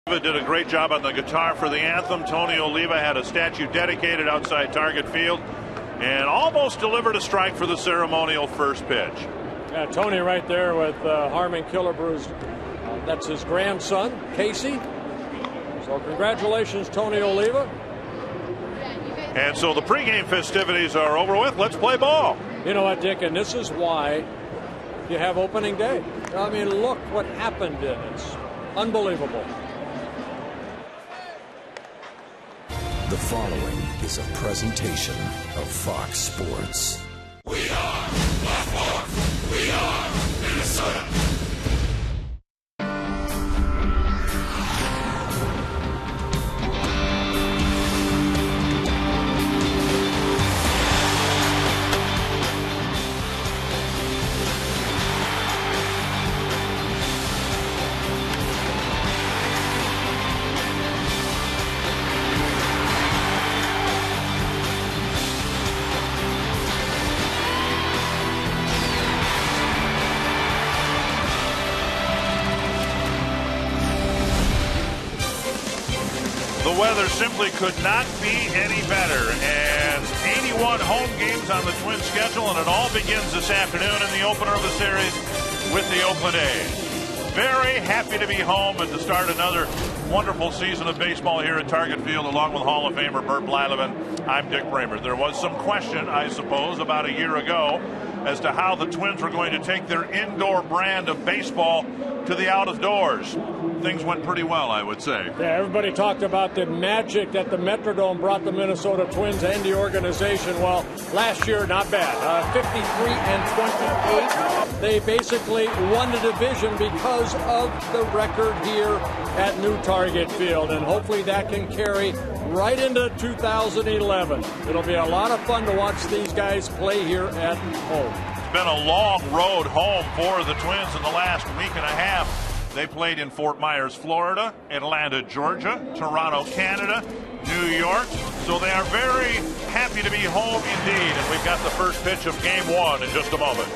Did a great job on the guitar for the anthem. Tony Oliva had a statue dedicated outside Target Field and almost delivered a strike for the ceremonial first pitch. Yeah, Tony right there with Harmon Killebrew's, that's his grandson, Casey. So congratulations, Tony Oliva. And so the pregame festivities are over with. Let's play ball. You know what, Dick, and this is why you have opening day. I mean, look what happened in it. It's unbelievable. The following is a presentation of Fox Sports. We are Black Hawks. We are Minnesota. The weather simply could not be any better, and 81 home games on the Twins schedule, and it all begins this afternoon in the opener of the series with the Oakland A's. Very happy to be home and to start another wonderful season of baseball here at Target Field, along with Hall of Famer Bert Blyleven. I'm Dick Bramer. There was some question, I suppose, about a year ago as to how the Twins were going to take their indoor brand of baseball to the out-of-doors. Things went pretty well, I would say. Yeah, everybody talked about the magic that the Metrodome brought the Minnesota Twins and the organization. Well, last year, not bad. 53-28. They basically won the division because of the record here at New Target Field, and hopefully that can carry right into 2011. It'll be a lot of fun to watch these guys play here at home. It's been a long road home for the Twins in the last week and a half. They played in Fort Myers, Florida, Atlanta, Georgia, Toronto, Canada, New York. So they are very happy to be home indeed. And we've got the first pitch of Game 1 in just a moment.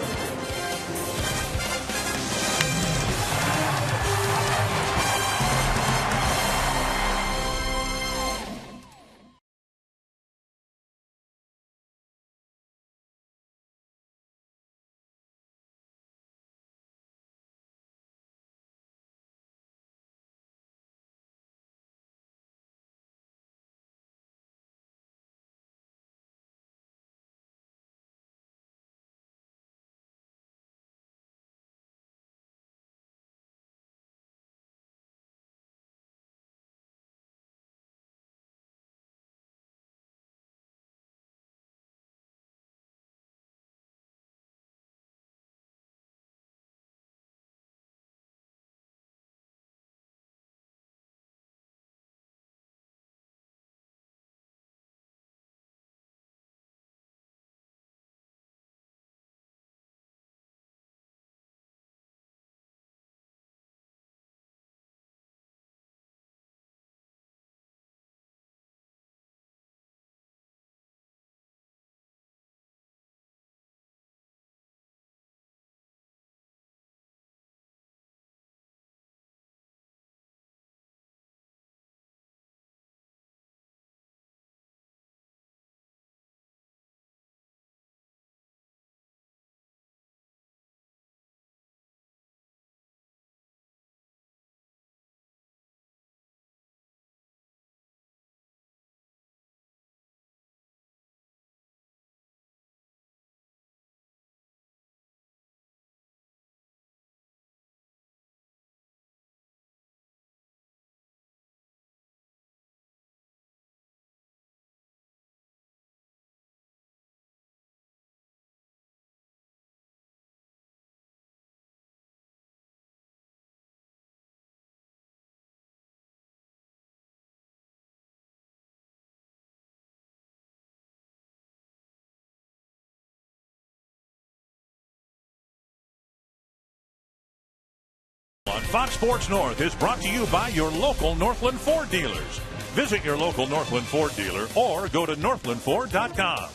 Fox Sports North is brought to you by your local Northland Ford dealers. Visit your local Northland Ford dealer or go to northlandford.com.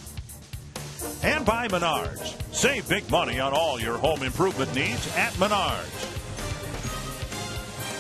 And by Menards. Save big money on all your home improvement needs at Menards.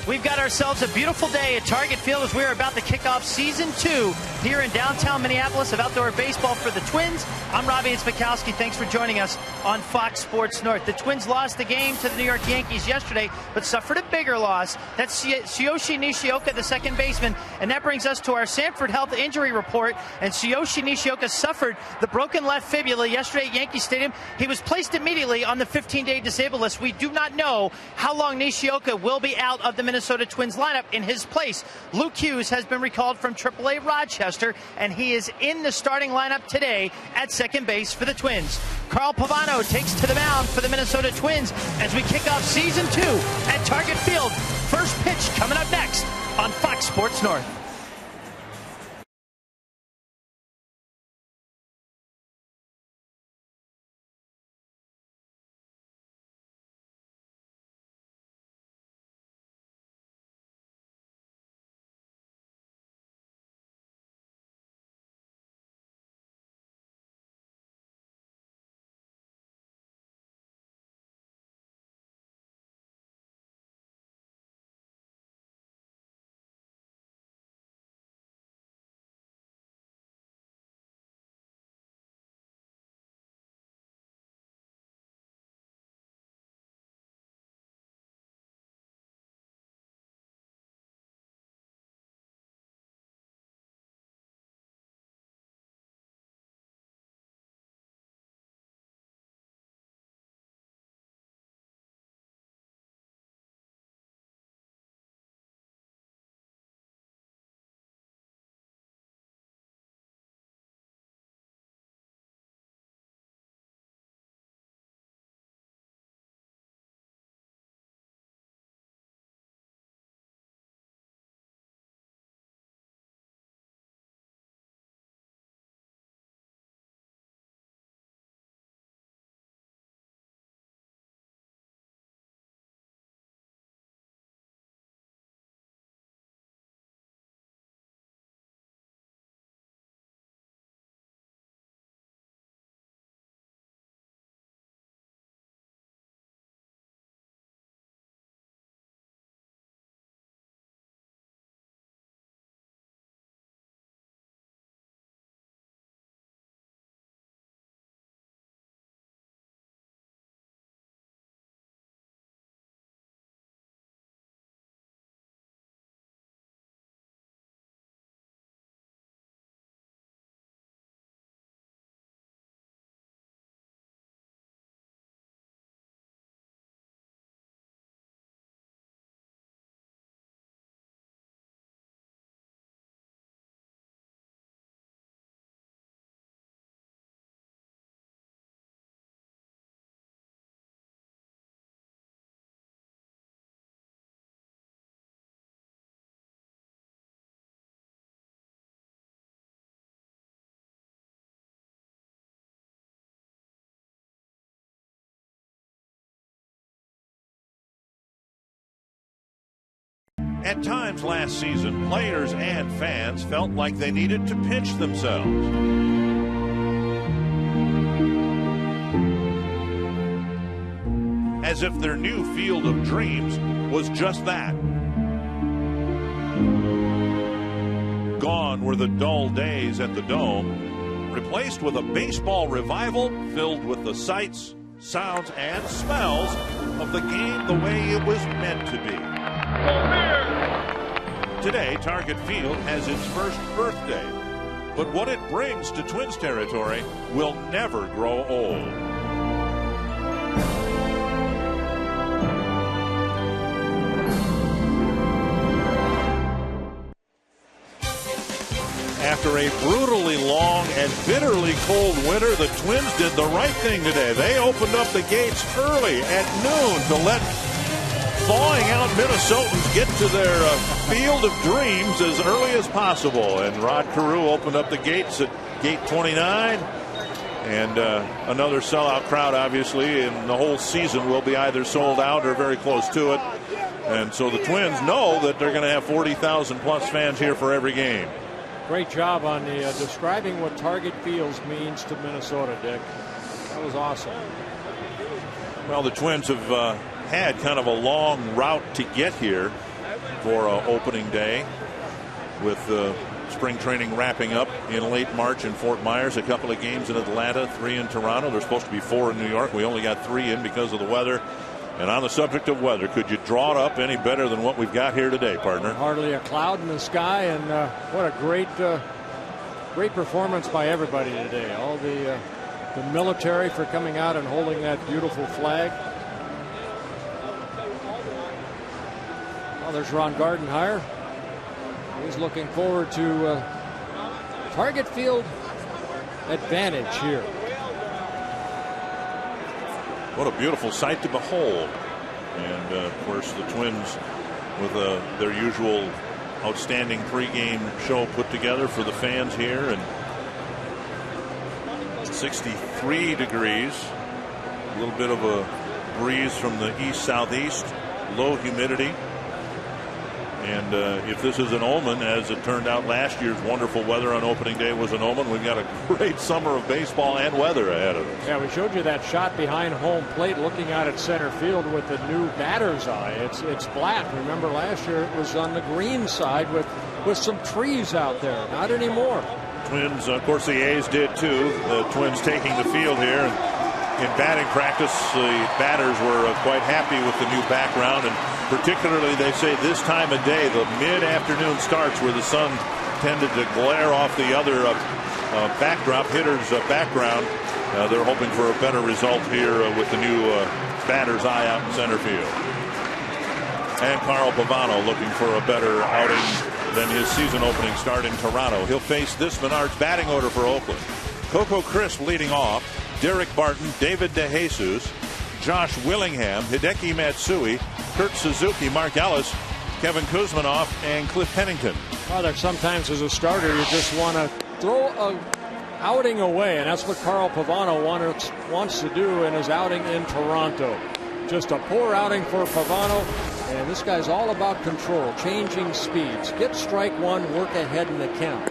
We've got ourselves a beautiful day at Target Field as we're about to kick off Season 2 here in downtown Minneapolis of outdoor baseball for the Twins. I'm Robbie Makowski. Thanks for joining us on Fox Sports North. The Twins lost the game to the New York Yankees yesterday, but suffered a bigger loss. That's Tsuyoshi Nishioka, the second baseman, and that brings us to our Sanford Health injury report. And Tsuyoshi Nishioka suffered the broken left fibula yesterday at Yankee Stadium. He was placed immediately on the 15-day disabled list. We do not know how long Nishioka will be out of the Minnesota Twins lineup. In his place, Luke Hughes has been recalled from AAA Rochester, and he is in the starting lineup today at second base for the Twins. Carl Pavano takes to the mound for the Minnesota Twins as we kick off Season 2 at Target Field. First pitch coming up next on Fox Sports North. At times last season, players and fans felt like they needed to pinch themselves. As if their new field of dreams was just that. Gone were the dull days at the Dome, replaced with a baseball revival filled with the sights, sounds, and smells of the game the way it was meant to be. Today, Target Field has its first birthday, but what it brings to Twins territory will never grow old. After a brutally long and bitterly cold winter, the Twins did the right thing today. They opened up the gates early at noon to let thawing out Minnesotans get to their field of dreams as early as possible. And Rod Carew opened up the gates at gate 29. And another sellout crowd, obviously, and the whole season will be either sold out or very close to it. And so the Twins know that they're going to have 40,000 plus fans here for every game. Great job on the describing what Target Field means to Minnesota, Dick. That was awesome. Well, the Twins have had kind of a long route to get here. for opening day, with spring training wrapping up in late March in Fort Myers. A couple of games in Atlanta, 3 in Toronto. There's supposed to be 4 in New York. We only got 3 in because of the weather. And on the subject of weather, could you draw it up any better than what we've got here today, partner? Hardly a cloud in the sky, and what a great performance by everybody today. All the military for coming out and holding that beautiful flag. Well, there's Ron Gardenhire. He's looking forward to target field advantage here. What a beautiful sight to behold. And of course the Twins with their usual outstanding pregame show put together for the fans here. And 63 degrees, a little bit of a breeze from the east-southeast, low humidity. And if this is an omen, as it turned out last year's wonderful weather on opening day was an omen, we've got a great summer of baseball and weather ahead of us. Yeah, we showed you that shot behind home plate looking out at center field with the new batter's eye. It's flat. Remember last year it was on the green side with some trees out there. Not anymore. Twins, of course the A's did too. The Twins taking the field here. In batting practice, the batters were quite happy with the new background, and particularly they say this time of day, the mid-afternoon starts where the sun tended to glare off the other backdrop, hitter's background. They're hoping for a better result here with the new batter's eye out in center field. And Carl Pavano looking for a better outing than his season opening start in Toronto. He'll face this Menards batting order for Oakland. Coco Crisp leading off. Derek Barton, David DeJesus, Josh Willingham, Hideki Matsui, Kurt Suzuki, Mark Ellis, Kevin Kuzminoff, and Cliff Pennington. Well, there's sometimes as a starter you just want to throw a outing away, and that's what Carl Pavano wants to do in his outing in Toronto. Just a poor outing for Pavano, and this guy's all about control, changing speeds. Get strike one, work ahead in the count.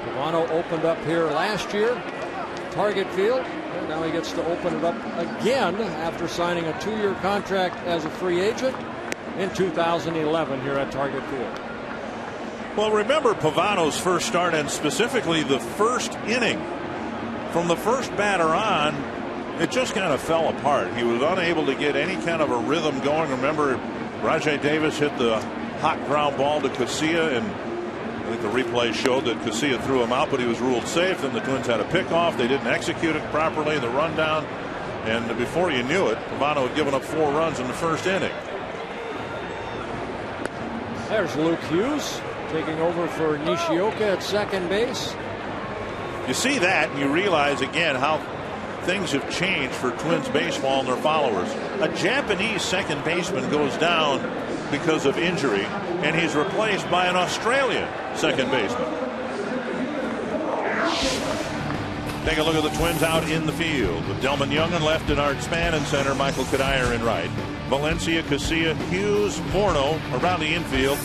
Pavano opened up here last year, Target Field. And now he gets to open it up again after signing a 2-year contract as a free agent in 2011 here at Target Field. Well, remember Pavano's first start, and specifically the first inning. From the first batter on, it just kind of fell apart. He was unable to get any kind of a rhythm going. Remember, Rajai Davis hit the hot ground ball to Casilla, and I think the replay showed that Casilla threw him out, but he was ruled safe. Then the Twins had a pickoff. They didn't execute it properly, the rundown. And before you knew it, Pavano had given up 4 runs in the first inning. There's Luke Hughes taking over for Nishioka at second base. You see that, and you realize again how things have changed for Twins baseball and their followers. A Japanese second baseman goes down because of injury, and he's replaced by an Australian second baseman. Take a look at the Twins out in the field with Delman Young in left and Art Span in center, Michael Cuddyer in right. Valencia, Casilla, Hughes, Morneau around the infield.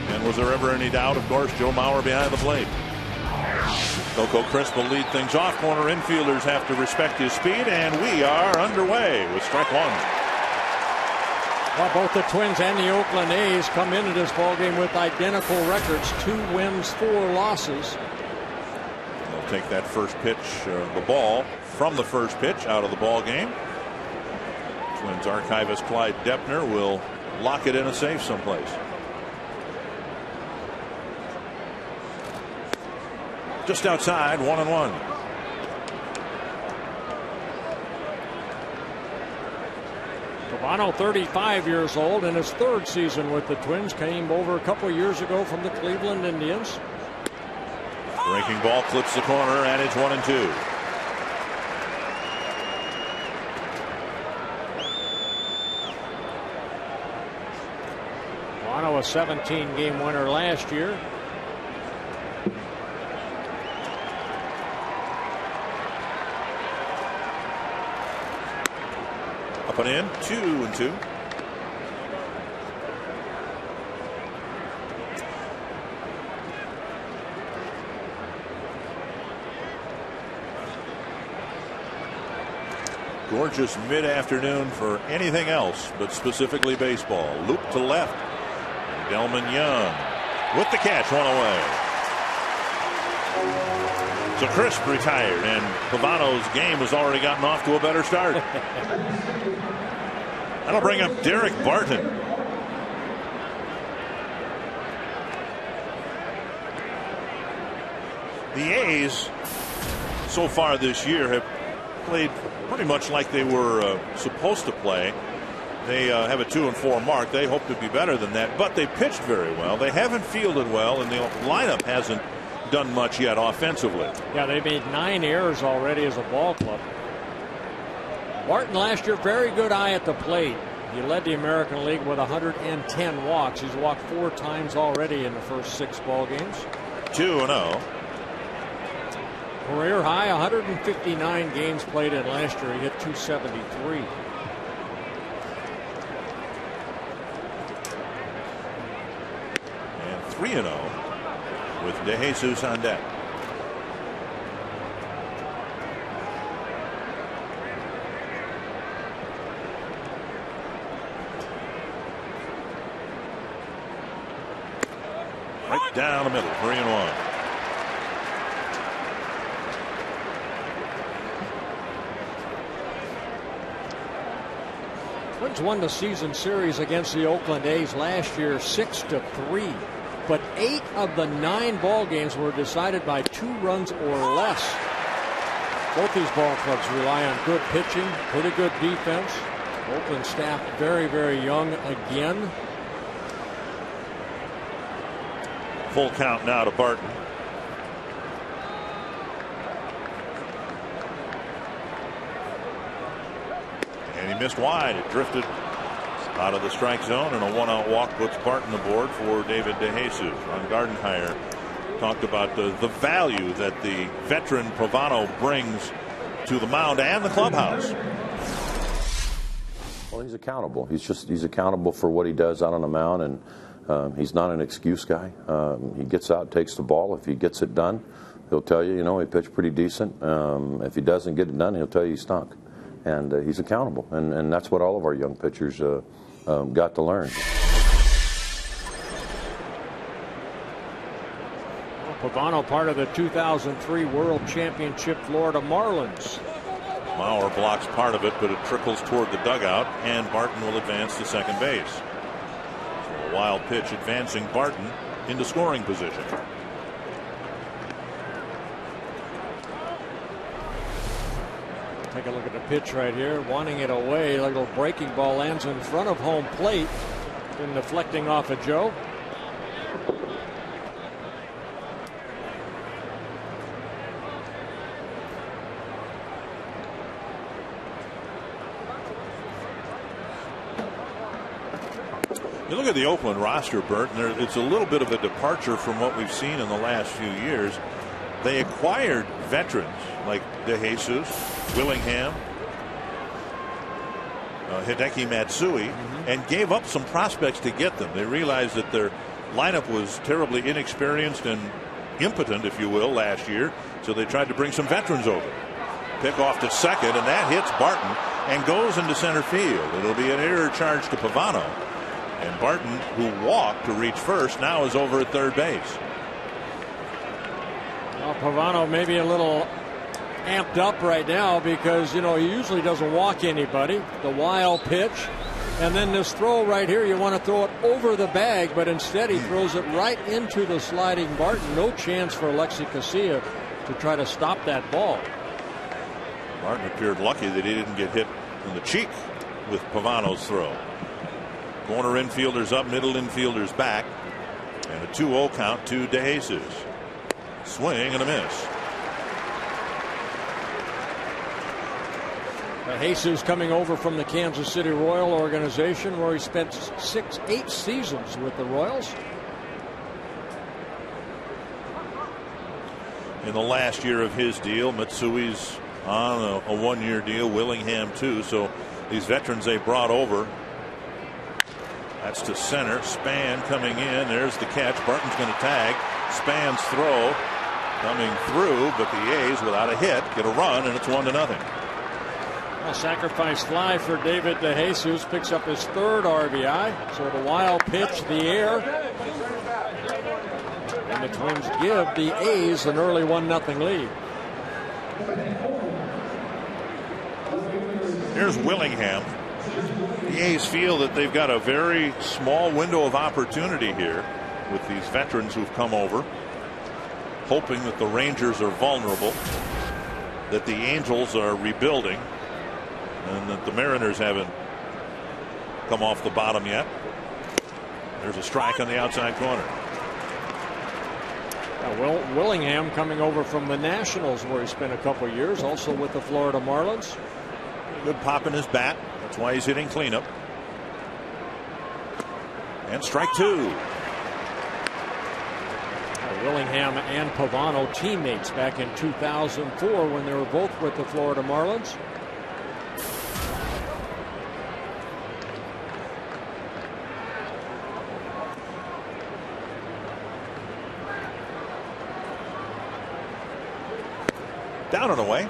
And was there ever any doubt? Of course, Joe Mauer behind the plate. Coco Crisp will lead things off. Corner infielders have to respect his speed, and we are underway with strike one. Well, both the Twins and the Oakland A's come into this ballgame with identical records, 2 wins, 4 losses. They'll take that first pitch, the ball from the first pitch out of the ball game. Twins archivist Clyde Deppner will lock it in a safe someplace. Just outside, 1-1. Pavano, 35 years old, in his 3rd season with the Twins. Came over a couple years ago from the Cleveland Indians. Breaking ball clips the corner, and it's 1-2. Pavano, a 17-game winner last year. Up and in, 2-2. Gorgeous mid-afternoon for anything else, but specifically baseball. Loop to left. Delman Young with the catch, one away. So Crisp retired, and Pavano's game has already gotten off to a better start. That'll bring up Derek Barton. The A's so far this year have played pretty much like they were supposed to play. They have a 2-4 mark. They hope to be better than that, but they pitched very well. They haven't fielded well, and the lineup hasn't done much yet offensively. Yeah, they made 9 errors already as a ball club. Barton last year, very good eye at the plate. He led the American League with 110 walks. He's walked 4 times already in the first 6 ball games. 2-0. Career high 159 games played in last year. He hit 273. And 3-0 with DeJesus on deck. Right down the middle, 3-1. Twins won the season series against the Oakland A's last year 6-3. But 8 of the 9 ball games were decided by 2 runs or less. Both these ball clubs rely on good pitching, pretty good defense. Oakland staff very, very young again. Full count now to Barton. And he missed wide. It drifted out of the strike zone, and a 1-out walk puts Barton aboard for David DeJesus. Ron Gardenhire talked about the value that the veteran Pavano brings to the mound and the clubhouse. Well, he's accountable. He's accountable for what he does out on the mound, and he's not an excuse guy. He gets out, takes the ball. If he gets it done, he'll tell you, he pitched pretty decent. If he doesn't get it done, he'll tell you he stunk. And he's accountable, and that's what all of our young pitchers got to learn. Pavano, part of the 2003 World Championship Florida Marlins. Mauer blocks part of it, but it trickles toward the dugout, and Barton will advance to second base. So a wild pitch advancing Barton into scoring position. Take a look at the pitch right here, wanting it away. A little breaking ball lands in front of home plate, and deflecting off of Joe. You look at the Oakland roster, Bert, and it's a little bit of a departure from what we've seen in the last few years. They acquired veterans like DeJesus, Willingham, Hideki Matsui, and gave up some prospects to get them. They realized that their lineup was terribly inexperienced and impotent, if you will, last year, so they tried to bring some veterans over. Pick off to second, and that hits Barton and goes into center field. It'll be an error charge to Pavano. And Barton, who walked to reach first, now is over at third base. Well, Pavano maybe a little amped up right now because, he usually doesn't walk anybody. The wild pitch. And then this throw right here, you want to throw it over the bag, but instead he throws it right into the sliding Barton. No chance for Alexi Casilla to try to stop that ball. Barton appeared lucky that he didn't get hit in the cheek with Pavano's throw. Corner infielders up, middle infielders back, and a 2-0 count to DeJesus. Swing and a miss. DeJesus coming over from the Kansas City Royal organization, where he spent 8 seasons with the Royals. In the last year of his deal, Matsui's on a 1-year deal, Willingham too. So these veterans they brought over. That's to center. Span coming in. There's the catch. Barton's going to tag. Span's throw coming through, but the A's, without a hit, get a run, and it's 1-0. A sacrifice fly for David DeJesus, picks up his 3rd RBI. So the wild pitch, the air. And the Twins give the A's an early 1-0 lead. Here's Willingham. The A's feel that they've got a very small window of opportunity here with these veterans who've come over, hoping that the Rangers are vulnerable, that the Angels are rebuilding, and that the Mariners haven't come off the bottom yet. There's a strike on the outside corner. Willingham coming over from the Nationals, where he spent a couple years, also with the Florida Marlins. Good pop in his bat. That's why he's hitting cleanup. And strike 2. Willingham and Pavano teammates back in 2004 when they were both with the Florida Marlins. Down and away.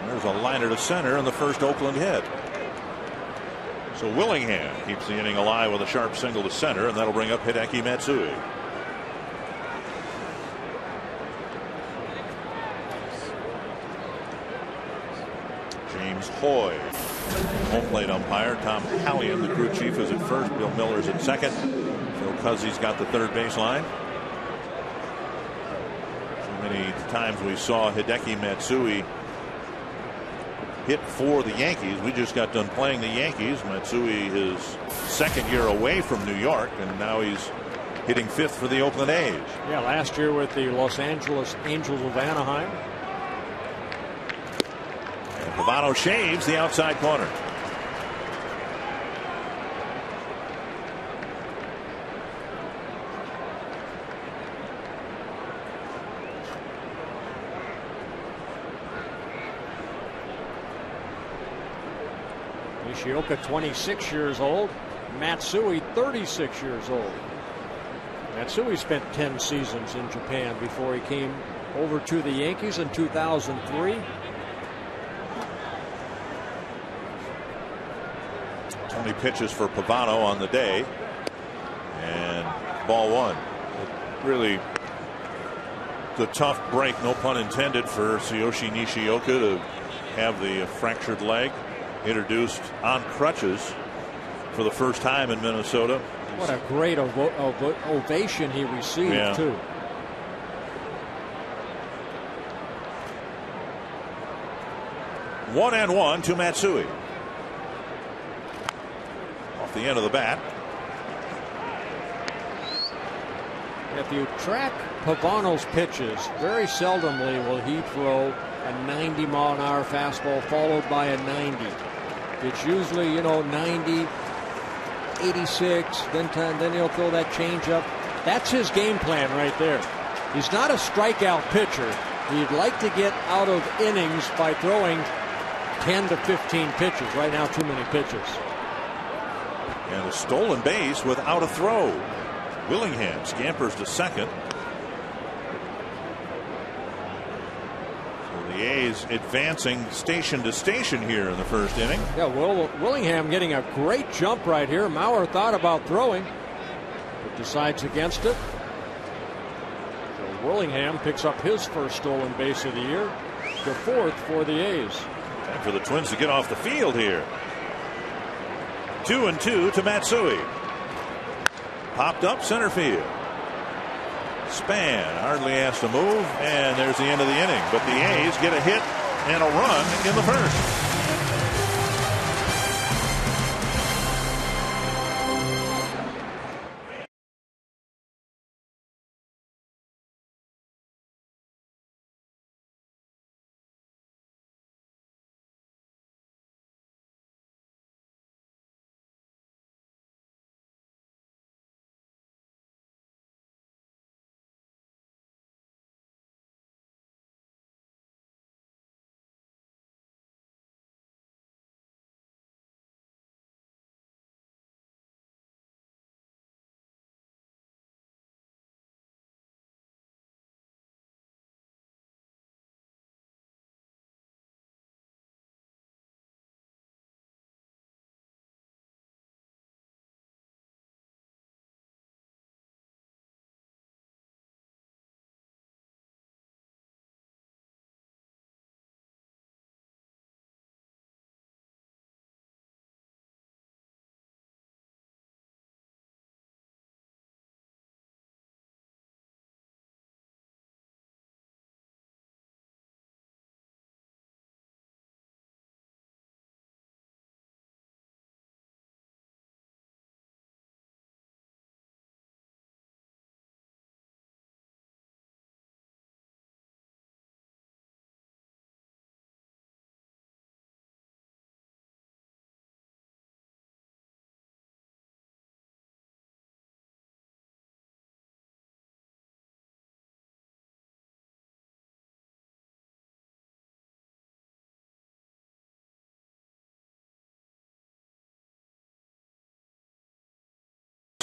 There's a liner to center in the first Oakland hit. So Willingham keeps the inning alive with a sharp single to center, and that'll bring up Hideki Matsui. James Hoy, home plate umpire. Tom Hallion, the crew chief, is at first. Bill Miller's at second. Phil Cuzzy's got the third base line. So many times we saw Hideki Matsui hit for the Yankees. We just got done playing the Yankees. Matsui, his 2nd year away from New York, and now he's hitting 5th for the Oakland A's. Yeah, last year with the Los Angeles Angels of Anaheim. And Pavano shaves the outside corner. Nishioka 26 years old. Matsui 36 years old. Matsui spent 10 seasons in Japan before he came over to the Yankees in 2003. 20 pitches for Pavano on the day. And ball 1. Really the tough break, no pun intended, for Tsuyoshi Nishioka to have the fractured leg introduced on crutches for the first time in Minnesota. What a great ovation he received, too. One and one to Matsui. Off the end of the bat. If you track Pavano's pitches, very seldomly will he throw a 90-mile-an-hour fastball followed by a 90. It's usually, 90, 86, then he'll throw that changeup. That's his game plan right there. He's not a strikeout pitcher. He'd like to get out of innings by throwing 10 to 15 pitches. Right now, too many pitches. And a stolen base without a throw. Willingham scampers to second. So the A's advancing station to station here in the first inning. Yeah, Willingham getting a great jump right here. Mauer thought about throwing, but decides against it. So Willingham picks up his first stolen base of the year, the 4th for the A's. Time for the Twins to get off the field here. 2-2 to Matsui. Popped up center field. Span hardly has to move, and there's the end of the inning. But the A's get a hit and a run in the first.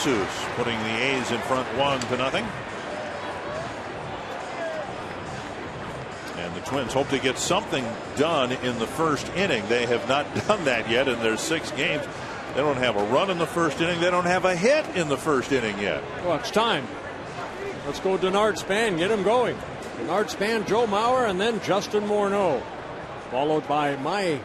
DeJesus putting the A's in front 1-0. And the Twins hope to get something done in the first inning. They have not done that yet in their 6 games. They don't have a run in the first inning. They don't have a hit in the first inning yet. Well, it's time. Let's go Denard Span, get him going. Denard Span, Joe Mauer, and then Justin Morneau. Followed by my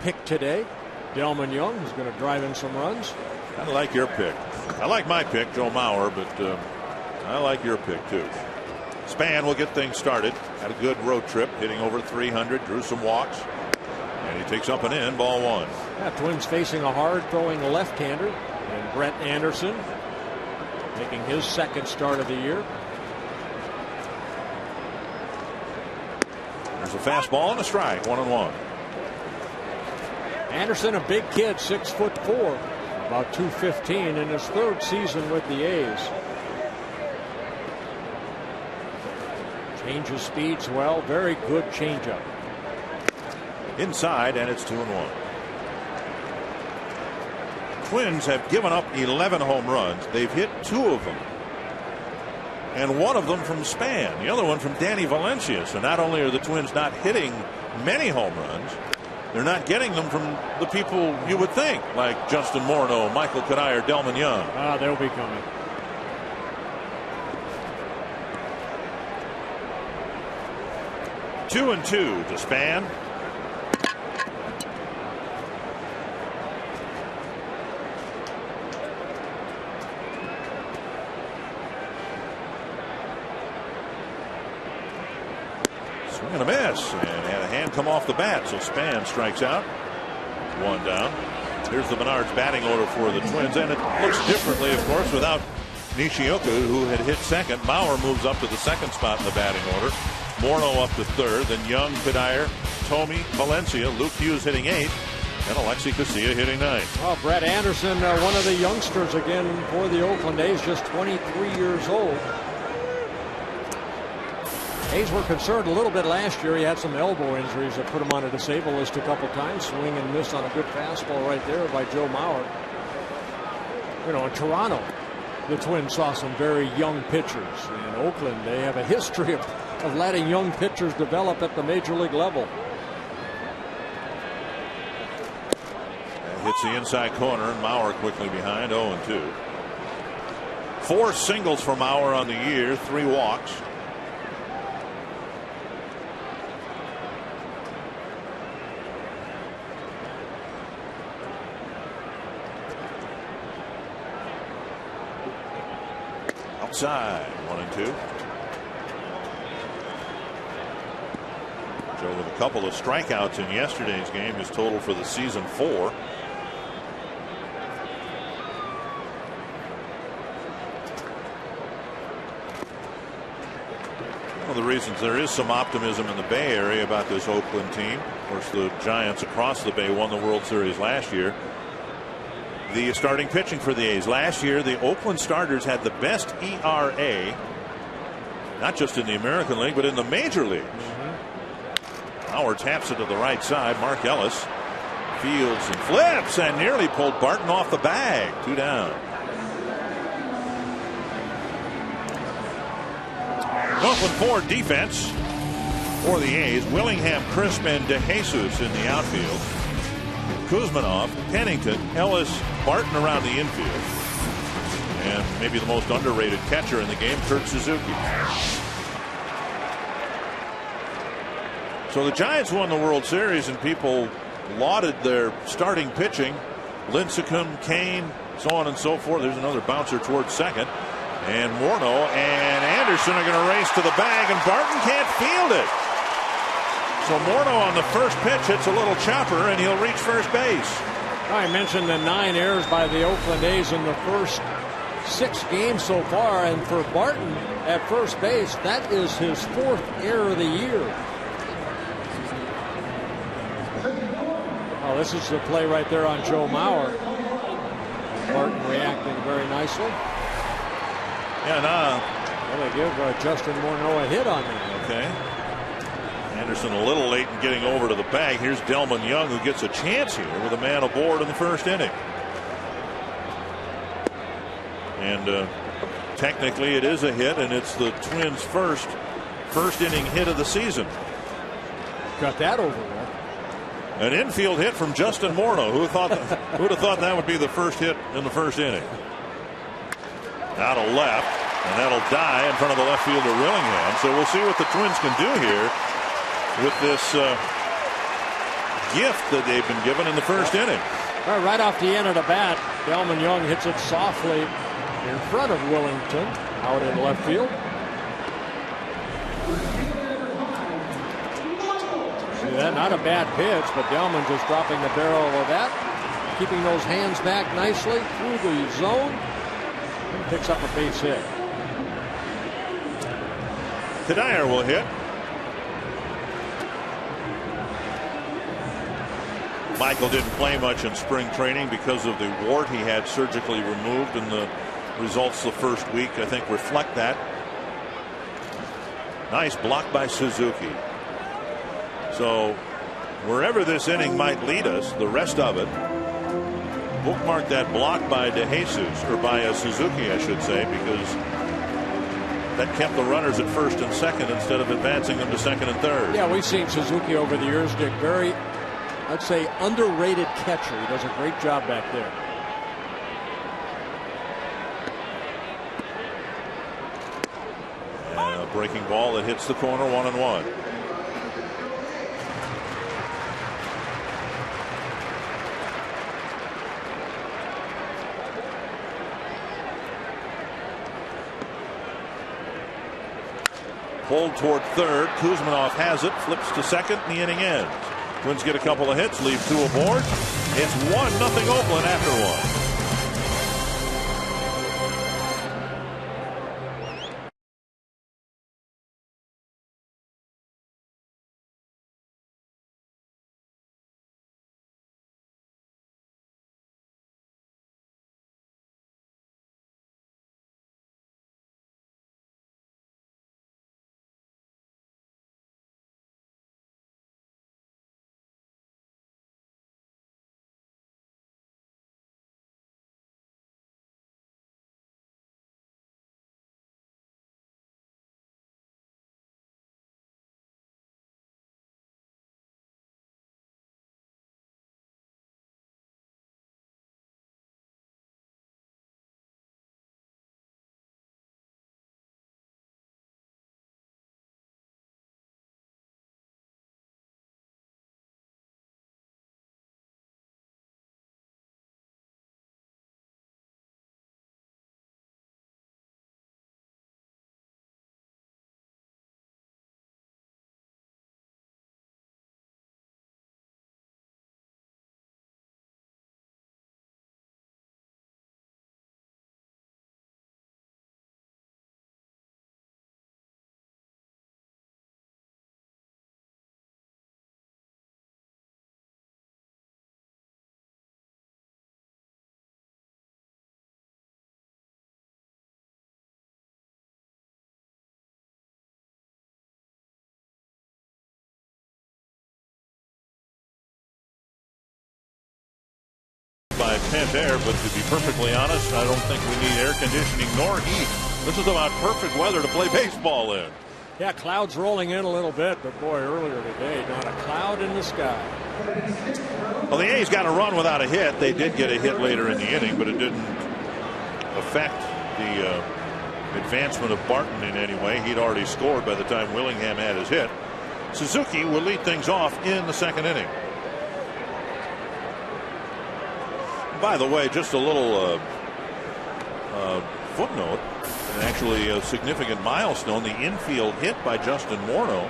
pick today, Delmon Young, who's going to drive in some runs. I like your pick. I like my pick, Joe Mauer, but I like your pick too. Span will get things started. Had a good road trip, hitting over 300, drew some walks, and he takes up and in, ball 1. Yeah, Twins facing a hard-throwing left-hander, and Brett Anderson making his second start of the year. There's a fastball and a strike, 1-1. Anderson, a big kid, 6'4", about 215 in his 3rd season with the A's. Changes speeds well, very good changeup. Inside, and it's 2-1. Twins have given up 11 home runs. They've hit 2 of them, and 1 of them from Span, the other one from Danny Valencia. So not only are the Twins not hitting many home runs, they're not getting them from the people you would think, like Justin Morneau, Michael Kadire, Delmon Young. They'll be coming. Two and 2 to Span. Swing and a miss, and had a hand come off the bat, so Span strikes out. 1 down. Here's the Menards batting order for the Twins, and it looks differently, of course, without Nishioka, who had hit second. Mauer moves up to the 2nd spot in the batting order. Morneau up to 3rd, then Young, Kadire, Thome, Valencia, Luke Hughes hitting 8th, and Alexi Casilla hitting 9th. Well, Brett Anderson, one of the youngsters again for the Oakland A's, just 23 years old. A's were concerned a little bit last year. He had some elbow injuries that put him on a disabled list a couple times. Swing and miss on a good fastball right there by Joe Mauer. You know, in Toronto, the Twins saw some very young pitchers. In Oakland, they have a history of letting young pitchers develop at the major league level. And hits the inside corner, and Mauer quickly behind, 0-2. 4 singles for Mauer on the year, 3 walks. Outside, 1-2. Joe with a couple of strikeouts in yesterday's game. His total for the season 4. One of the reasons there is some optimism in the Bay Area about this Oakland team. Of course, the Giants across the Bay won the World Series last year. The starting pitching for the A's. Last year, the Oakland starters had the best ERA, not just in the American League, but in the major leagues. Mauer taps it to the right side. Mark Ellis fields and flips and nearly pulled Barton off the bag. 2 down. Oakland 4 defense for the A's. Willingham, Crisp, and DeJesus in the outfield. Kuzmanov, Pennington, Ellis, Barton around the infield. And maybe the most underrated catcher in the game, Kurt Suzuki. So the Giants won the World Series, and people lauded their starting pitching. Lincecum, Kane, so on and so forth. There's another bouncer towards second. And Morneau and Anderson are going to race to the bag, and Barton can't field it. So Morneau on the first pitch hits a little chopper, and he'll reach first base. I mentioned the 9 errors by the Oakland A's in the first 6 games so far, and for Barton at first base, that is his 4th error of the year. Oh, this is the play right there on Joe Mauer. Barton reacting very nicely. Yeah, well, they give Justin Morneau a hit on that. Okay. Anderson a little late in getting over to the bag. Here's Delmon Young, who gets a chance here with a man aboard in the first inning. And technically it is a hit, and it's the Twins' first inning hit of the season. Got that over with. An infield hit from Justin Morneau. Who'd have thought that would be the first hit in the first inning? Out of left, and that'll die in front of the left fielder Willingham. So we'll see what the Twins can do here with this gift that they've been given in the first inning. Right off the end of the bat, Delmon Young hits it softly in front of Willington out in left field. See that? Not a bad pitch, but Delmon just dropping the barrel of that, keeping those hands back nicely through the zone, and picks up a base hit. Cuddyer will hit. Michael didn't play much in spring training because of the wart he had surgically removed, and the results the first week, I think, reflect that. Nice block by Suzuki. So wherever this inning might lead us, the rest of it, bookmark that block by DeJesus, or by Suzuki, I should say, because that kept the runners at first and second instead of advancing them to second and third. Yeah, we've seen Suzuki over the years, Dick. Very, I'd say, underrated catcher. He does a great job back there. And a breaking ball that hits the corner, 1-1. Pulled toward third. Kuzmanov has it, flips to second, and the inning ends. Twins get a couple of hits, leave 2 aboard. It's 1-0 Oakland after 1. By Pentair, but to be perfectly honest, I don't think we need air conditioning nor heat. This is about perfect weather to play baseball in. Yeah, clouds rolling in a little bit, but boy, earlier today, not a cloud in the sky. Well, the A's got a run without a hit. They did get a hit later in the inning, but it didn't affect the advancement of Barton in any way. He'd already scored by the time Willingham had his hit. Suzuki will lead things off in the second inning. By the way, just a little footnote, and actually a significant milestone. The infield hit by Justin Morneau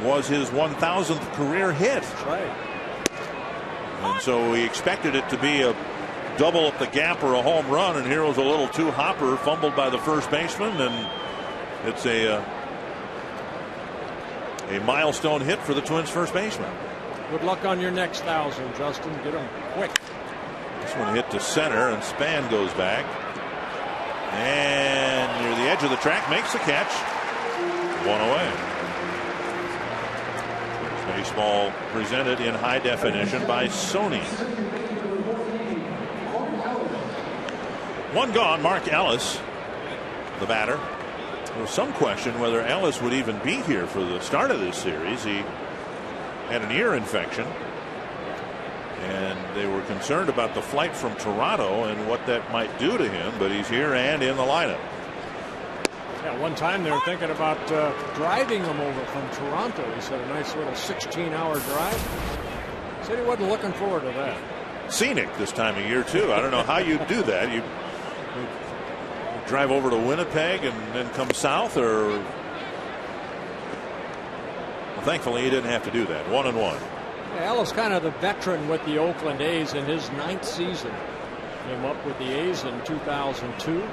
was his 1,000th career hit. That's right. And so we expected it to be a double up the gap or a home run, and here was a little two-hopper fumbled by the first baseman, and it's a milestone hit for the Twins' first baseman. Good luck on your next 1,000, Justin. Get them quick. This one hit to center, and Span goes back. And near the edge of the track, makes the catch. One away. Baseball presented in high definition by Sony. One gone, Mark Ellis, the batter. There was some question whether Ellis would even be here for the start of this series. He had an ear infection, and they were concerned about the flight from Toronto and what that might do to him, but he's here and in the lineup. Yeah, one time they were thinking about driving him over from Toronto. He said a nice little 16-hour drive. Said he wasn't looking forward to that. Scenic this time of year, too. I don't know how you do that. You drive over to Winnipeg and then come south, or... Well, thankfully, he didn't have to do that. 1-1. Yeah, Ellis kind of the veteran with the Oakland A's in his 9th season. Came up with the A's in 2002. And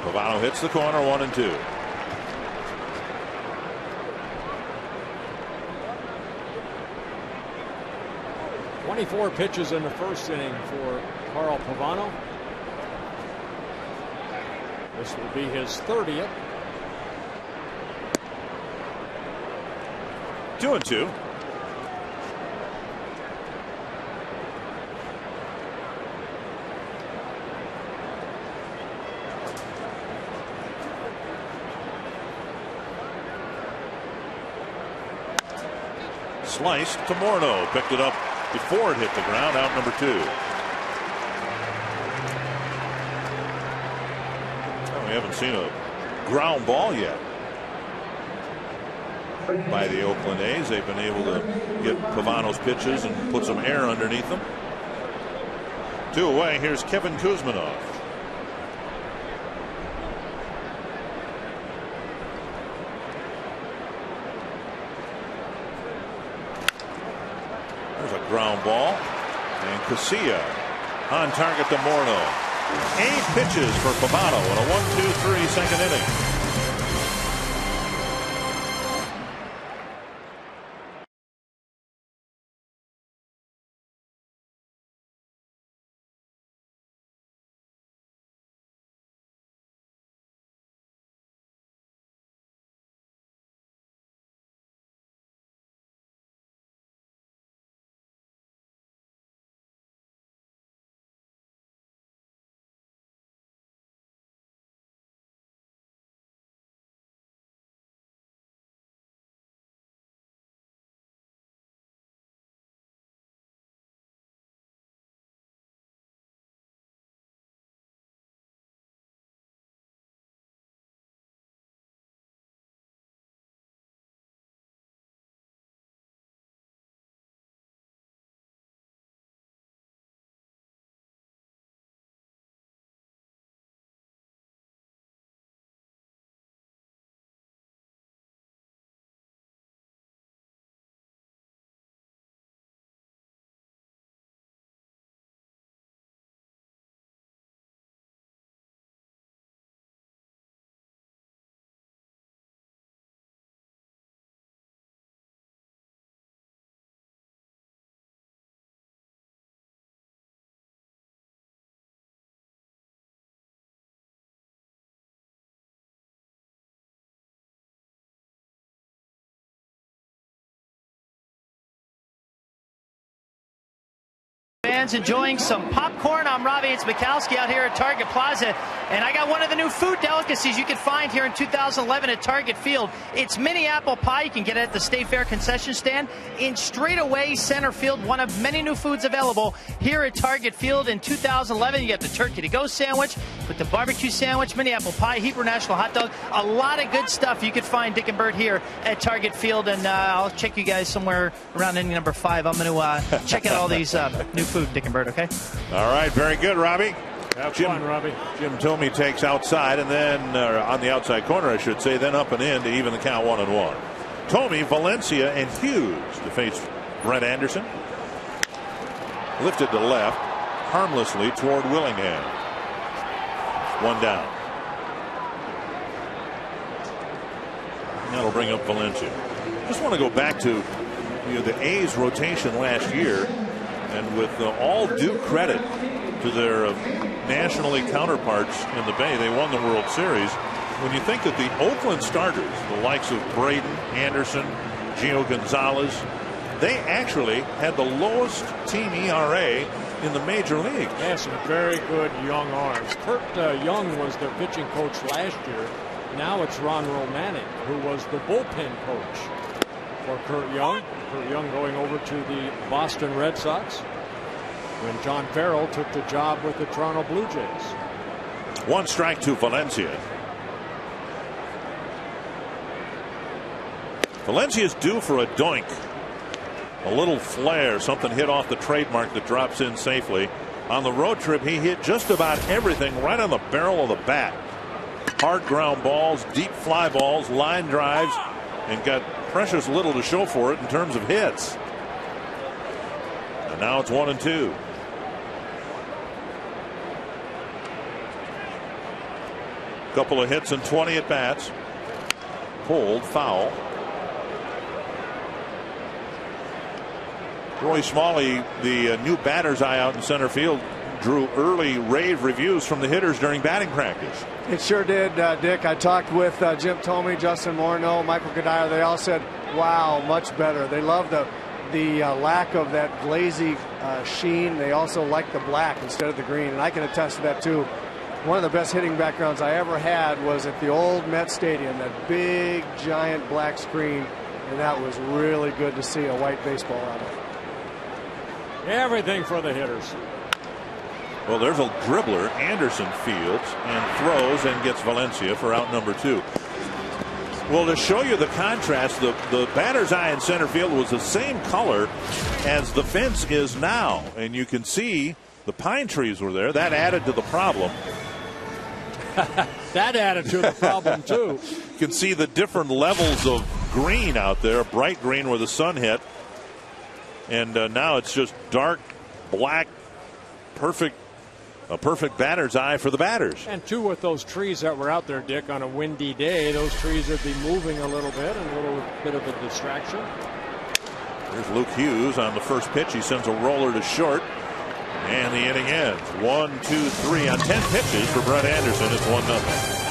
Pavano hits the corner, 1-2. .24 pitches in the first inning for Carl Pavano. This will be his 30th. 2-2. Sliced to Morneau. Picked it up before it hit the ground. Out number 2. We haven't seen a ground ball yet by the Oakland A's. They've been able to get Pavano's pitches and put some air underneath them. 2 away. Here's Kevin Kuzminov. There's a ground ball, and Casilla on target to Morneau. 8 pitches for Pavano in a 1-2-3 second inning. Fans enjoying some popcorn. I'm Robbie Mikowski out here at Target Plaza, and I got one of the new food delicacies you can find here in 2011 at Target Field. It's mini apple pie. You can get it at the State Fair concession stand in straightaway center field. One of many new foods available here at Target Field in 2011. You got the turkey to go sandwich with the barbecue sandwich, mini apple pie, Hebrew National hot dog. A lot of good stuff you could find, Dick and Bert, here at Target Field, and I'll check you guys somewhere around inning number 5. I'm going to check out all these new food, Dick and Bert, okay? All right, very good, Robbie. Have fun, Robbie. Jim Thome takes outside, and then on the outside corner, I should say, then up and in to even the count 1-1. Thome, Valencia, and Hughes to face Brett Anderson. Lifted to left, harmlessly toward Willingham. 1 down. That'll bring up Valencia. Just want to go back to the A's rotation last year, and with all due credit to their nationally counterparts in the Bay, they won the World Series. When you think that the Oakland starters, the likes of Braden, Anderson, Gio Gonzalez, they actually had the lowest team ERA in the major league. They have some very good young arms. Kurt Young was their pitching coach last year. Now it's Ron Romanic, who was the bullpen coach for Kurt Young. Kurt Young going over to the Boston Red Sox when John Farrell took the job with the Toronto Blue Jays. 1 strike to Valencia. Valencia's due for a doink. A little flare, something hit off the trademark that drops in safely. On the road trip, he hit just about everything right on the barrel of the bat. Hard ground balls, deep fly balls, line drives, and got precious little to show for it in terms of hits. And now it's 1-2. Couple of hits and 20 at bats. Pulled, foul. Roy Smalley, the new batter's eye out in center field, drew early rave reviews from the hitters during batting practice. It sure did, Dick. I talked with Jim Thome, Justin Morneau, Michael Goodire. They all said, wow, much better. They love the lack of that glazy sheen. They also like the black instead of the green, and I can attest to that too. One of the best hitting backgrounds I ever had was at the old Met Stadium, that big, giant black screen, and that was really good to see a white baseball out of it. Everything for the hitters. Well, there's a dribbler. Anderson fields and throws and gets Valencia for out number 2. Well, to show you the contrast, the batter's eye in center field was the same color as the fence is now. And you can see the pine trees were there. That added to the problem. That added to the problem, too. You can see the different levels of green out there. Bright green where the sun hit. And now it's just dark black, a perfect batter's eye for the batters. And too, with those trees that were out there, Dick, on a windy day, those trees would be moving a little bit, and a little bit of a distraction. Here's Luke Hughes on the first pitch. He sends a roller to short, and the inning ends. 1, 2, 3 on 10 pitches for Brett Anderson. It's 1-0.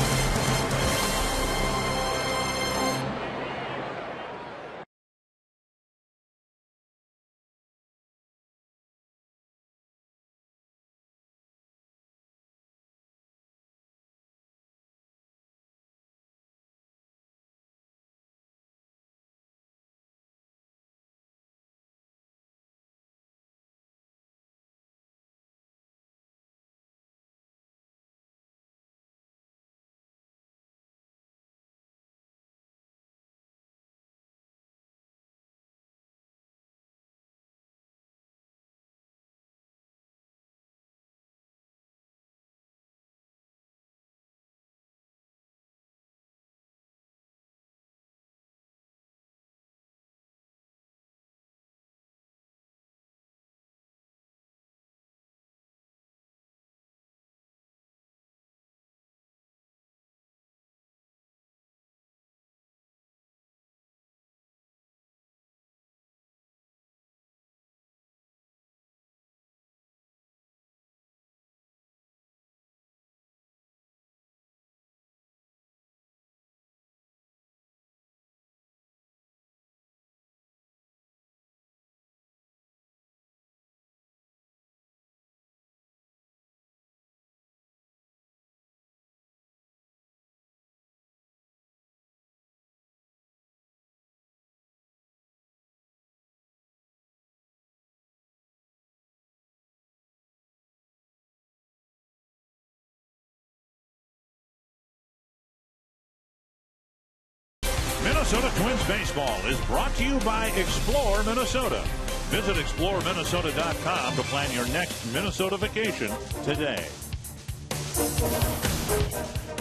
Minnesota Twins baseball is brought to you by Explore Minnesota. Visit exploreminnesota.com to plan your next Minnesota vacation today.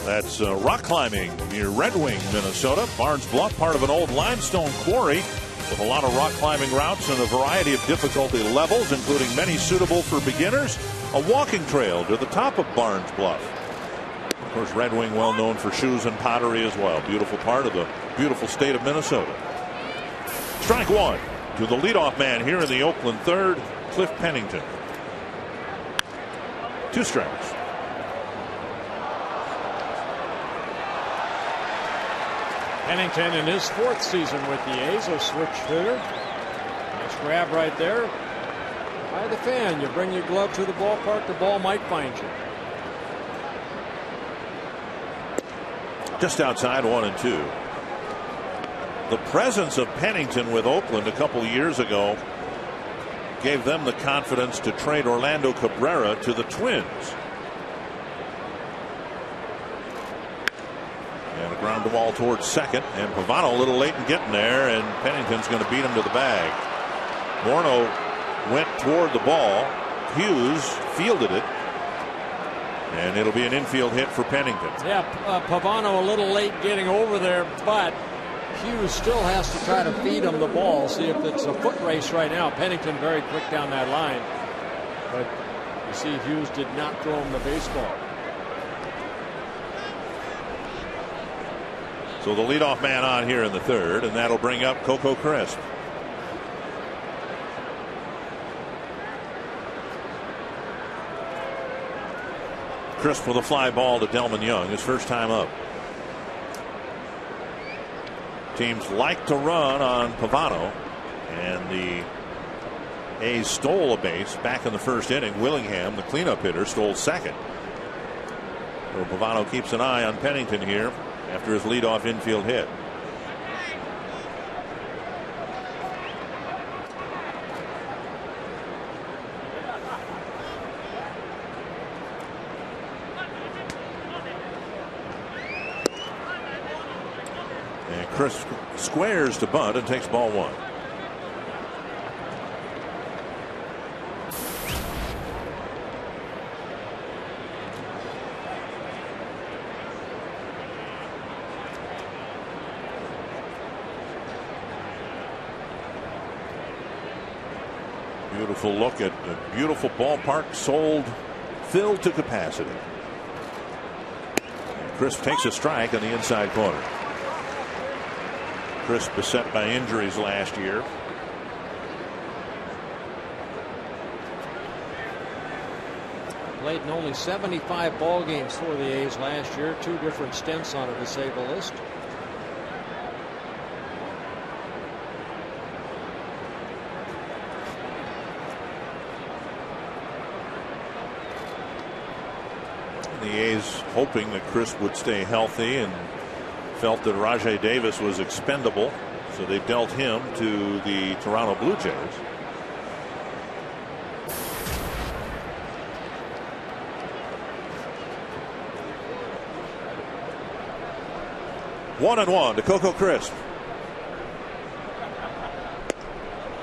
That's rock climbing near Red Wing, Minnesota. Barnes Bluff, part of an old limestone quarry with a lot of rock climbing routes and a variety of difficulty levels, including many suitable for beginners. A walking trail to the top of Barnes Bluff. Of course, Red Wing well known for shoes and pottery as well. Beautiful part of the beautiful state of Minnesota. Strike one to the leadoff man here in the Oakland third, Cliff Pennington. 2 strikes. Pennington in his 4th season with the A's, a switch hitter. Nice grab right there. By the fan, you bring your glove to the ballpark, the ball might find you. Just outside 1-2. The presence of Pennington with Oakland a couple years ago gave them the confidence to trade Orlando Cabrera to the Twins. And a ground ball towards second, and Pavano a little late in getting there, and Pennington's going to beat him to the bag. Morneau went toward the ball. Hughes fielded it, and it'll be an infield hit for Pennington. Yeah, Pavano a little late getting over there, but Hughes still has to try to feed him the ball. See if it's a foot race right now. Pennington very quick down that line, but you see Hughes did not throw him the baseball. So the leadoff man on here in the third, and that'll bring up Coco Crisp. Crisp with a fly ball to Delmon Young, his first time up. Teams like to run on Pavano, and the A's stole a base back in the first inning. Willingham, the cleanup hitter, stole second. So Pavano keeps an eye on Pennington here after his leadoff infield hit. And Chris squares to bunt and takes ball one. Beautiful look at a beautiful ballpark, filled to capacity. Crisp takes a strike on the inside corner. Crisp beset by injuries last year. Played in only 75 ball games for the A's last year. 2 different stints on a disabled list. The A's hoping that Crisp would stay healthy and felt that Rajai Davis was expendable, so they dealt him to the Toronto Blue Jays. One and one to Coco Crisp.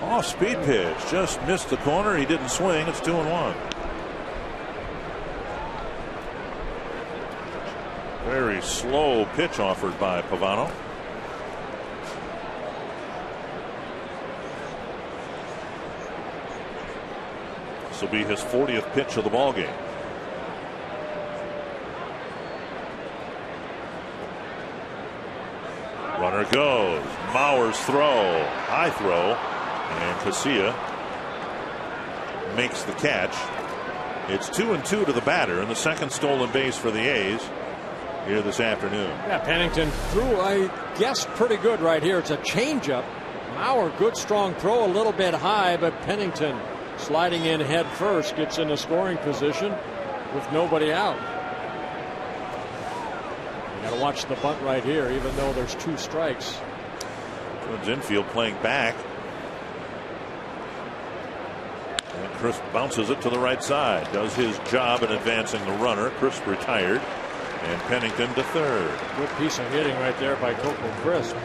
Off speed pitch, just missed the corner. He didn't swing. It's 2-1. Very slow pitch offered by Pavano. This will be his 40th pitch of the ball game. Runner goes. Mauer's throw. High throw. And Casilla makes the catch. It's 2-2 to the batter, and the second stolen base for the A's here this afternoon. Yeah, Pennington threw, I guess, pretty good right here. It's a changeup. Mauer, good strong throw, a little bit high, but Pennington sliding in head first gets in a scoring position with nobody out. You got to watch the bunt right here, even though there's 2 strikes. Twins infield playing back. And Crisp bounces it to the right side. Does his job in advancing the runner. Crisp retired. And Pennington to third. Good piece of hitting right there by Coco Crisp.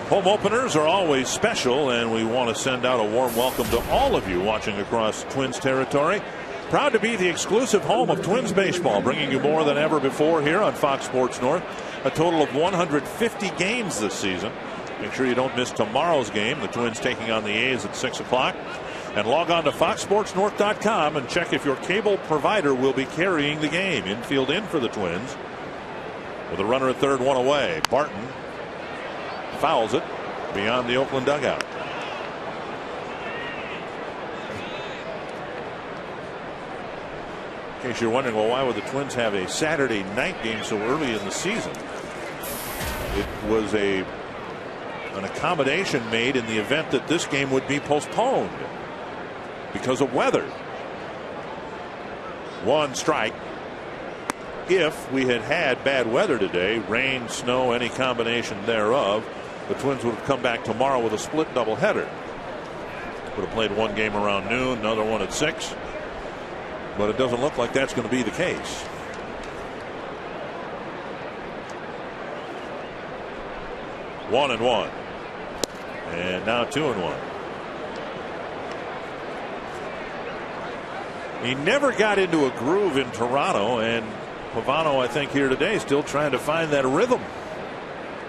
Home openers are always special, and we want to send out a warm welcome to all of you watching across Twins territory. Proud to be the exclusive home of Twins baseball, bringing you more than ever before here on Fox Sports North. A total of 150 games this season. Make sure you don't miss tomorrow's game. The Twins taking on the A's at 6 o'clock. And log on to foxsportsnorth.com and check if your cable provider will be carrying the game. Infield in for the Twins. With a runner at third, 1 away. Barton fouls it beyond the Oakland dugout. In case you're wondering, well, why would the Twins have a Saturday night game so early in the season? It was an accommodation made in the event that this game would be postponed. because of weather. One strike. If we had had bad weather today, rain, snow, any combination thereof, the Twins would have come back tomorrow with a split doubleheader. Would have played one game around noon, another one at 6. But it doesn't look like that's going to be the case. One and one. And now 2-1. He never got into a groove in Toronto, and Pavano, I think, here today still trying to find that rhythm.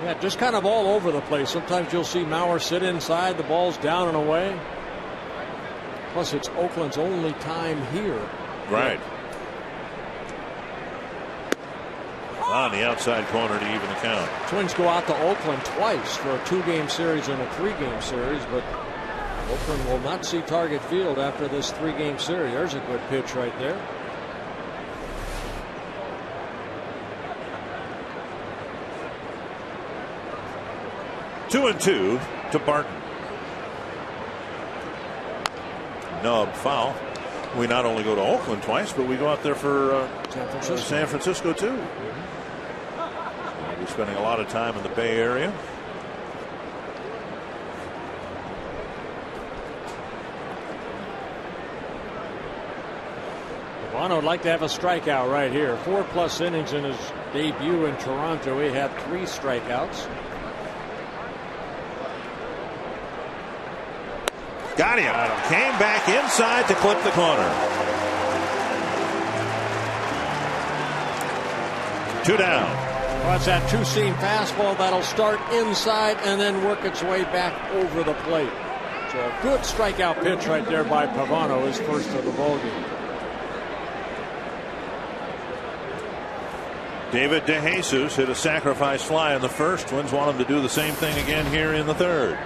Yeah, just kind of all over the place. Sometimes you'll see Mauer sit inside, the ball's down and away. Plus, it's Oakland's only time here. Right. On the outside corner to even the count. Twins go out to Oakland twice for a 2-game series and a 3-game series, but Oakland will not see Target Field after this 3-game series. There's a good pitch right there. Two and two to Barton. Nub foul. We not only go to Oakland twice, but we go out there for San Francisco too. We're spending a lot of time in the Bay Area. Pavano would like to have a strikeout right here. 4+ innings in his debut in Toronto. He had 3 strikeouts. Got him. Came back inside to clip the corner. 2 down. Well, it's that 2-seam fastball that'll start inside and then work its way back over the plate. So a good strikeout pitch right there by Pavano, his first of the ballgame. David DeJesus hit a sacrifice fly in the first. Twins want him to do the same thing again here in the third.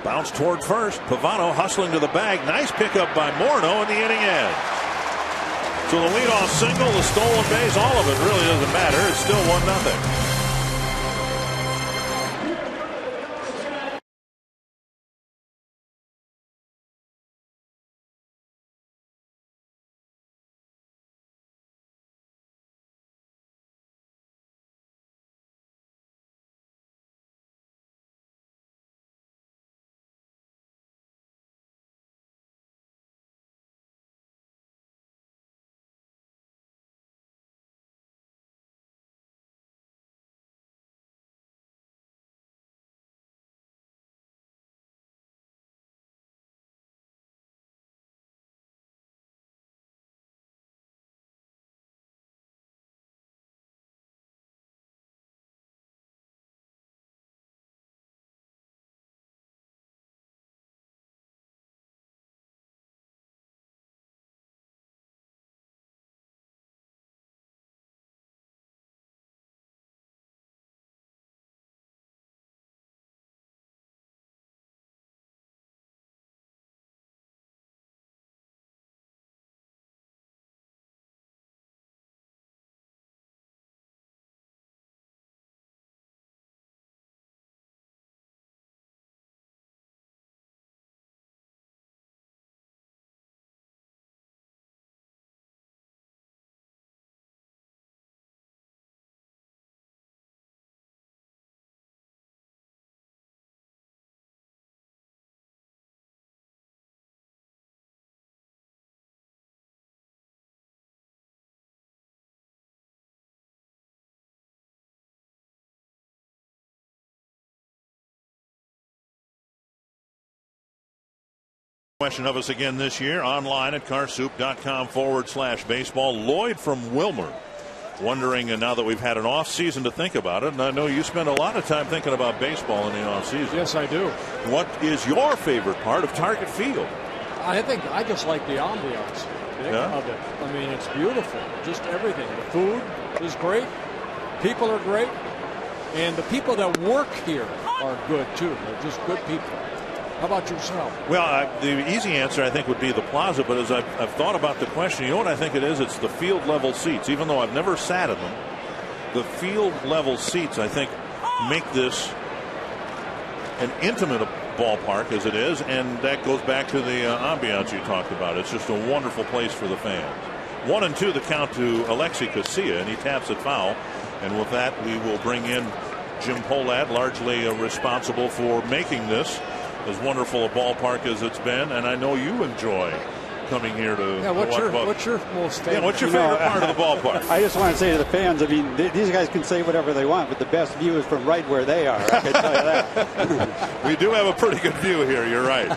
Bounce toward first. Pavano hustling to the bag. Nice pickup by Morneau, and the inning ends. So the leadoff single, the stolen base, all of it really doesn't matter. It's still 1-0. Question of us again this year online at carsoup.com/baseball. Lloyd from Wilmer wondering, now that we've had an off season to think about it, and I know you spend a lot of time thinking about baseball in the off season. Yes, I do. What is your favorite part of Target Field? I think I just like the ambiance of it. I mean, it's beautiful. Just everything. The food is great. People are great. And the people that work here are good, too. They're just good people. How about yourself? Well, the easy answer, I think, would be the Plaza. But as I've thought about the question, you know what I think it is? It's the field level seats. Even though I've never sat in them, the field level seats, I think, make this an intimate ballpark as it is. And that goes back to the ambiance you talked about. It's just a wonderful place for the fans. 1-2 the count to Alexi Casilla, and he taps it foul. And with that, we will bring in Jim Pohlad, largely responsible for making this as wonderful a ballpark as it's been. And I know you enjoy coming here to what's your most favorite? Yeah, what's your favorite part of the ballpark? I just want to say to the fans, I mean, these guys can say whatever they want, but the best view is from right where they are. I can tell you that. We do have a pretty good view here. You're right.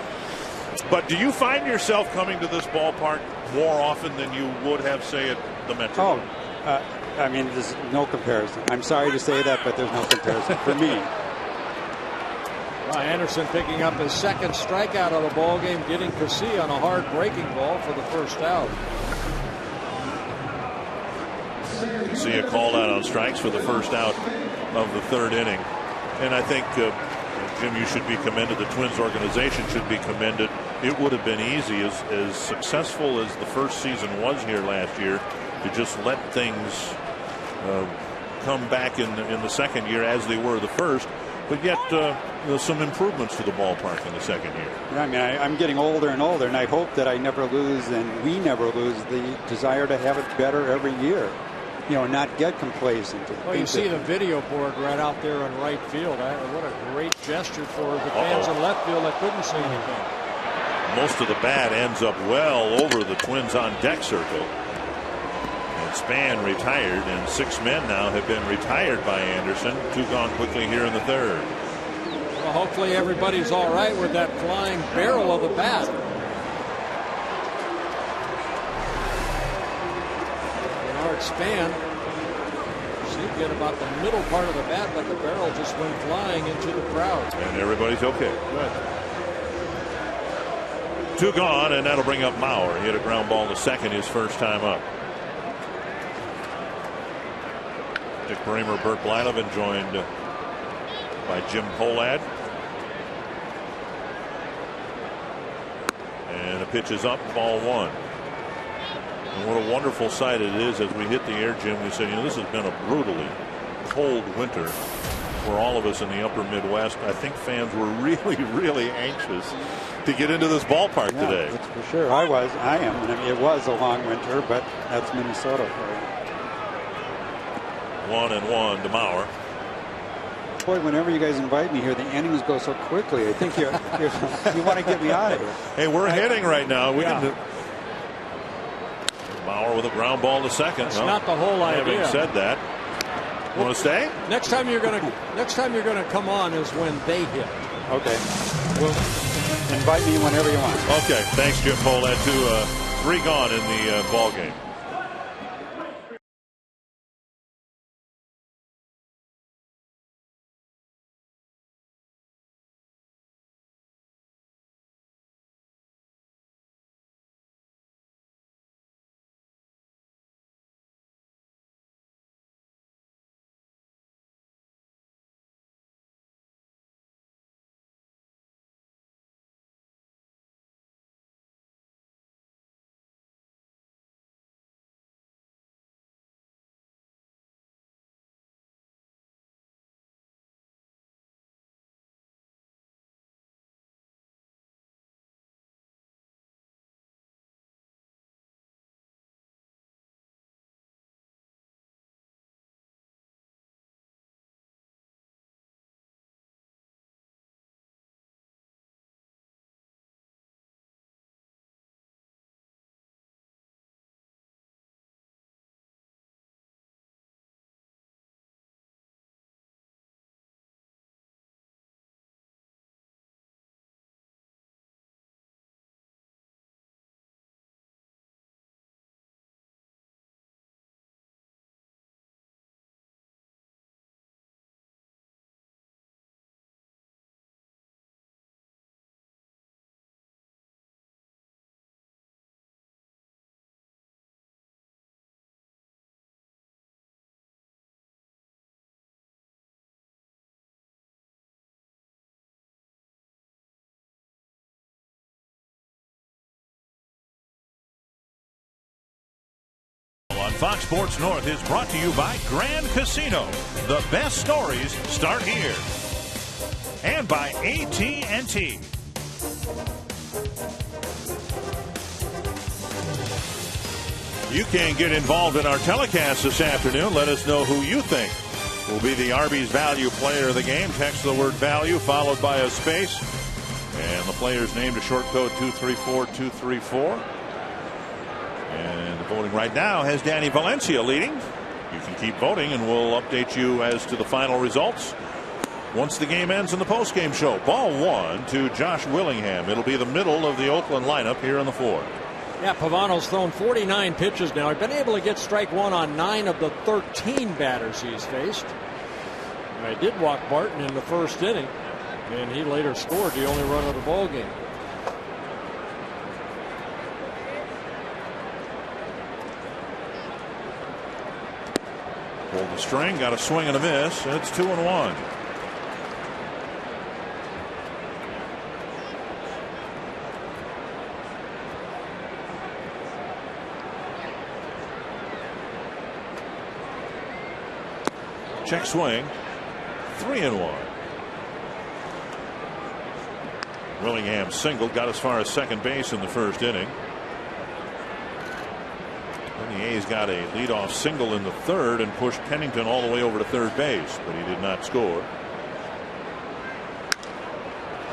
But do you find yourself coming to this ballpark more often than you would have, say, at the Metro? I mean, there's no comparison. I'm sorry to say that, but there's no comparison for me. Well, Anderson picking up his second strikeout of the ball game, getting Casilla on a hard breaking ball for the first out. Casilla called out on strikes for the first out of the third inning. And I think, Jim, you should be commended. The Twins organization should be commended. It would have been easy, as successful as the first season was here last year, to just let things come back in the second year as they were the first. But yet some improvements to the ballpark in the second year. Yeah, I mean, I'm getting older and older, and I hope that I never lose, and we never lose, the desire to have it better every year. You know, not get complacent. Well, you see the video board right out there in right field. What a great gesture for the fans in left field that couldn't see anything. Most of the bat ends up well over the Twins on deck circle. Span retired, and 6 men now have been retired by Anderson. 2 gone quickly here in the third. Well, hopefully everybody's all right with that flying barrel of the bat. Bernard Span, see, get about the middle part of the bat, but the barrel just went flying into the crowd. And everybody's okay. Good. 2 gone, and that'll bring up Mauer. He hit a ground ball to second his first time up. Dick Bremer, Bert Blyleven, joined by Jim Pohlad. And the pitch is up, ball 1. And what a wonderful sight it is as we hit the air, Jim. We said, you know, this has been a brutally cold winter for all of us in the upper Midwest. I think fans were really, really anxious to get into this ballpark today. That's for sure. I am. I mean, it was a long winter, but that's Minnesota for you. 1-1 to Mauer. Boy, whenever you guys invite me here, the innings go so quickly. I think you want to get me out of here. Hey, we're hitting right now. We can do. Mauer with a ground ball to second. That's not the whole idea. Having said that, you want to stay? Next time you're gonna come on is when they hit. Okay. Well, invite me whenever you want. Okay. Thanks, Jim Pohlad. 3 gone in the ball game. Fox Sports North is brought to you by Grand Casino. The best stories start here. And by AT&T. You can get involved in our telecast this afternoon. Let us know who you think will be the Arby's value player of the game. Text the word value followed by a space. And the player's name to short code 234234. And the voting right now has Danny Valencia leading. You can keep voting and we'll update you as to the final results once the game ends in the postgame show. Ball 1 to Josh Willingham. It'll be the middle of the Oakland lineup here in the fourth. Yeah, Pavano's thrown 49 pitches now. He's been able to get strike one on 9 of the 13 batters he's faced. I did walk Barton in the first inning, and he later scored the only run of the ball game. Pulled the string, got a swing and a miss. It's 2-1. Check swing. 3-1. Willingham singled, got as far as second base in the first inning. And the A's got a leadoff single in the third and pushed Pennington all the way over to third base, but he did not score.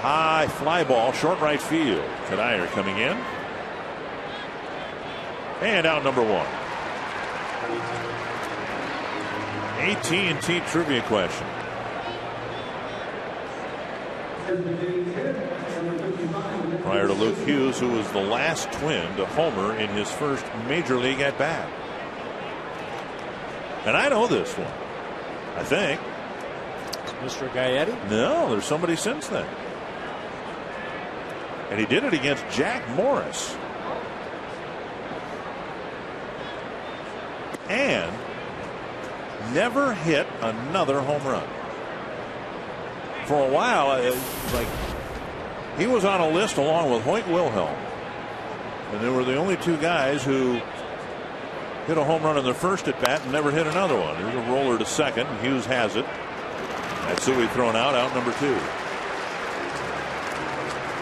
High fly ball, short right field. Kadire coming in. And out number 1. AT&T trivia question. Prior to Luke Hughes, who was the last Twin to homer in his first major league at bat. And I know this one, I think. Mr. Gaetti? No, there's somebody since then. And he did it against Jack Morris. And never hit another home run. For a while, like he was on a list along with Hoyt Wilhelm, and they were the only two guys who hit a home run in their first at bat and never hit another one. There's a roller to second, and Hughes has it. Matsui thrown out number 2.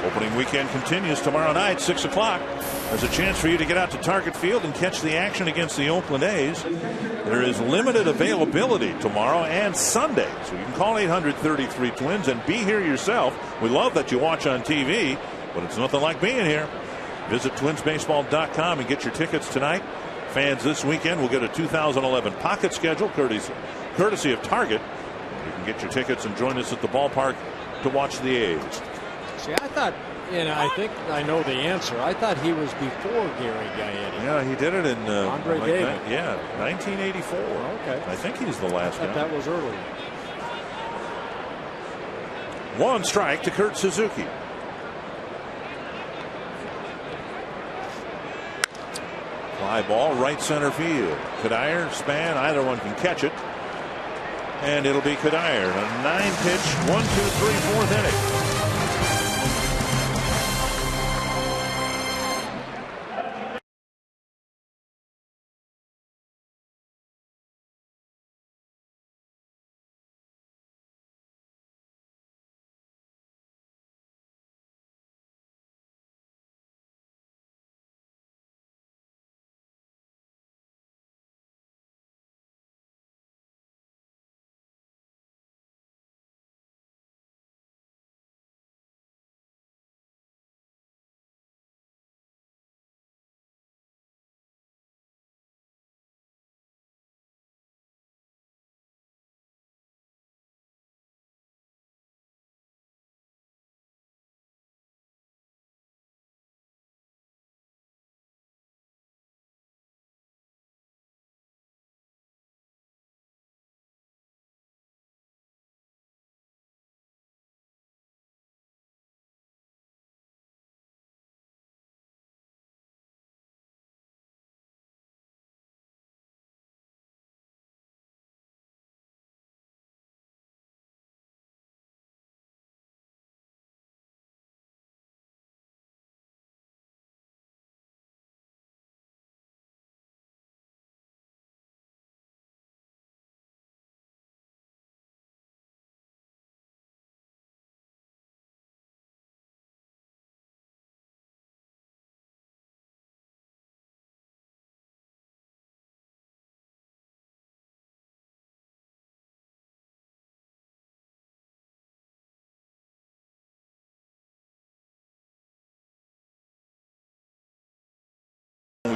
Opening weekend continues tomorrow night, 6 o'clock. There's a chance for you to get out to Target Field and catch the action against the Oakland A's. There is limited availability tomorrow and Sunday, so you can call 800-33-TWINS and be here yourself. We love that you watch on TV, but it's nothing like being here. Visit twinsbaseball.com and get your tickets tonight. Fans this weekend will get a 2011 pocket schedule courtesy of Target. You can get your tickets and join us at the ballpark to watch the A's. See, I thought, and I think I know the answer. I thought he was before Gary Gaetti. Yeah, he did it in Andre David. 1984. Okay. I think he's the last guy. That was early. 1 strike to Kurt Suzuki. Fly ball, right center field. Kadire, Span, either one can catch it. And it'll be Kadire. A 9-pitch, 1, 2, 3, 4th inning.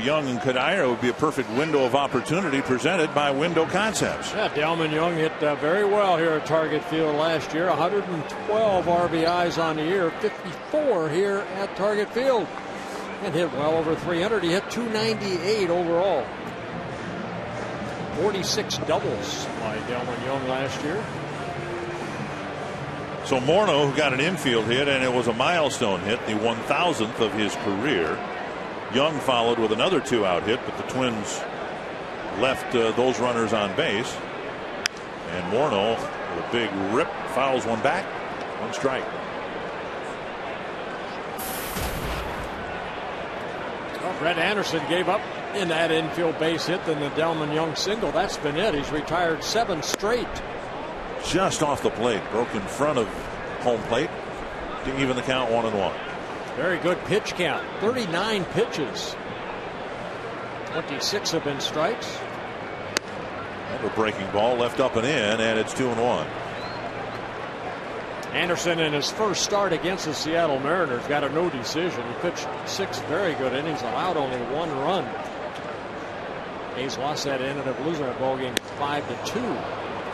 Young and Cuddyer would be a perfect window of opportunity presented by Window Concepts. Yeah, Delmon Young hit very well here at Target Field last year. 112 RBIs on the year, 54 here at Target Field, and hit well over 300. He hit 298 overall. 46 doubles by Delmon Young last year. So Morneau, who got an infield hit, and it was a milestone hit, the 1,000th of his career. Young followed with another 2-out hit, but the Twins left those runners on base. And Morneau, with a big rip, fouls one back. 1 strike. Well, Brett Anderson gave up in that infield base hit than the Delmon Young single. That's been it. He's retired 7 straight. Just off the plate, broke in front of home plate to even the count 1-1. Very good pitch count. 39 pitches. 26 have been strikes. And a breaking ball left up and in, and it's 2-1. Anderson in his first start against the Seattle Mariners got a no decision. He pitched 6 very good innings, allowed only 1 run. A's lost that, ended up losing a ball game 5-2.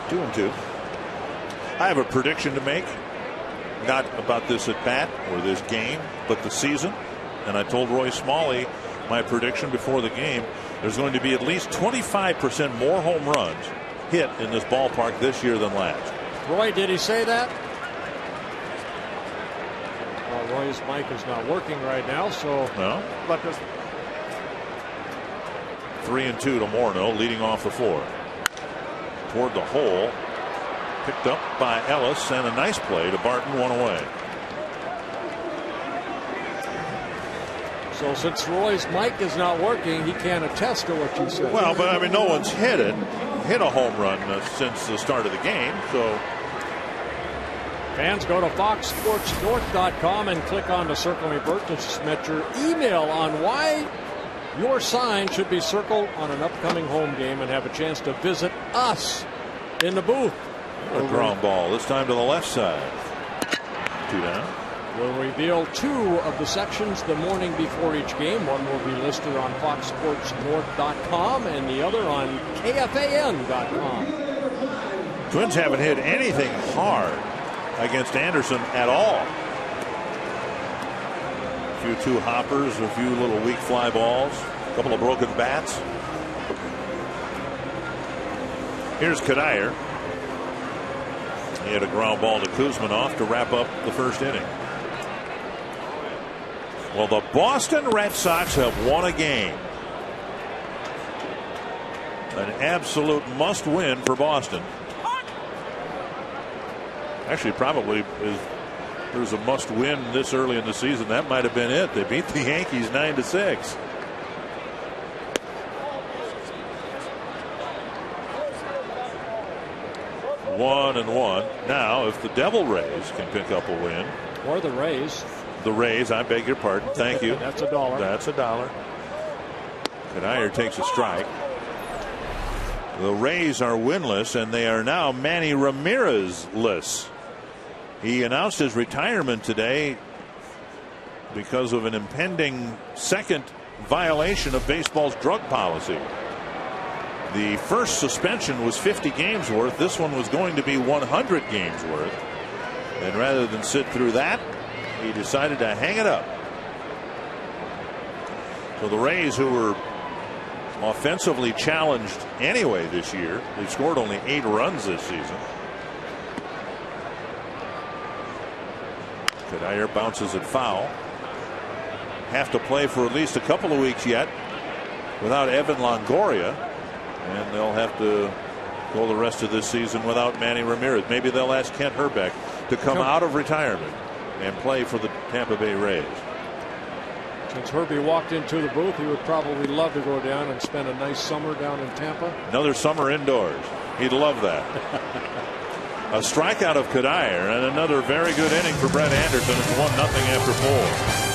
2-2. I have a prediction to make, not about this at bat or this game, but the season. And I told Roy Smalley my prediction before the game. There's going to be at least 25% more home runs hit in this ballpark this year than last. Roy, did he say that? Well, Roy's mic is not working right now, so no. But this 3-2 to Morneau, leading off the 4. Toward the hole. Picked up by Ellis, and a nice play to Barton, 1 away. So since Roy's mic is not working, he can't attest to what you said. Well, but I mean, no one's hit a home run since the start of the game. So fans, go to foxsportsnorth.com and click on the Circle Me Burt to submit your email on why your sign should be circled on an upcoming home game and have a chance to visit us in the booth. A ground ball, this time to the left side. 2 down. We'll reveal 2 of the sections the morning before each game. One will be listed on foxsportsnorth.com and the other on KFAN.com. Twins haven't hit anything hard against Anderson at all. A few 2 hoppers, a few little weak fly balls, a couple of broken bats. Here's Cuddyer. He had a ground ball to Kuzminoff to wrap up the first inning. Well, the Boston Red Sox have won a game. An absolute must win for Boston. Actually, probably if there's a must win this early in the season, that might have been it. They beat the Yankees 9-6. One and one. Now, if the Devil Rays can pick up a win, or the Rays, I beg your pardon. Thank you. That's $1. That's $1. Cuddyer takes a strike. The Rays are winless, and they are now Manny Ramirez-less. He announced his retirement today because of an impending second violation of baseball's drug policy. The first suspension was 50 games worth. This one was going to be 100 games worth. And rather than sit through that, he decided to hang it up. So the Rays, who were offensively challenged anyway this year, they scored only 8 runs this season. Cuddyer bounces it foul. Have to play for at least a couple of weeks yet without Evan Longoria. And they'll have to go the rest of this season without Manny Ramirez. Maybe they'll ask Kent Hrbek to come out of retirement and play for the Tampa Bay Rays. Since Herbie walked into the booth, he would probably love to go down and spend a nice summer down in Tampa. Another summer indoors. He'd love that. A strikeout of Cuddyer and another very good inning for Brett Anderson. It's 1-0 after 4.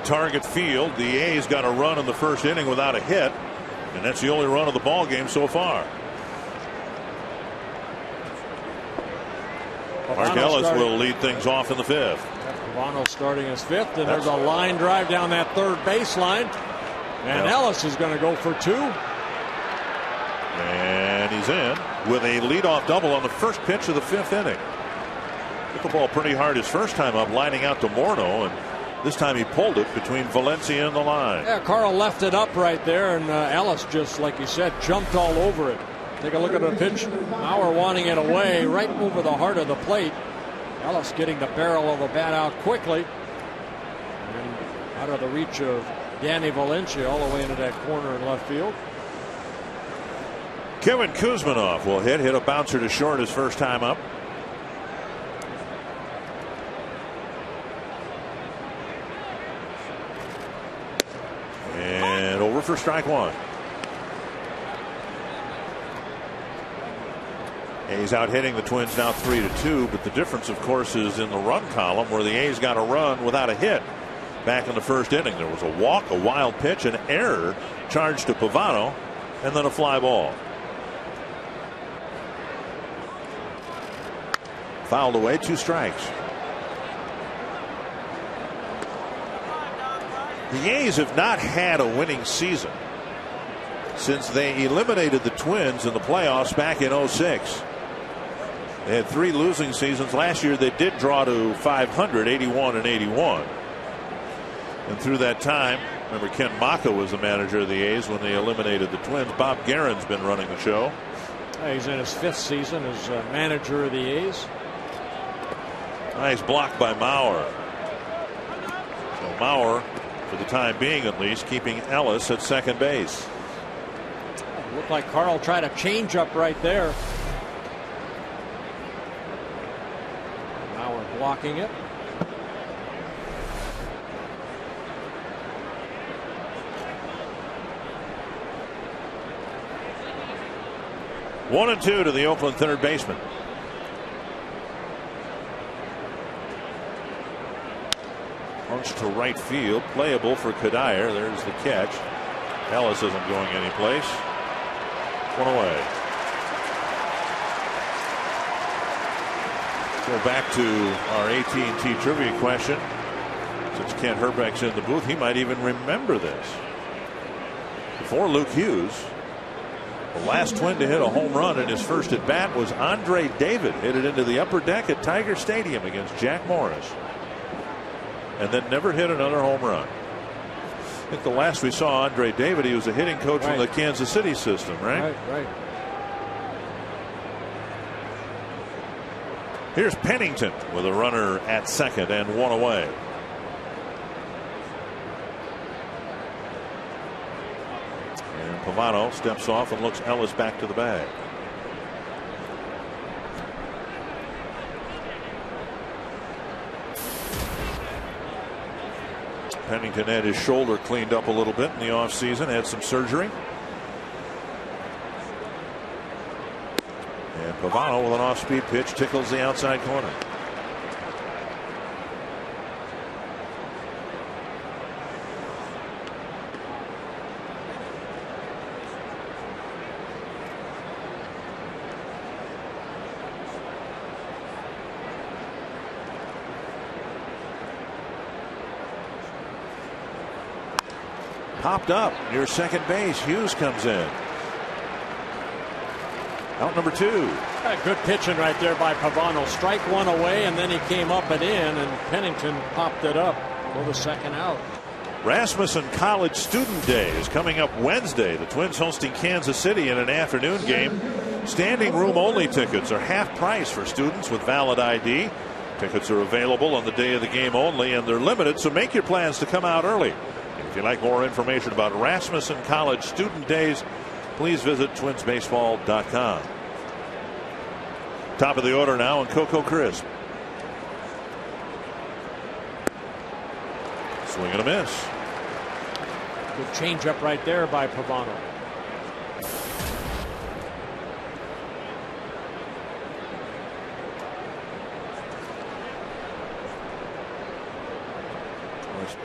at Target Field. The A's got a run in the first inning without a hit, and that's the only run of the ball game so far. Mark Ellis will lead things off in the fifth. Pavano starting his fifth, and there's a line drive down that third baseline, and Ellis is going to go for 2. And he's in with a leadoff double on the first pitch of the fifth inning. Hit the ball pretty hard his first time up, lining out to Morneau, and this time he pulled it between Valencia and the line. Yeah, Carl left it up right there, and Ellis, just like you said, jumped all over it. Take a look at the pitch. Mauer wanting it away right over the heart of the plate. Ellis getting the barrel of the bat out quickly and out of the reach of Danny Valencia all the way into that corner in left field. Kevin Kuzminov will hit a bouncer to short his first time up. And over for strike 1. A's out hitting the Twins now 3-2, but the difference, of course, is in the run column where the A's got a run without a hit back in the first inning. There was a walk, a wild pitch, an error charged to Pavano, and then a fly ball. Fouled away, 2 strikes. The A's have not had a winning season since they eliminated the Twins in the playoffs back in 06. They had 3 losing seasons. Last year they did draw to 500, 81 and 81. And through that time, remember Ken Maka was the manager of the A's when they eliminated the Twins. Bob Guerin's been running the show. He's in his 5th season as manager of the A's. Nice block by Mauer. So Mauer, for the time being at least, keeping Ellis at second base. It looked like Carl tried a changeup right there. Mauer blocking it. One and 2 to the Oakland third baseman. Punch to right field, playable for Cuddyer. There's the catch. Ellis isn't going anyplace. 1 away. Go back to our AT&T trivia question. Since Kent Herbeck's in the booth, he might even remember this. Before Luke Hughes, the last Twin to hit a home run in his first at bat was Andre David. Hit it into the upper deck at Tiger Stadium against Jack Morris, and then never hit another home run. I think the last we saw Andre David, he was a hitting coach from the Kansas City system, right? Right. Here's Pennington with a runner at second and 1 away. And Pavano steps off and looks Ellis back to the bag. Pennington had his shoulder cleaned up a little bit in the offseason, had some surgery. And Pavano with an off-speed pitch tickles the outside corner. Popped up near second base. Hughes comes in. Out number 2. Good pitching right there by Pavano. Strike 1 away, and then he came up and in, and Pennington popped it up for the second out. Rasmussen College Student Day is coming up Wednesday. The Twins hosting Kansas City in an afternoon game. Standing room only tickets are half price for students with valid ID. Tickets are available on the day of the game only, and they're limited, so make your plans to come out early. If you'd like more information about Rasmussen College Student Days, please visit twinsbaseball.com. Top of the order now, and Coco Crisp. Swing and a miss. Good changeup right there by Pavano.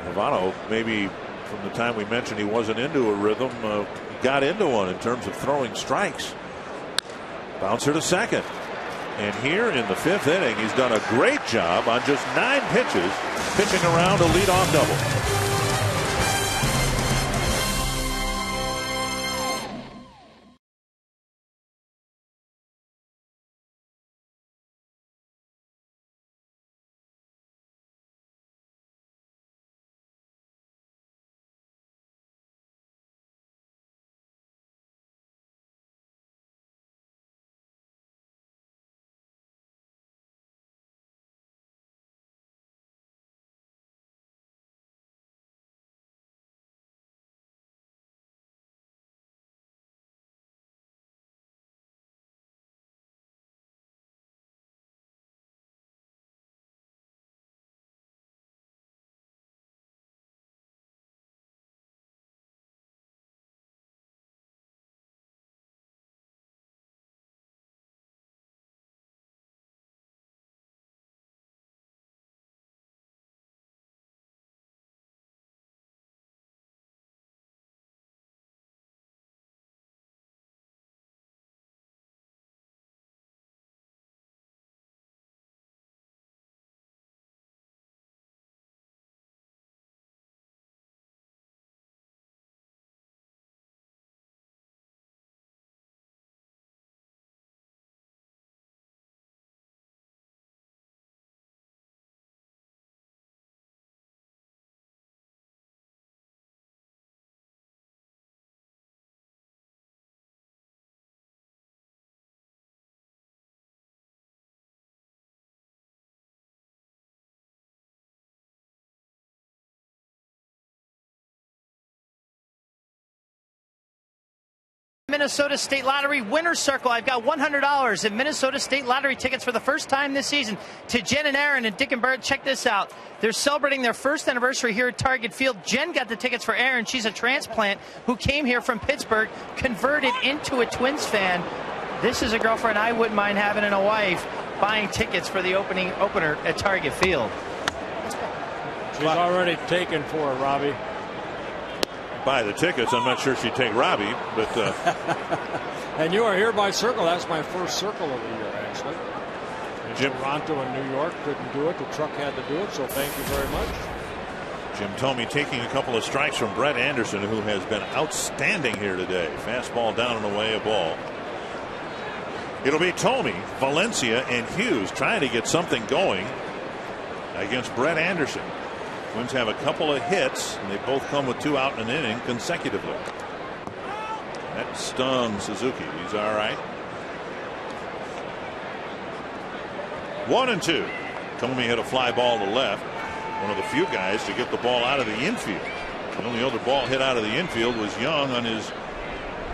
Havano, maybe from the time we mentioned he wasn't into a rhythm, got into one in terms of throwing strikes. Bouncer to second. And here in the 5th inning, he's done a great job on just 9 pitches, pitching around a leadoff double. Minnesota State Lottery winner's circle. I've got $100 in Minnesota State Lottery tickets for the first time this season to Jen and Aaron and Dick and Bert. Check this out. They're celebrating their first anniversary here at Target Field. Jen got the tickets for Aaron. She's a transplant who came here from Pittsburgh, converted into a Twins fan. This is a girlfriend I wouldn't mind having and a wife buying tickets for the opener at Target Field. She's already taken for it, Robbie. Buy the tickets. I'm not sure she'd take Robbie, but and you are here by circle. That's my first circle of the year, actually. Jim Toronto and New York couldn't do it. The truck had to do it, so thank you very much. Jim Thome taking a couple of strikes from Brett Anderson, who has been outstanding here today. Fastball down and away, a ball. It'll be Thome, Valencia, and Hughes trying to get something going against Brett Anderson. Twins have a couple of hits, and they both come with 2 out in an inning consecutively. That stung Suzuki. He's all right. 1-2. Thome hit a fly ball to left. One of the few guys to get the ball out of the infield. The only other ball hit out of the infield was Young on his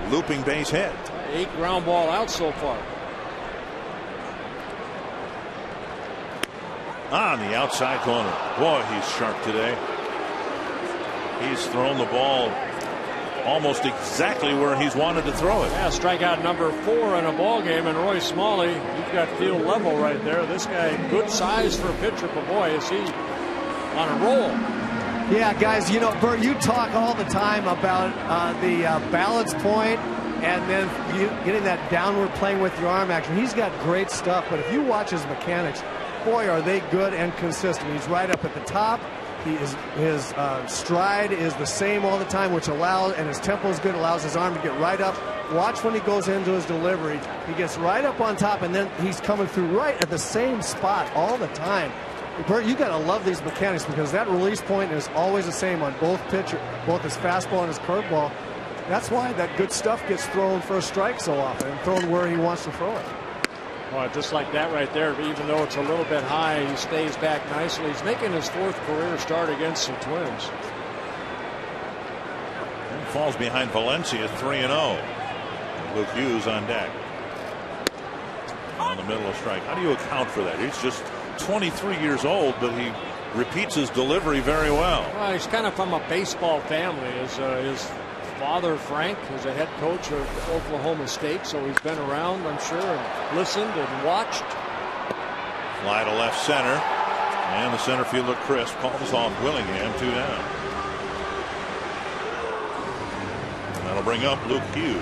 looping base hit. 8 ground ball out so far. On the outside corner. Boy, he's sharp today. He's thrown the ball almost exactly where he's wanted to throw it. Yeah, strikeout number 4 in a ball game, and Roy Smalley, you've got field level right there. This guy, good size for a pitcher, but boy, is he on a roll. Yeah, guys, you know, Bert, you talk all the time about the balance point and then getting that downward playing with your arm action. He's got great stuff, but if you watch his mechanics, boy, are they good and consistent. He's right up at the top. His stride is the same all the time, which allows, and his tempo is good, allows his arm to get right up. Watch when he goes into his delivery. He gets right up on top, and then he's coming through right at the same spot all the time. Bert, you got to love these mechanics because that release point is always the same on both his fastball and his curveball. That's why that good stuff gets thrown for a strike so often and thrown where he wants to throw it. Well, just like that right there, even though it's a little bit high, he stays back nicely. He's making his 4th career start against the Twins. And falls behind Valencia 3-0. Luke Hughes on deck. On the middle of strike. How do you account for that? He's just 23 years old, but he repeats his delivery very well. Well, he's kind of from a baseball family. His father, Frank, is a head coach of Oklahoma State, so he's been around, I'm sure, and listened and watched. Fly to left center. And the center fielder Crisp calls off Willingham, 2 down. That'll bring up Luke Hughes.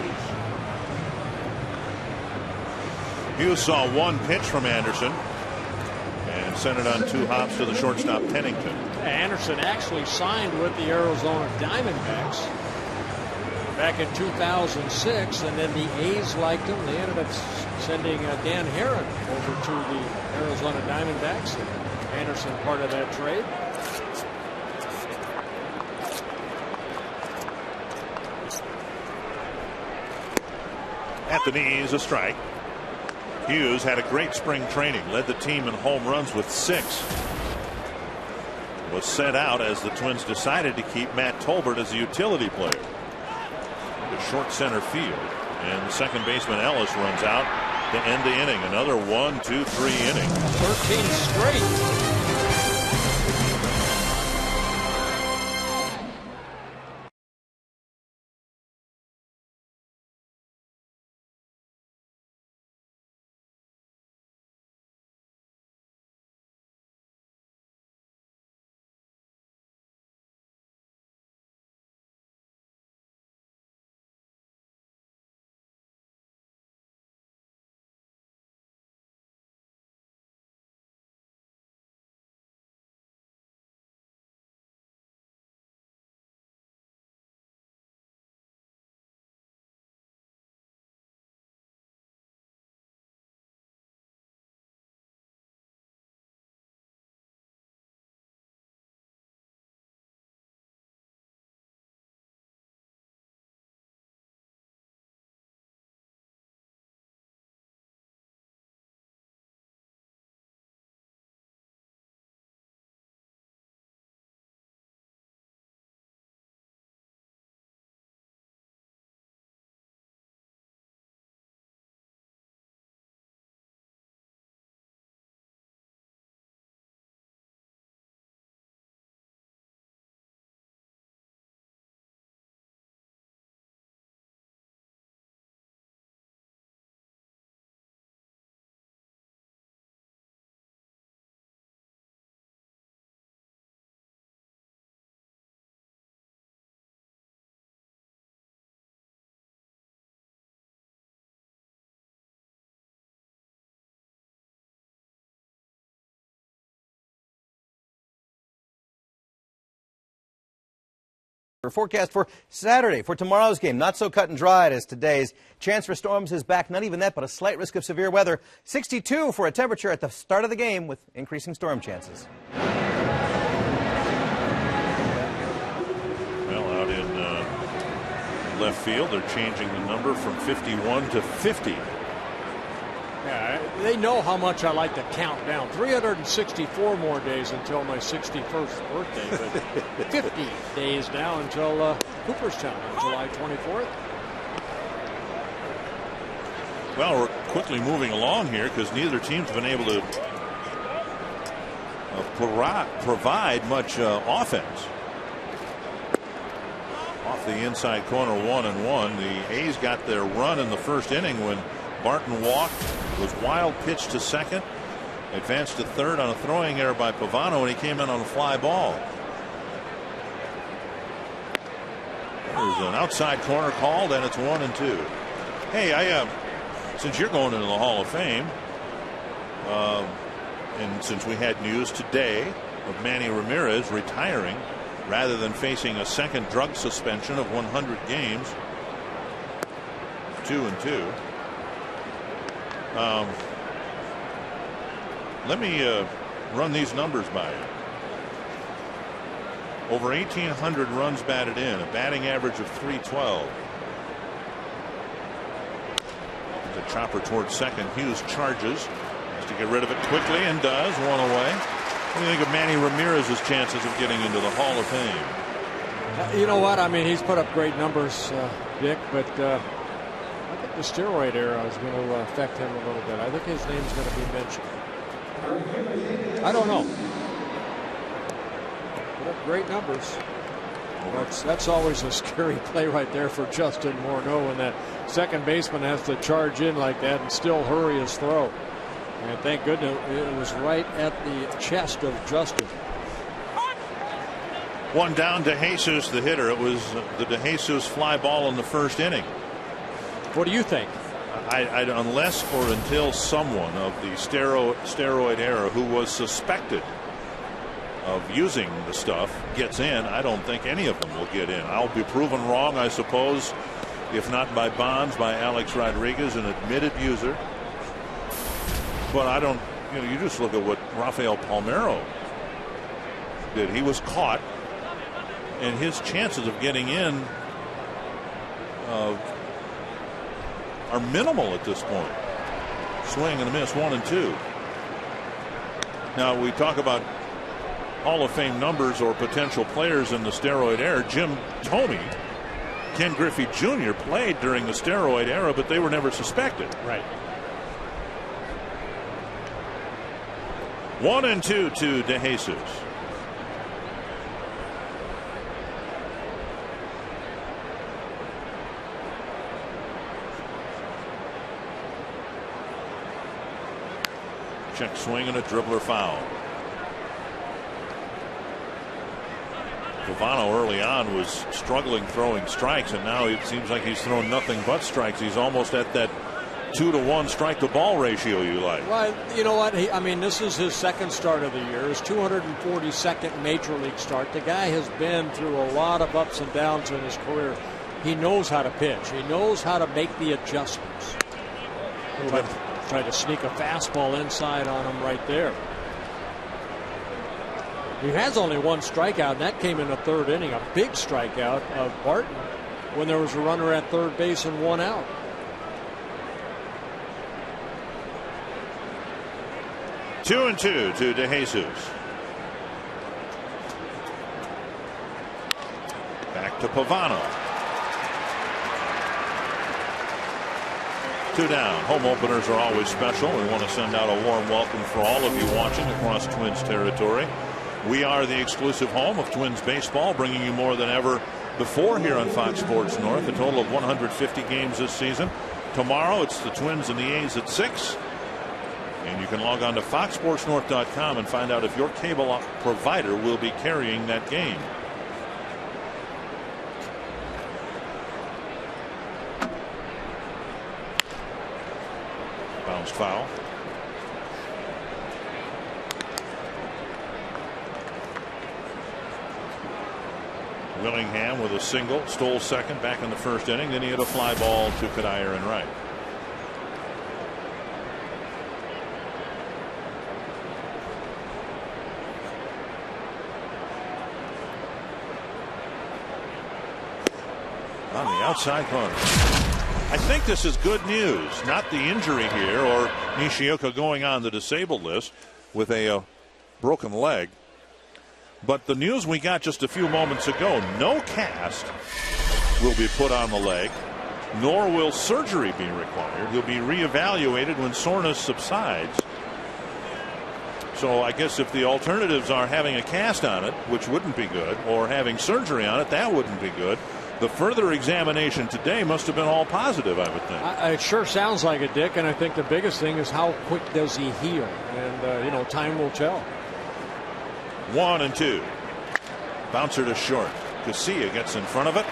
Hughes saw one pitch from Anderson and sent it on 2 hops to the shortstop Pennington. Anderson actually signed with the Arizona Diamondbacks back in 2006, and then the A's liked him. They ended up sending Dan Herron over to the Arizona Diamondbacks. Anderson part of that trade. At the knees, a strike. Hughes had a great spring training, led the team in home runs with 6. Was sent out as the Twins decided to keep Matt Tolbert as a utility player. To short center field, and the second baseman Ellis runs out to end the inning. Another 1, 2, 3 inning. 13 straight. Forecast for Saturday, for tomorrow's game. Not so cut and dried as today's. Chance for storms is back. Not even that, but a slight risk of severe weather. 62 for a temperature at the start of the game with increasing storm chances. Well, out in left field, they're changing the number from 51 to 50. Yeah, they know how much I like to count down. 364 more days until my 61st birthday, but 50 days now until Cooperstown on July 24th. Well, we're quickly moving along here because neither team's been able to provide much offense. Off the inside corner, 1-1. The A's got their run in the first inning when Barton walked, was wild pitch to second, advanced to third on a throwing error by Pavano, and he came in on a fly ball. There's an outside corner called, and it's 1-2. Hey, since you're going into the Hall of Fame, and since we had news today of Manny Ramirez retiring rather than facing a second drug suspension of 100 games, 2-2. Let me run these numbers by you. Over 1,800 runs batted in, a batting average of .312. The chopper towards second. Hughes charges, has to get rid of it quickly and does. One away. What do you think of Manny Ramirez's chances of getting into the Hall of Fame? You know what? I mean, he's put up great numbers, Dick, but I think the steroid era is going to affect him a little bit. I think his name's going to be mentioned. I don't know. Put up great numbers. That's always a scary play right there for Justin Morneau when that second baseman has to charge in like that and still hurry his throw. And thank goodness it was right at the chest of Justin. One down, DeJesus, the hitter. It was the DeJesus fly ball in the first inning. What do you think? Unless or until someone of the steroid era who was suspected of using the stuff gets in, I don't think any of them will get in. I'll be proven wrong, I suppose, if not by Bonds, by Alex Rodriguez, an admitted user. But I don't, you just look at what Rafael Palmeiro did. He was caught, and his chances of getting in are minimal at this point. Swing and a miss, 1-2. Now we talk about Hall of Fame numbers or potential players in the steroid era. Jim Thome, Ken Griffey Jr. played during the steroid era, but they were never suspected. Right. 1-2 to DeJesus. Check swing and a dribbler foul. Pavano early on was struggling throwing strikes, and now it seems like he's thrown nothing but strikes. He's almost at that 2-to-1 strike to ball ratio you like. Well, you know what? This is his second start of the year, his 242nd major league start. The guy has been through a lot of ups and downs in his career. He knows how to pitch. He knows how to make the adjustments. Tried to sneak a fastball inside on him right there. He has only one strikeout, and that came in the third inning. A big strikeout of Barton when there was a runner at third base and one out. Two and two to DeJesus. Back to Pavano. 2 down. Home openers are always special. We want to send out a warm welcome for all of you watching across Twins territory. We are the exclusive home of Twins baseball, bringing you more than ever before here on Fox Sports North. A total of 150 games this season. Tomorrow it's the Twins and the A's at 6. And you can log on to foxsportsnorth.com and find out if your cable provider will be carrying that game. Bounced foul. Willingham with a single, stole second back in the first inning. Then he had a fly ball to Cuddyer and right. On the outside corner. I think this is good news. Not the injury here or Nishioka going on the disabled list with a broken leg. But the news we got just a few moments ago, no cast will be put on the leg, nor will surgery be required. He'll be reevaluated when soreness subsides. So I guess if the alternatives are having a cast on it, which wouldn't be good, or having surgery on it, that wouldn't be good. The further examination today must have been all positive, I would think. It sure sounds like it, Dick, and I think the biggest thing is how quick does he heal? And, time will tell. 1-2. Bouncer to short. Casilla gets in front of it.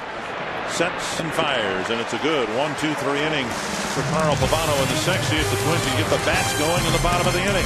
Sets and fires, and it's a good 1-2-3 inning for Carl Pavano in the sixth. See if the Twins can get the bats going in the bottom of the inning.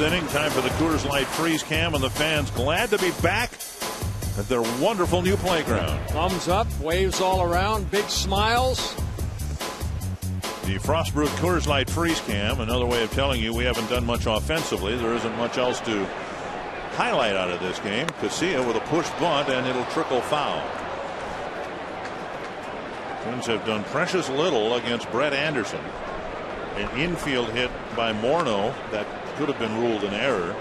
inning. Time for the Coors Light Freeze Cam, and the fans glad to be back at their wonderful new playground. Thumbs up, waves all around, big smiles. The Frostbrewed Coors Light Freeze Cam, another way of telling you we haven't done much offensively. There isn't much else to highlight out of this game. Casilla with a push bunt, and it'll trickle foul. Twins have done precious little against Brett Anderson. An infield hit by Morneau that could have been ruled an error.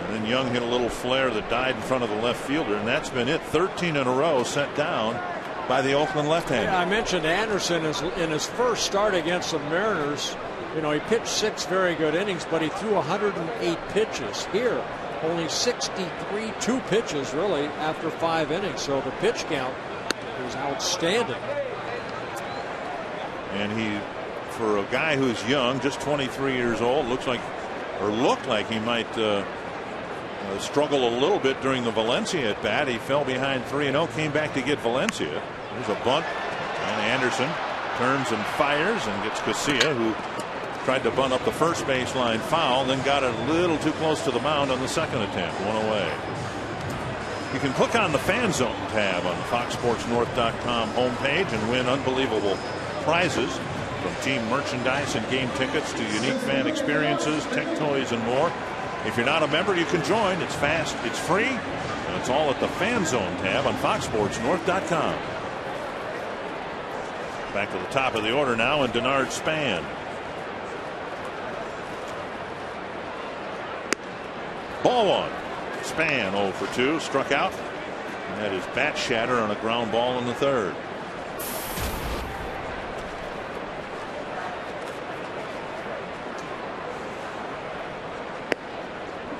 And then Young hit a little flare that died in front of the left fielder, and that's been it. 13 in a row sent down by the Oakland left-hander. Yeah, I mentioned Anderson in his first start against the Mariners. You know, he pitched 6 very good innings, but he threw 108 pitches. Here, only 63, 2 pitches really after 5 innings. So the pitch count is outstanding. And he, for a guy who's young, just 23 years old, looked like he might struggle a little bit during the Valencia at bat. He fell behind 3-0, came back to get Valencia. There's a bunt, and Anderson turns and fires and gets Casilla, who tried to bunt up the first baseline foul, then got it a little too close to the mound on the second attempt. One away. You can click on the Fan Zone tab on the FoxSportsNorth.com homepage and win unbelievable prizes, from team merchandise and game tickets to unique fan experiences, tech toys, and more. If you're not a member, you can join. It's fast, it's free, and it's all at the Fan Zone tab on FoxSportsNorth.com. Back to the top of the order now, and Denard Span. Ball 1. Span 0 for 2, struck out. And that is bat shatter on a ground ball in the third.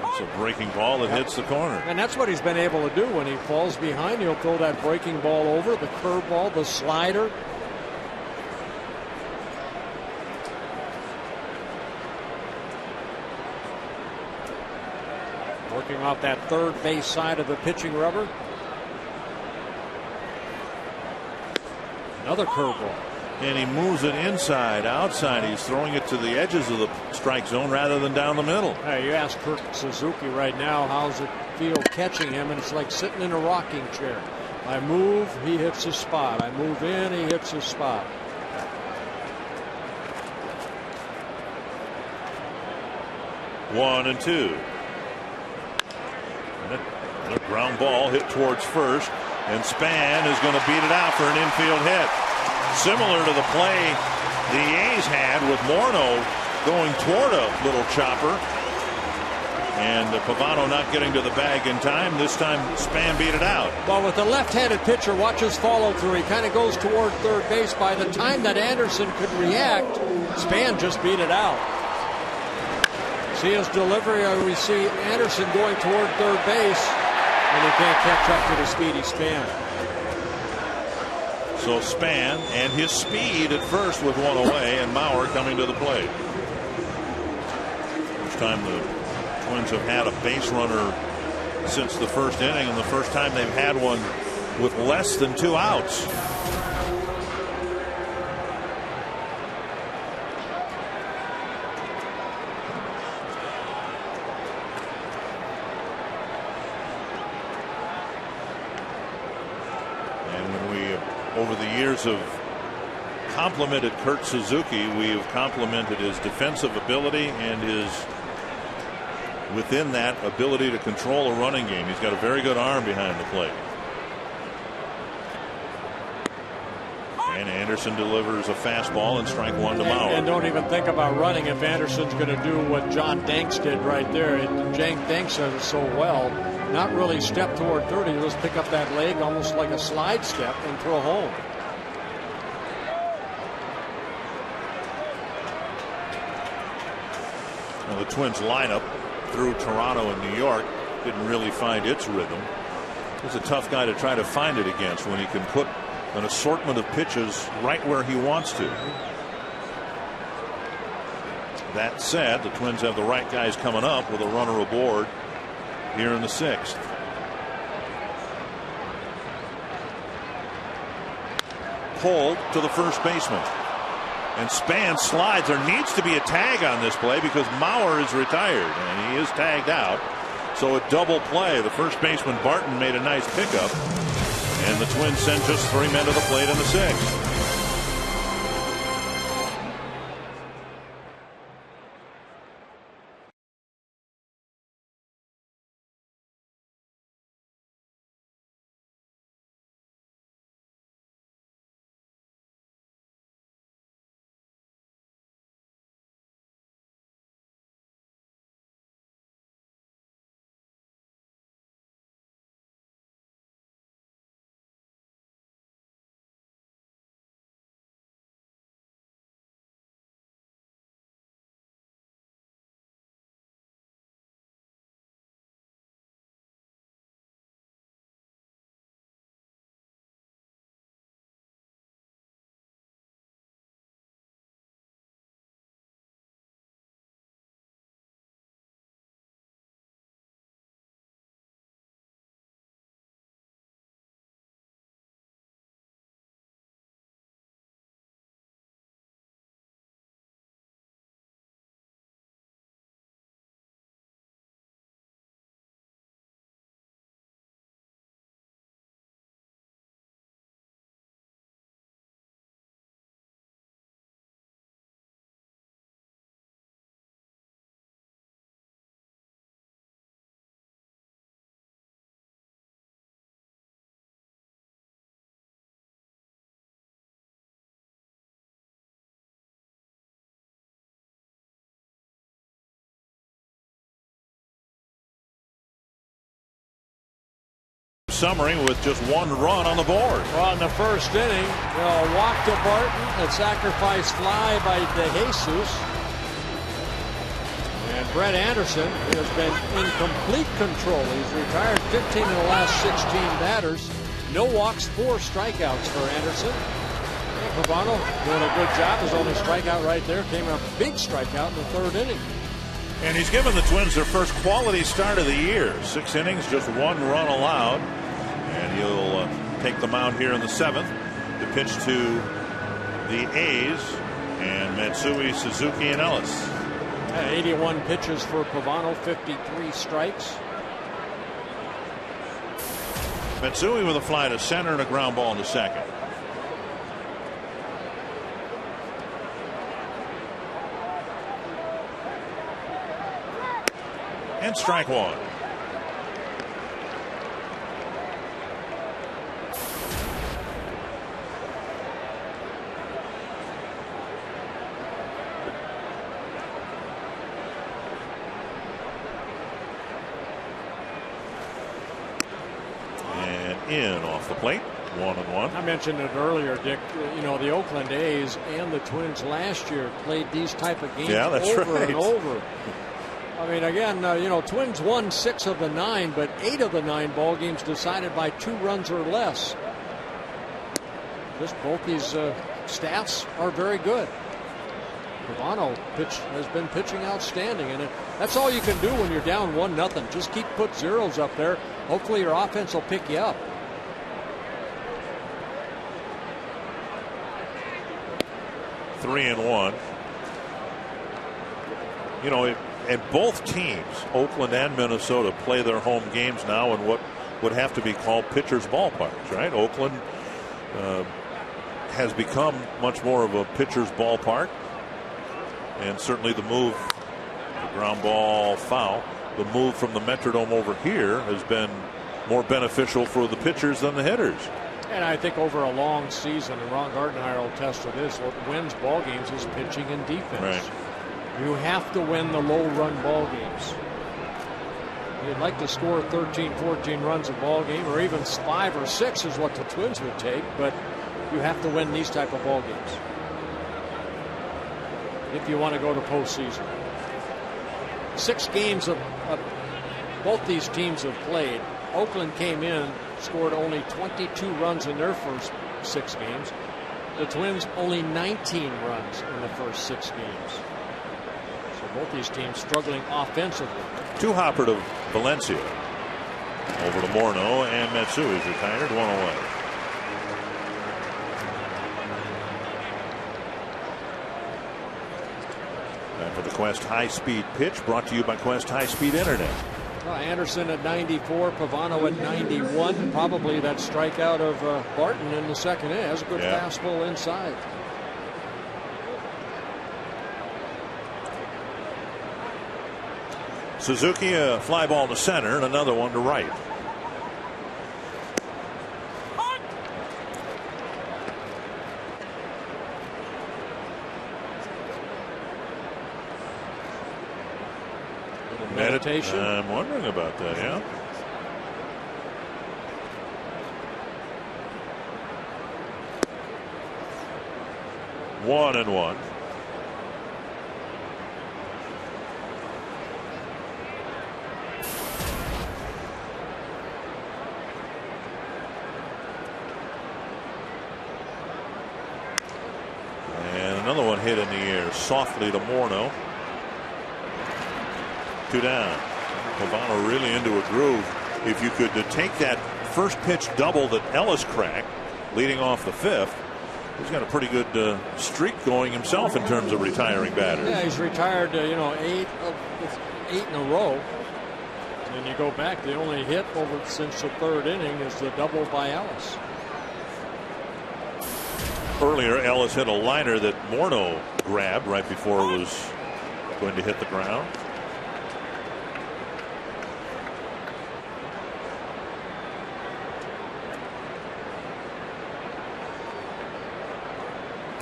It's a breaking ball that hits the corner. And that's what he's been able to do when he falls behind. He'll throw that breaking ball over, the curveball, the slider. Working off that third base side of the pitching rubber. Another curveball. And he moves it inside, outside. He's throwing it to the edges of the strike zone rather than down the middle. Hey, you ask Kurt Suzuki right now, how's it feel catching him? And it's like sitting in a rocking chair. I move, he hits his spot. I move in, he hits his spot. One and two. And a ground ball hit towards first, and Span is going to beat it out for an infield hit. Similar to the play the A's had with Morneau going toward a little chopper, and Pavano not getting to the bag in time. This time Span beat it out. Well, with the left-handed pitcher, watch his follow through. He kind of goes toward third base. By the time that Anderson could react, Span just beat it out. See his delivery. We see Anderson going toward third base, and he can't catch up to the speedy Span. So Span and his speed at first with one away, and Mauer coming to the plate. First time the Twins have had a base runner since the first inning, and the first time they've had one with less than 2 outs. Over the years of complimented Kurt Suzuki, we have complimented his defensive ability and his, within that, ability to control a running game. He's got a very good arm behind the plate. And Anderson delivers a fastball and strike one to Mauer. And don't even think about running if Anderson's going to do what John Danks did right there. Danks does it so well. Not really step toward third. He'll just pick up that leg almost like a slide step and throw home. Well, the Twins lineup through Toronto and New York didn't really find its rhythm. He's a tough guy to try to find it against when he can put an assortment of pitches right where he wants to. That said, the Twins have the right guys coming up with a runner aboard here in the 6th. Pulled to the first baseman. And Span slides. There needs to be a tag on this play because Mauer is retired, and he is tagged out. So a double play. The first baseman, Barton, made a nice pickup. And the Twins send just 3 men to the plate in the 6th. Summary with just 1 run on the board. Well, in the first inning, a walk to Barton, a sacrifice fly by DeJesus. And Brett Anderson has been in complete control. He's retired 15 of the last 16 batters. No walks, 4 strikeouts for Anderson. And Pavano doing a good job. His only strikeout right there came a big strikeout in the 3rd inning. And he's given the Twins their first quality start of the year. 6 innings, just 1 run allowed. And he'll take the mound here in the 7th to pitch to the A's and Matsui, Suzuki, and Ellis. 81 pitches for Pavano, 53 strikes. Matsui with a fly to center and a ground ball into second. And strike 1. In off the plate, 1-1. I mentioned it earlier, Dick. You know, the Oakland A's and the Twins last year played these type of games over and over. I mean, again, you know, Twins won 6 of the 9, but 8 of the 9 ball games decided by 2 runs or less. Just both these stats are very good. Pavano has been pitching outstanding, and that's all you can do when you're down 1-0. Just put zeros up there. Hopefully your offense will pick you up. Three and 1. You know, and both teams, Oakland and Minnesota, play their home games now in what would have to be called pitchers' ballparks, right? Oakland has become much more of a pitcher's ballpark, and certainly the move, the ground ball foul, the move from the Metrodome over here has been more beneficial for the pitchers than the hitters. And I think over a long season, and Ron Gardenhire will attest to this, what wins ball games is pitching and defense. Right. You have to win the low-run ball games. You'd like to score 13, 14 runs a ball game, or even 5 or 6 is what the Twins would take, but you have to win these type of ball games if you want to go to postseason. 6 games of both these teams have played. Oakland came in, scored only 22 runs in their first 6 games. The Twins only 19 runs in the first 6 games. So both these teams struggling offensively. 2 hopper to Valencia. Over to Morneau, and Matsui is retired, 1 away. Time for the Quest high-speed pitch, brought to you by Quest high-speed internet. Anderson at 94, Pavano at 91. Probably that strikeout of Barton in the second inning. Has a good fastball inside. Suzuki, a fly ball to center and another one to right. Meditation. I'm wondering about that, yeah. One and one. And another one hit in the air softly to Morneau. 2 down. Pavano really into a groove. If you could take that first pitch double that Ellis cracked, leading off the fifth, he's got a pretty good streak going himself in terms of retiring batters. Yeah, he's retired, 8 in a row. And you go back, the only hit over since the third inning is the double by Ellis. Earlier, Ellis hit a liner that Morneau grabbed right before it was going to hit the ground.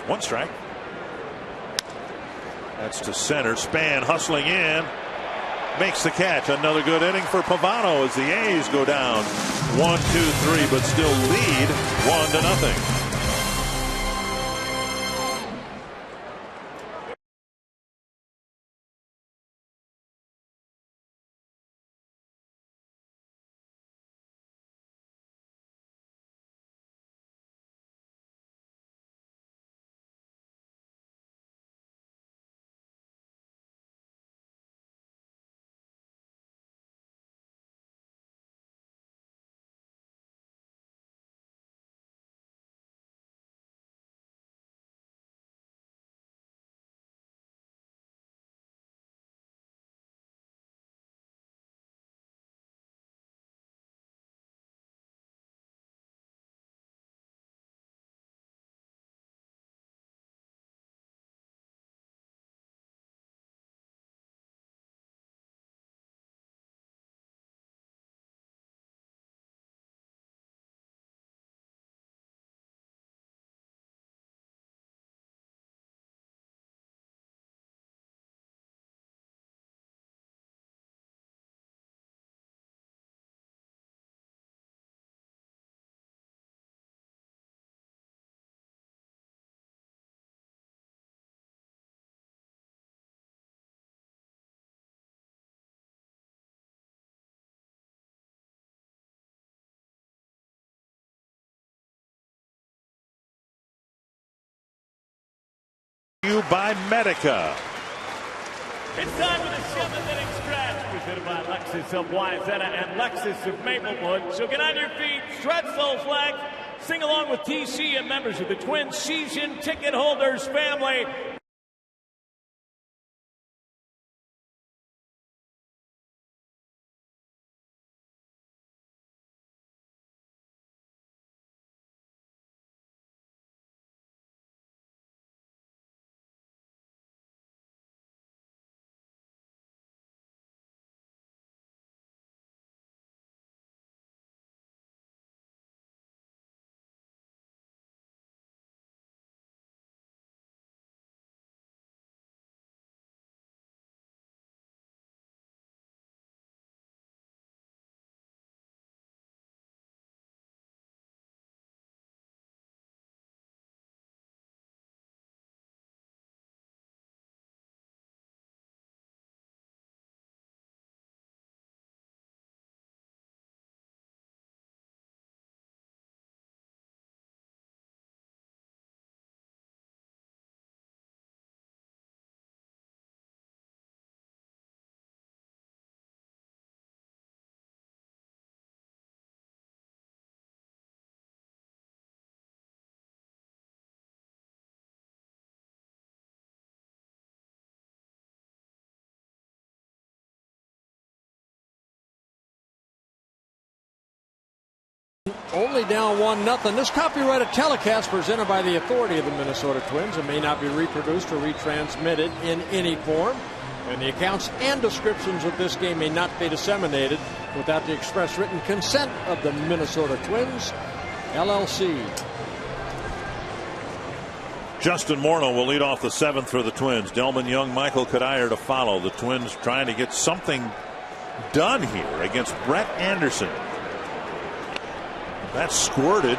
One strike. That's to center. Span hustling in. Makes the catch. Another good inning for Pavano as the A's go down 1-2-3, but still lead 1-0. You by Medica. It's time for the 7th inning stretch, presented by Lexus of Wyzetta and Lexus of Maplewood. So get on your feet, stretch those legs, sing along with TC and members of the Twins season ticket holders family. only down 1-0. This copyrighted telecast presented by the authority of the Minnesota Twins and may not be reproduced or retransmitted in any form. And the accounts and descriptions of this game may not be disseminated without the express written consent of the Minnesota Twins, LLC. Justin Morneau will lead off the 7th for the Twins. Delmon Young, Michael Cuddyer to follow. The Twins trying to get something done here against Brett Anderson. That's squirted,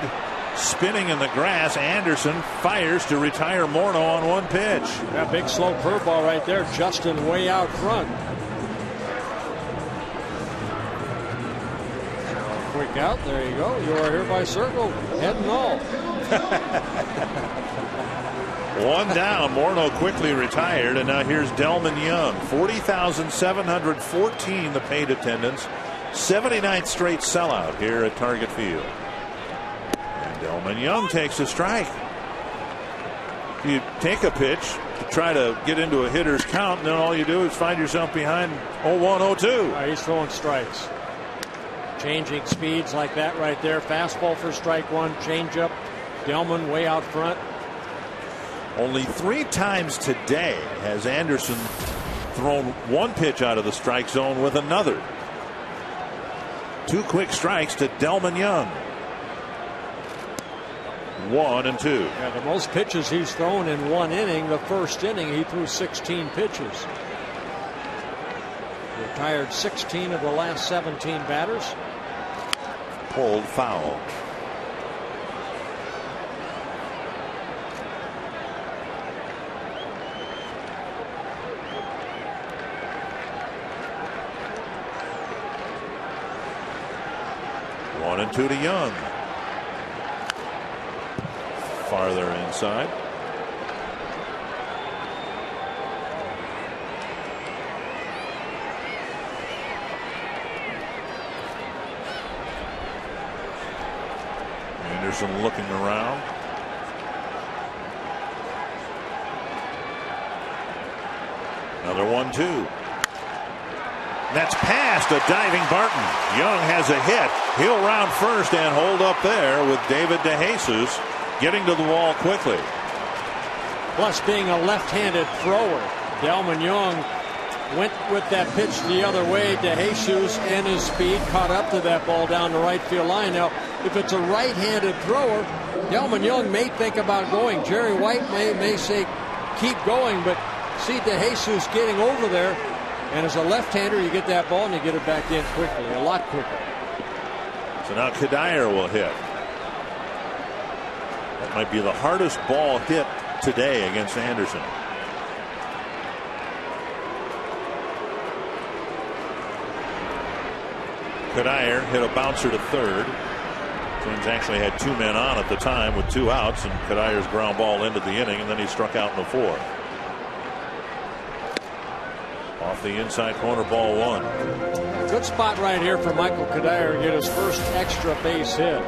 spinning in the grass. Anderson fires to retire Morneau on one pitch. That big slow curveball right there. Justin way out front. Quick out. There you go. You are hereby circled. Head and all. One down. Morneau quickly retired, and now here's Delmon Young. 40,714 the paid attendance. 79th straight sellout here at Target Field. And Delmon Young takes a strike. You take a pitch to try to get into a hitter's count, and then all you do is find yourself behind 0-1, 0-2. He's throwing strikes. Changing speeds like that right there. Fastball for strike one. Changeup. Delmon way out front. Only 3 times today has Anderson thrown one pitch out of the strike zone with another. 2 quick strikes to Delmon Young. 1 and 2. Yeah, the most pitches he's thrown in one inning. The first inning he threw 16 pitches. Retired 16 of the last 17 batters. Pulled foul. One and 2 to Young. Farther inside. Anderson looking around. Another 1-2. That's past a diving Barton. Young has a hit. He'll round first and hold up there with David DeJesus getting to the wall quickly. Plus being a left-handed thrower, Delmon Young went with that pitch the other way. DeJesus and his speed caught up to that ball down the right field line. Now, if it's a right-handed thrower, Delmon Young may think about going. Jerry White may say keep going, but see DeJesus getting over there. And as a left-hander, you get that ball and you get it back in quickly, a lot quicker. So now Cuddyer will hit. That might be the hardest ball hit today against Anderson. Cuddyer hit a bouncer to third. Twins actually had 2 men on at the time with 2 outs, and Cuddyer's ground ball ended the inning, and then he struck out in the 4th. Off the inside corner, ball 1. Good spot right here for Michael Cuddyer to get his first extra base hit.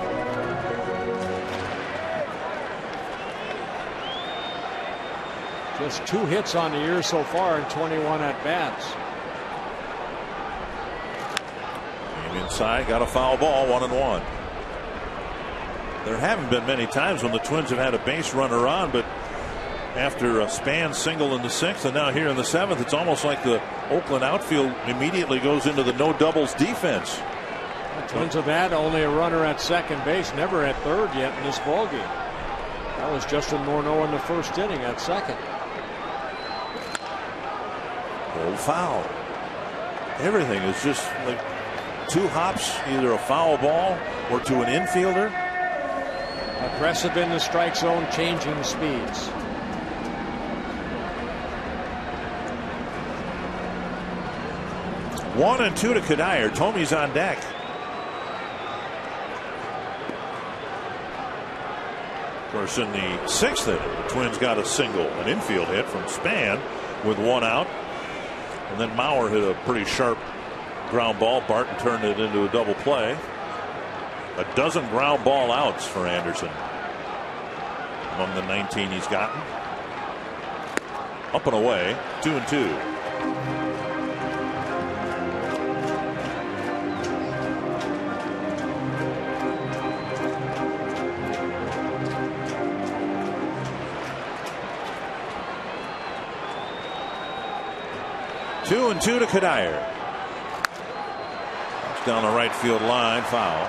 Just 2 hits on the year so far and 21 at-bats. Came inside, got a foul ball, 1-1. There haven't been many times when the Twins have had a base runner on, but after a Span single in the 6th and now here in the 7th, it's almost like the Oakland outfield immediately goes into the no doubles defense. The Twins have had only a runner at second base, never at third yet in this ballgame. That was Justin Morneau in the first inning at second. Old foul. Everything is just like 2 hops, either a foul ball or to an infielder. Aggressive in the strike zone, changing speeds. One and 2 to Cuddyer. Tomey's on deck. Of course, in the 6th inning, the Twins got a single, an infield hit from Span with 1 out. And then Mauer hit a pretty sharp ground ball. Barton turned it into a double play. A dozen ground ball outs for Anderson among the 19 he's gotten. Up and away, 2 and 2. 2-2 to Cuddyer. It's down the right field line, foul.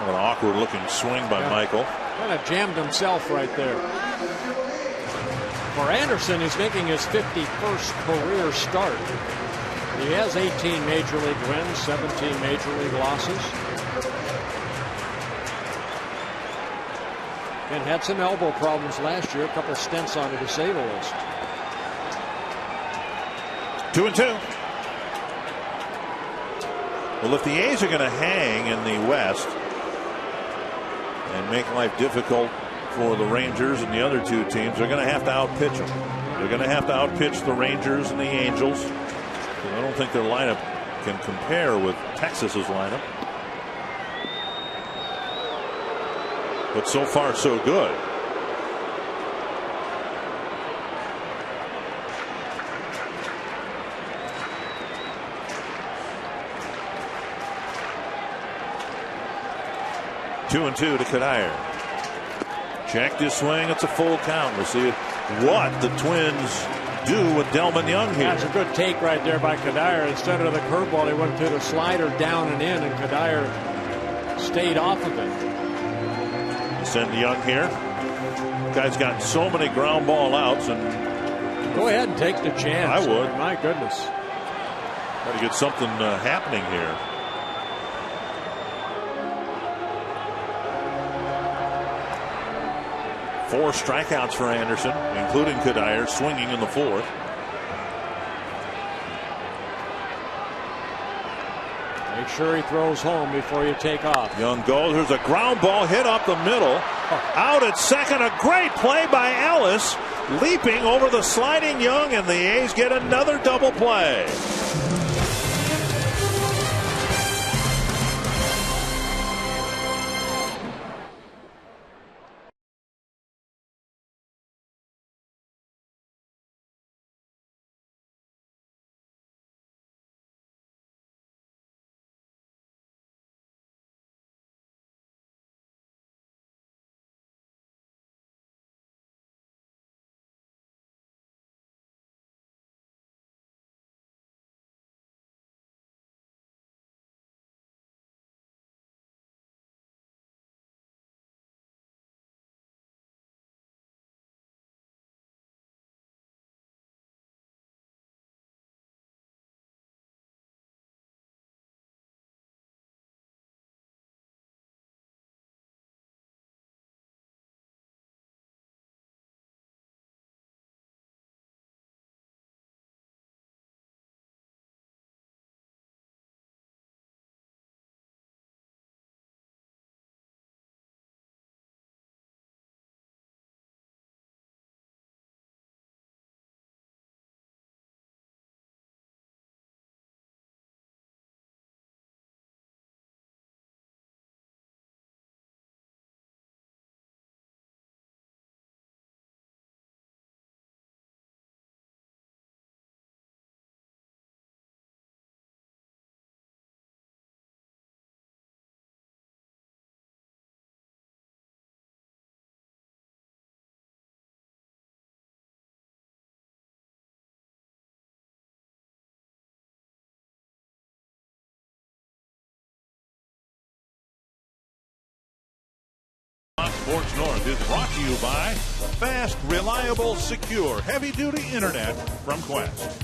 An awkward looking swing by Michael. Kind of jammed himself right there. For Anderson, he's making his 51st career start. He has 18 major league wins, 17 major league losses. And had some elbow problems last year, a couple stints on the disabled list. 2-2. Well, if the A's are going to hang in the West and make life difficult for the Rangers and the other two teams, they're going to have to outpitch them. They're going to have to outpitch the Rangers and the Angels. I don't think their lineup can compare with Texas's lineup. But so far, so good. Two and two to Cuddyer. Checked his swing. It's a full count. We'll see what the Twins do with Delmon Young here. That's a good take right there by Cuddyer. Instead of the curveball, he went to the slider down and in, and Cuddyer stayed off of it. Send Young here. Guy's got so many ground ball outs, and go ahead and take the chance. I would. My goodness. Got to get something happening here. Four strikeouts for Anderson, including Cuddyer swinging in the fourth. Make sure he throws home before you take off. Young goes. There's a ground ball hit up the middle. Out at second. A great play by Ellis. Leaping over the sliding Young, and the A's get another double play. Sports North is brought to you by fast, reliable, secure, heavy-duty internet from Qwest.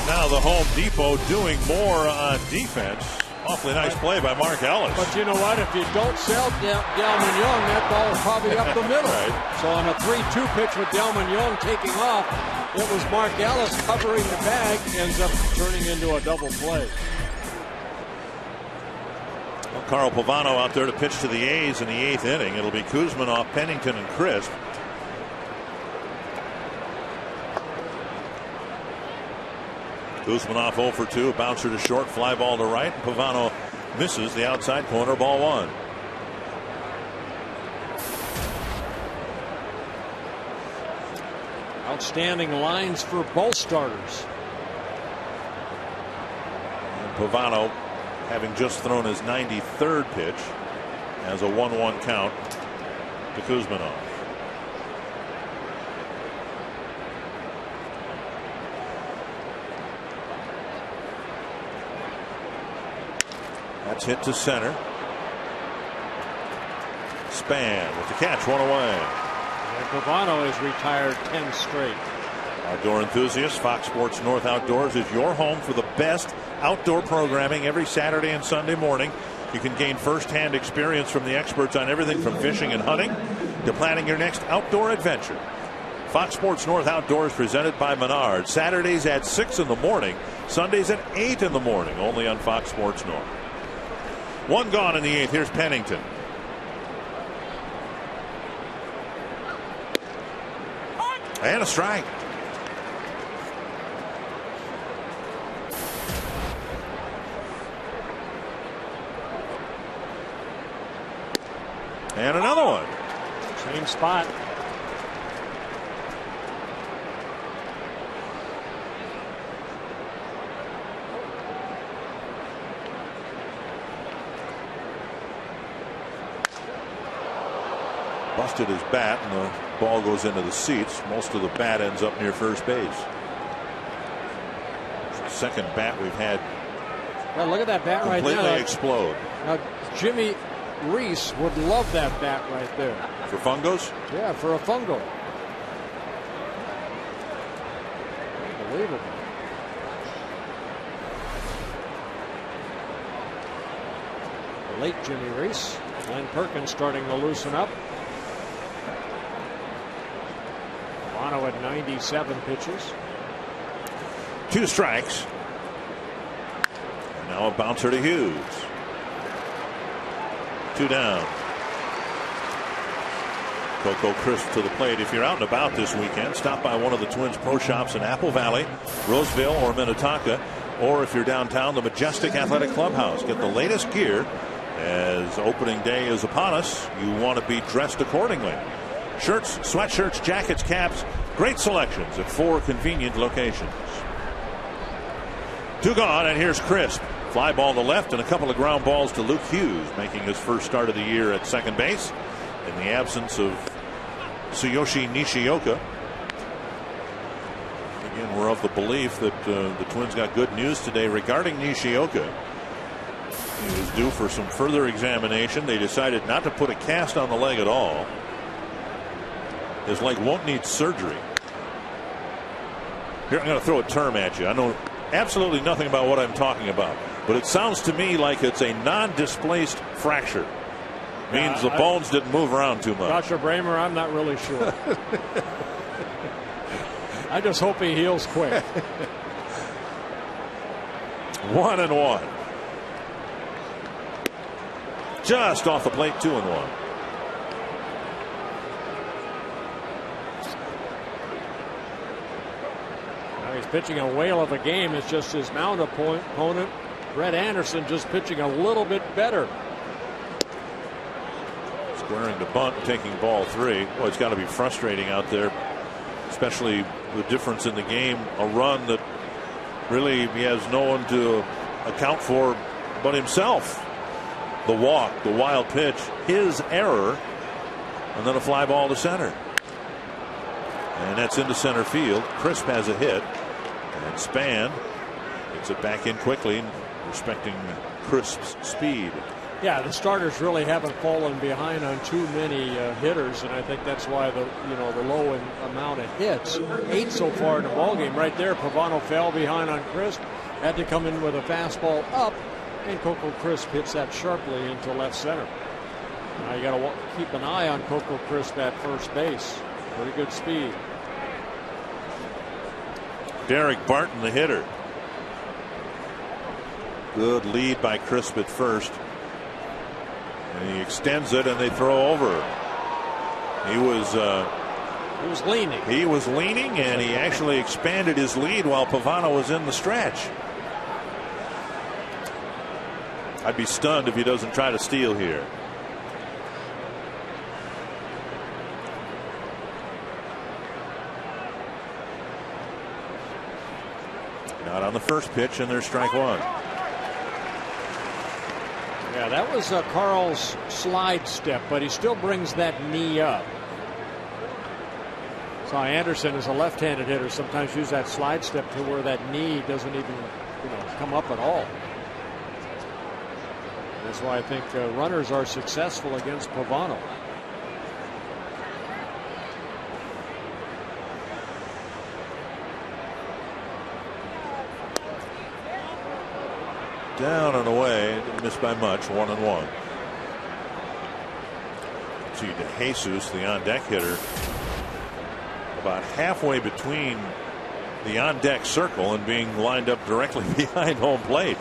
Now the Home Depot doing more on defense. Awfully nice play by Mark Ellis. But you know what? If you don't sell Delmon Young, that ball is probably up the middle. Right. So on a 3-2 pitch with Delmon Young taking off, it was Mark Ellis covering the bag, ends up turning into a double play. Carl Pavano out there to pitch to the A's in the 8th inning. It'll be Kuzminoff, Pennington, and Crisp. Kuzminoff 0 for 2, bouncer to short, fly ball to right. Pavano misses the outside corner, ball one. Outstanding lines for both starters. And Pavano, having just thrown his 93rd pitch, has a 1-1 count to Kuzminoff. That's hit to center. Span with the catch, one away. And Pavano has retired 10 straight. Outdoor enthusiasts, Fox Sports North Outdoors is your home for the best outdoor programming every Saturday and Sunday morning. You can gain first-hand experience from the experts on everything from fishing and hunting to planning your next outdoor adventure. Fox Sports North Outdoors presented by Menards. Saturdays at 6 in the morning, Sundays at 8 in the morning, only on Fox Sports North. One gone in the 8th. Here's Pennington. And a strike. And another one. Same spot. Busted his bat and the ball goes into the seats. Most of the bat ends up near first base. It's the second bat we've had. Well, look at that bat right now. Completely explode. Now, Jimmy Reese would love that bat right there. For Fungos? Yeah, for a fungo. Unbelievable. The late Jimmy Reese. Glenn Perkins starting to loosen up. Pavano at 97 pitches. 2 strikes. And now a bouncer to Hughes. 2 down. Coco Crisp to the plate. If you're out and about this weekend, stop by one of the Twins pro shops in Apple Valley, Roseville, or Minnetonka. Or if you're downtown, the Majestic Athletic Clubhouse. Get the latest gear as opening day is upon us. You want to be dressed accordingly. Shirts, sweatshirts, jackets, caps. Great selections at 4 convenient locations. 2 gone, and here's Crisp. Fly ball to left and a couple of ground balls to Luke Hughes, making his first start of the year at second base in the absence of Tsuyoshi Nishioka. Again, we're of the belief that the Twins got good news today regarding Nishioka. He was due for some further examination. They decided not to put a cast on the leg at all. His leg won't need surgery. Here, I'm going to throw a term at you. I know absolutely nothing about what I'm talking about, but it sounds to me like it's a non-displaced fracture. Means the bones didn't move around too much. Dr. Bramer, I'm not really sure. I just hope he heals quick. 1-1. Just off the plate, 2-1. He's pitching a whale of a game. It's just his mound opponent, Brett Anderson, just pitching a little bit better. Squaring to bunt, taking ball 3. Well, it's got to be frustrating out there, especially the difference in the game. A run that really he has no one to account for but himself. The walk, the wild pitch, his error, and then a fly ball to center. And that's into center field. Crisp has a hit. And Span gets it back in quickly, respecting Crisp's speed. Yeah, the starters really haven't fallen behind on too many hitters, and I think that's why the low amount of hits. 8 so far in the ballgame. Right there, Pavano fell behind on Crisp, had to come in with a fastball up, and Coco Crisp hits that sharply into left center. Now you got to keep an eye on Coco Crisp at first base. Pretty good speed. Derek Barton, the hitter. Good lead by Crisp at first. And he extends it, and they throw over. He was leaning. He was leaning, and he actually expanded his lead while Pavano was in the stretch. I'd be stunned if he doesn't try to steal here. Not on the first pitch, and there's strike 1. Yeah, that was Carl's slide step, but he still brings that knee up. So Anderson is a left-handed hitter. Sometimes use that slide step to where that knee doesn't even come up at all. That's why I think runners are successful against Pavano. Down and away, didn't miss by much, 1-1. See DeJesus, the on-deck hitter, about halfway between the on-deck circle and being lined up directly behind home plate.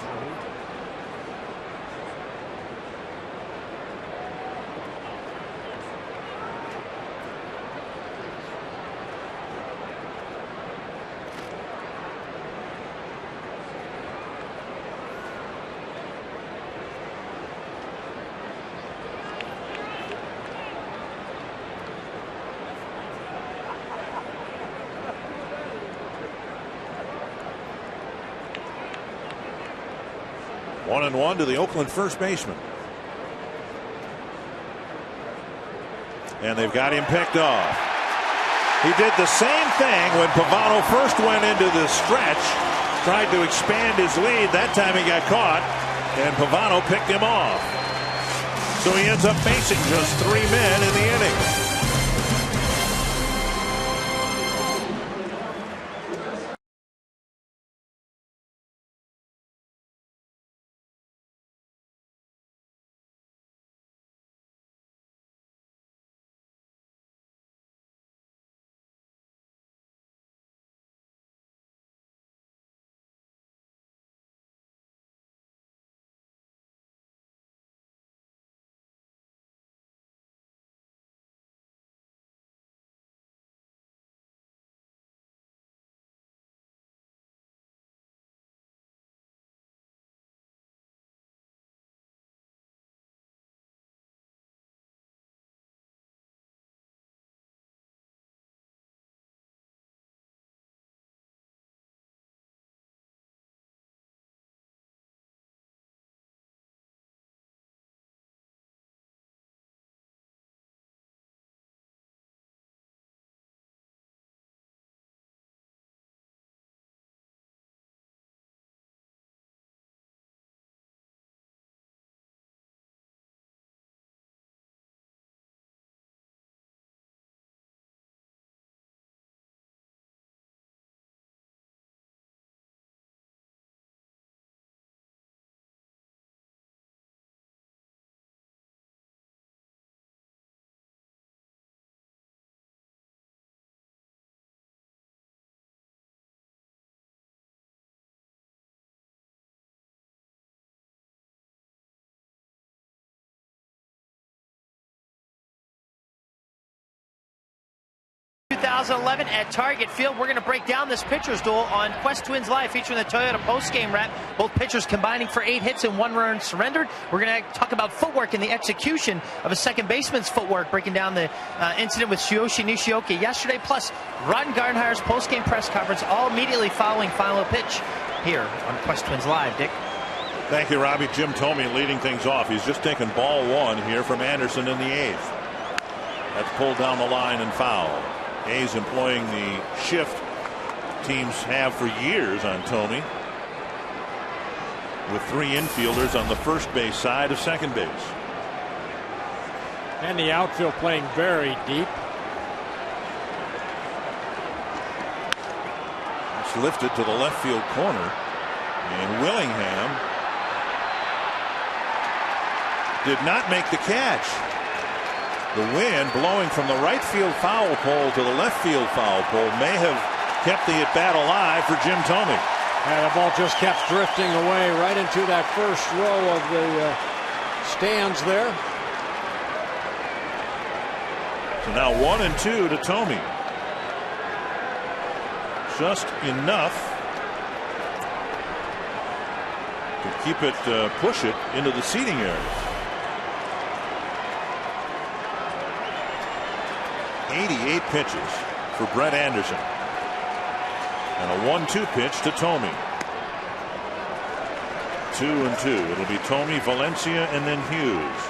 One and one to the Oakland first baseman. And they've got him picked off. He did the same thing when Pavano first went into the stretch. Tried to expand his lead. That time he got caught. And Pavano picked him off. So he ends up facing just 3 men in the inning. At Target Field. We're going to break down this pitcher's duel on Quest Twins Live, featuring the Toyota post-game wrap. Both pitchers combining for 8 hits and 1 run surrendered. We're going to talk about footwork and the execution of a second baseman's footwork, breaking down the incident with Tsuyoshi Nishioka yesterday, plus Ron Gardenhire's post-game press conference, all immediately following final pitch here on Quest Twins Live. Dick. Thank you, Robbie. Jim Thome leading things off. He's just taken ball 1 here from Anderson in the 8th. That's pulled down the line and foul. A's employing the shift teams have for years on Thome, with 3 infielders on the first base side of second base. And the outfield playing very deep. It's lifted to the left field corner, and Willingham did not make the catch. The wind blowing from the right field foul pole to the left field foul pole may have kept the at-bat alive for Jim Thome. And the ball just kept drifting away right into that first row of the stands there. So now 1-2 to Thome. Just enough to keep it, push it into the seating area. 88 pitches for Brett Anderson. And a 1-2 pitch to Thome. 2-2. It'll be Thome, Valencia, and then Hughes.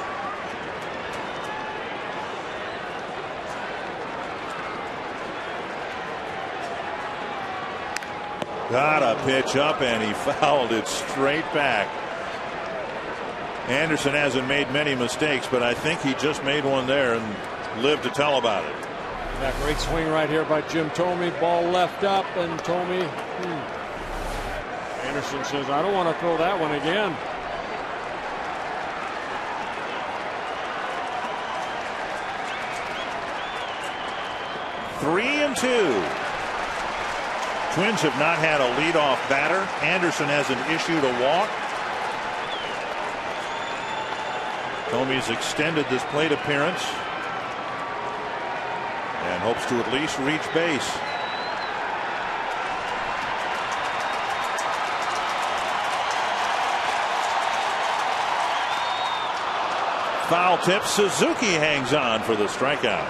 Got a pitch up, and he fouled it straight back. Anderson hasn't made many mistakes, but I think he just made one there and lived to tell about it. That great swing right here by Jim Thome. Ball left up, and Thome. Anderson says, I don't want to throw that one again. Three and two. Twins have not had a leadoff batter. Anderson hasn't issued a walk. Thome's extended this plate appearance and hopes to at least reach base. Foul tip. Suzuki hangs on for the strikeout.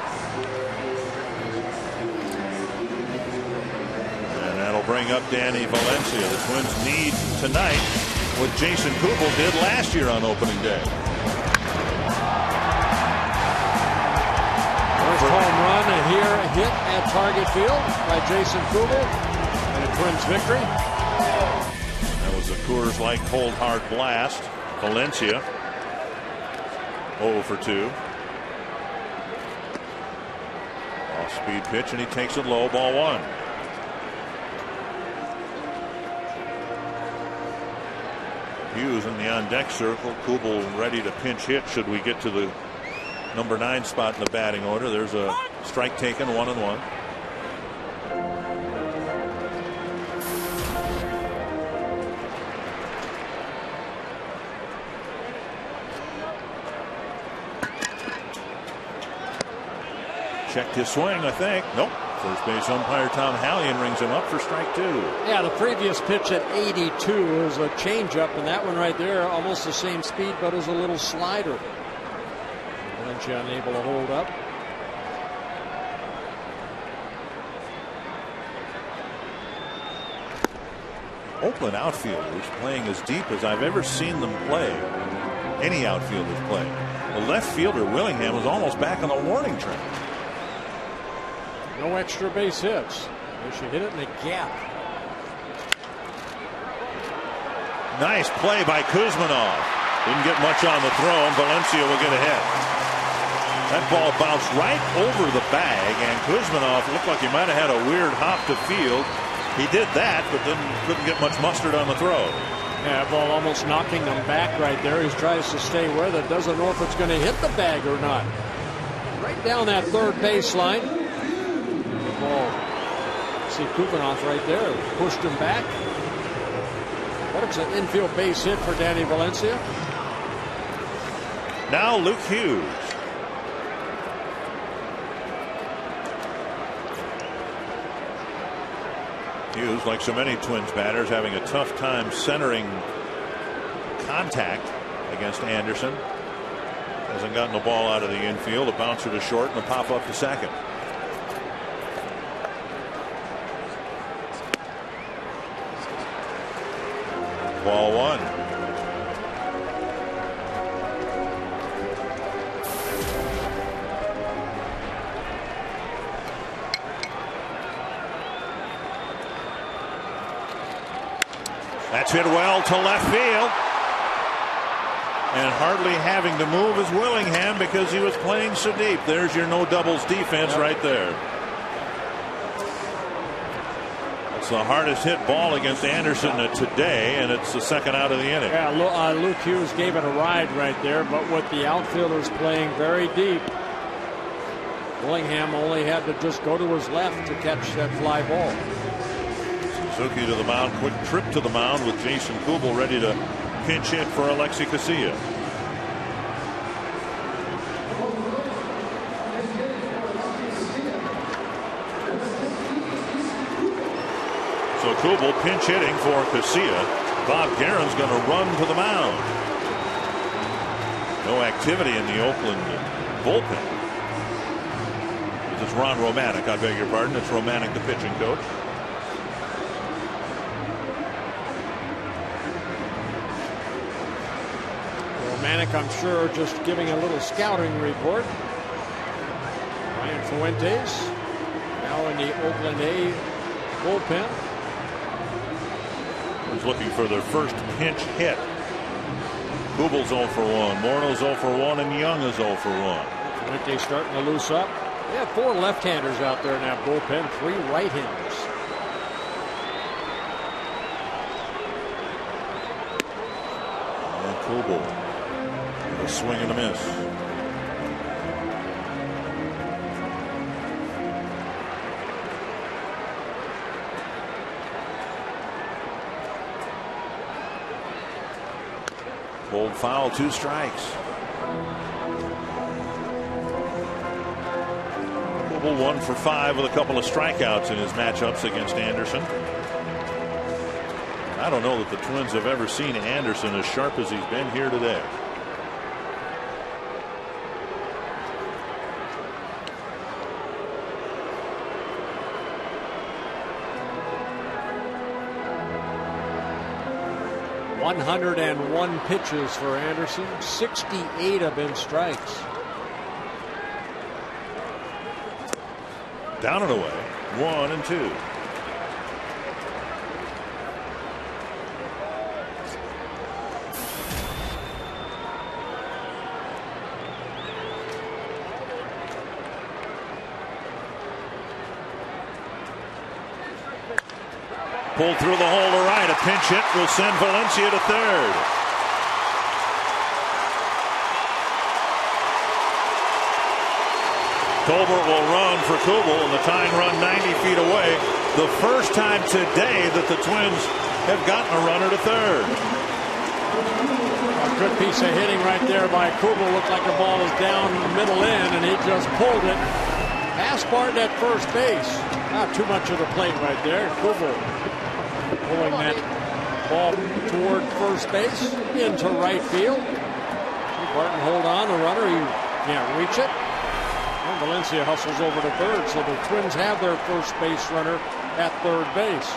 And that'll bring up Danny Valencia. The Twins need tonight what Jason Kubel did last year on opening day. First home run here, hit at Target Field by Jason Kubel, and a Twins victory. That was a Coors Light cold hard blast. Valencia 0 for 2. Off speed pitch, and he takes it low, ball 1. Hughes in the on deck circle. Kubel ready to pinch hit should we get to the number 9 spot in the batting order. There's a strike taken, 1-1. Checked his swing, I think. Nope. First base umpire Tom Hallion rings him up for strike 2. Yeah, the previous pitch at 82 was a changeup, and that one right there, almost the same speed, but is a little slider. Valencia unable to hold up. Oakland outfielders playing as deep as I've ever seen them play. Any outfielders play. The left fielder Willingham was almost back on the warning track. No extra base hits. They should hit it in the gap. Nice play by Kuzminov. Didn't get much on the throw, and Valencia will get ahead. That ball bounced right over the bag, and Kuzminov looked like he might have had a weird hop to field. He did that, but then couldn't get much mustard on the throw. Yeah, that ball almost knocking him back right there. He tries to stay with it. Doesn't know if it's going to hit the bag or not. Right down that third baseline. The ball. See Kuzminov right there. Pushed him back. But it's an infield base hit for Danny Valencia. Now Luke Hughes. Hughes, like so many Twins batters, having a tough time centering contact against Anderson. Hasn't gotten the ball out of the infield. A bouncer to short and a pop up to second. Ball 1. That's hit well to left field. And hardly having to move is Willingham because he was playing so deep. There's your no doubles defense right there. It's the hardest hit ball against Anderson today, and it's the second out of the inning. Yeah, Luke Hughes gave it a ride right there, but with the outfielders playing very deep, Willingham only had to just go to his left to catch that fly ball. Suzuki to the mound, quick trip to the mound with Jason Kubel ready to pinch hit for Alexi Casilla. So Kubel pinch hitting for Casilla. Bob Guerin's going to run to the mound. No activity in the Oakland bullpen. This is Ron Romanek. I beg your pardon. It's Romanek, the pitching coach. Romanek, I'm sure, just giving a little scouting report. Ryan Fuentes now in the Oakland A bullpen. Was looking for their first pinch hit. Kubal's 0 for 1. Morneau's 0 for 1, and Young is 0 for 1. Clemente starting to loose up. They have 4 left-handers out there in that bullpen, 3 right-handers. And Kubal, a swing and a miss. Pulled foul, 2 strikes. Kubal 1 for 5 with a couple of strikeouts in his matchups against Anderson. I don't know that the Twins have ever seen Anderson as sharp as he's been here today. .101 pitches for Anderson. 68 have been strikes. Down and away. 1 and 2. Pulled through the hole to right. A pinch hit will send Valencia to third. Tolbert will run for Kubal, and the tying run 90 feet away. The first time today that the Twins have gotten a runner to third. A good piece of hitting right there by Kubal. Looked like the ball was down the middle end, and he just pulled it. Past Barton at first base. Not too much of the plate right there. Kubal pulling that ball toward first base into right field. Barton hold on, the runner, he can't reach it. And Valencia hustles over to third, so the Twins have their first base runner at third base.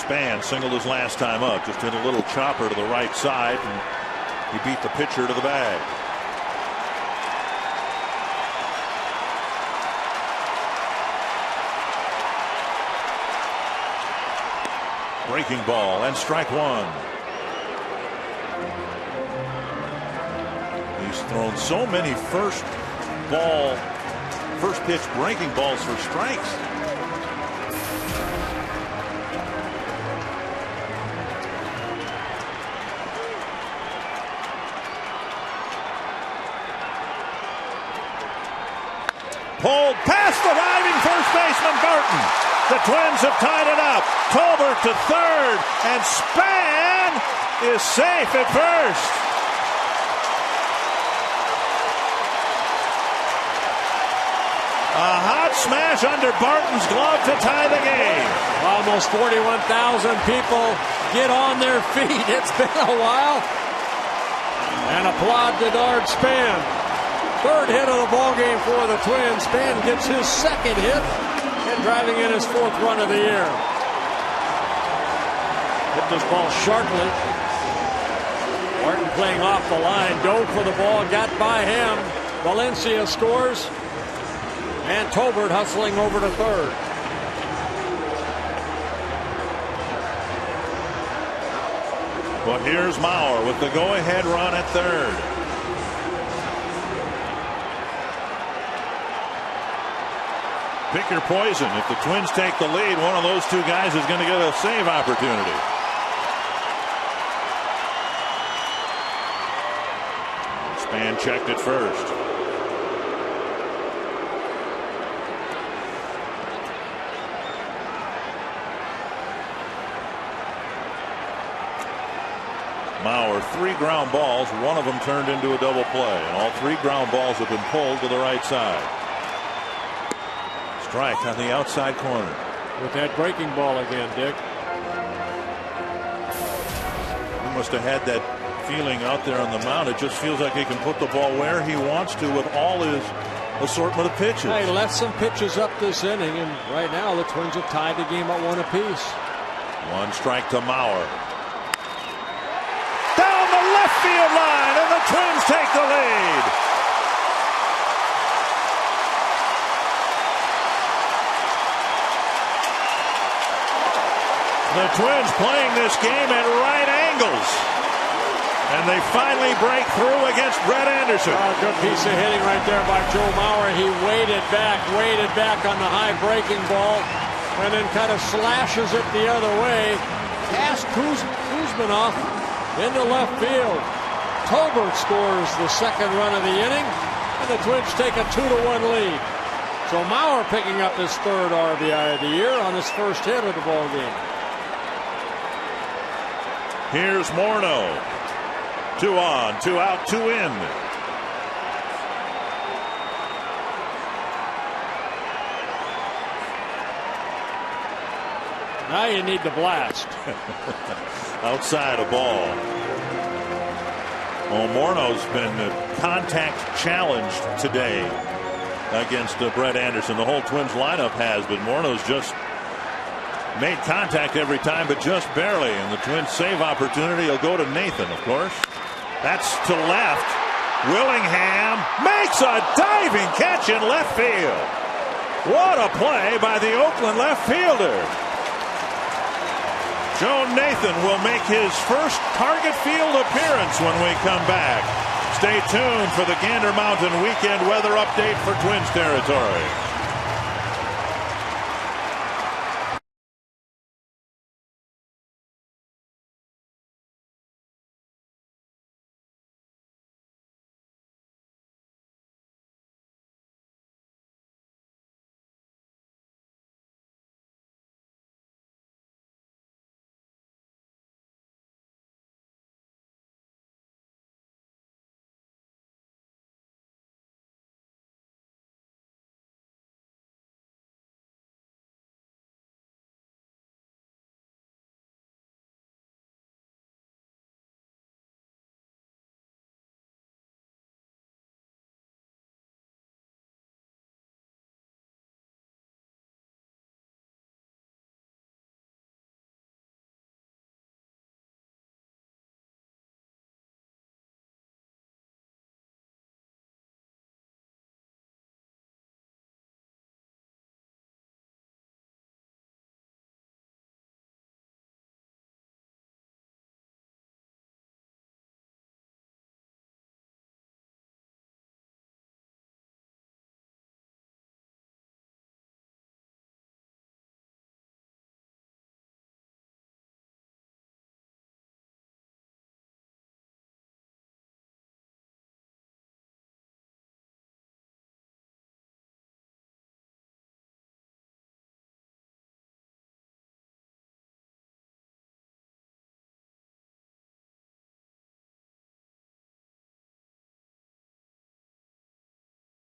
Span singled his last time up, just hit a little chopper to the right side, and he beat the pitcher to the bag. Breaking ball and strike 1. He's thrown so many first pitch breaking balls for strikes. Pulled past the diving first baseman Barton. The Twins have tied it up. Tolbert to third, and Span is safe at first. A hot smash under Barton's glove to tie the game. Almost 41,000 people get on their feet. It's been a while. And applaud Denard Span. Third hit of the ballgame for the Twins. Span gets his second hit and driving in his 4th run of the year. Hit this ball sharply. Barton playing off the line, dove for the ball, got by him. Valencia scores, and Tolbert hustling over to third. But here's Mauer with the go-ahead run at third. Pick your poison. If the Twins take the lead, one of those 2 guys is going to get a save opportunity. Span checked it first. Mauer, 3 ground balls, one of them turned into a double play, and all 3 ground balls have been pulled to the right side. Strike on the outside corner. With that breaking ball again, Dick. He must have had that feeling out there on the mound. It just feels like he can put the ball where he wants to with all his assortment of pitches. He left some pitches up this inning, and right now the Twins have tied the game at 1 apiece. 1 strike to Mauer. Down the left field line, and the Twins take the lead. The Twins playing this game at right singles. And they finally break through against Brett Anderson. Good piece of hitting right there by Joe Mauer. He waited back on the high breaking ball, and then kind of slashes it the other way. Past Kuzminoff into left field. Tolbert scores the second run of the inning, and the Twins take a 2-1 lead. So Mauer picking up his third RBI of the year on his first hit of the ball game. Here's Morneau. 2 on, 2 out, 2 in. Now you need the blast. Outside a ball. Well, Morneau's been contact challenged today against Brett Anderson. The whole Twins lineup has, but Morneau's just made contact every time, but just barely. And the Twins save opportunity. He'll go to Nathan, of course. That's to left. Willingham makes a diving catch in left field. What a play by the Oakland left fielder. Joe Nathan will make his first Target Field appearance when we come back. Stay tuned for the Gander Mountain weekend weather update for Twins territory.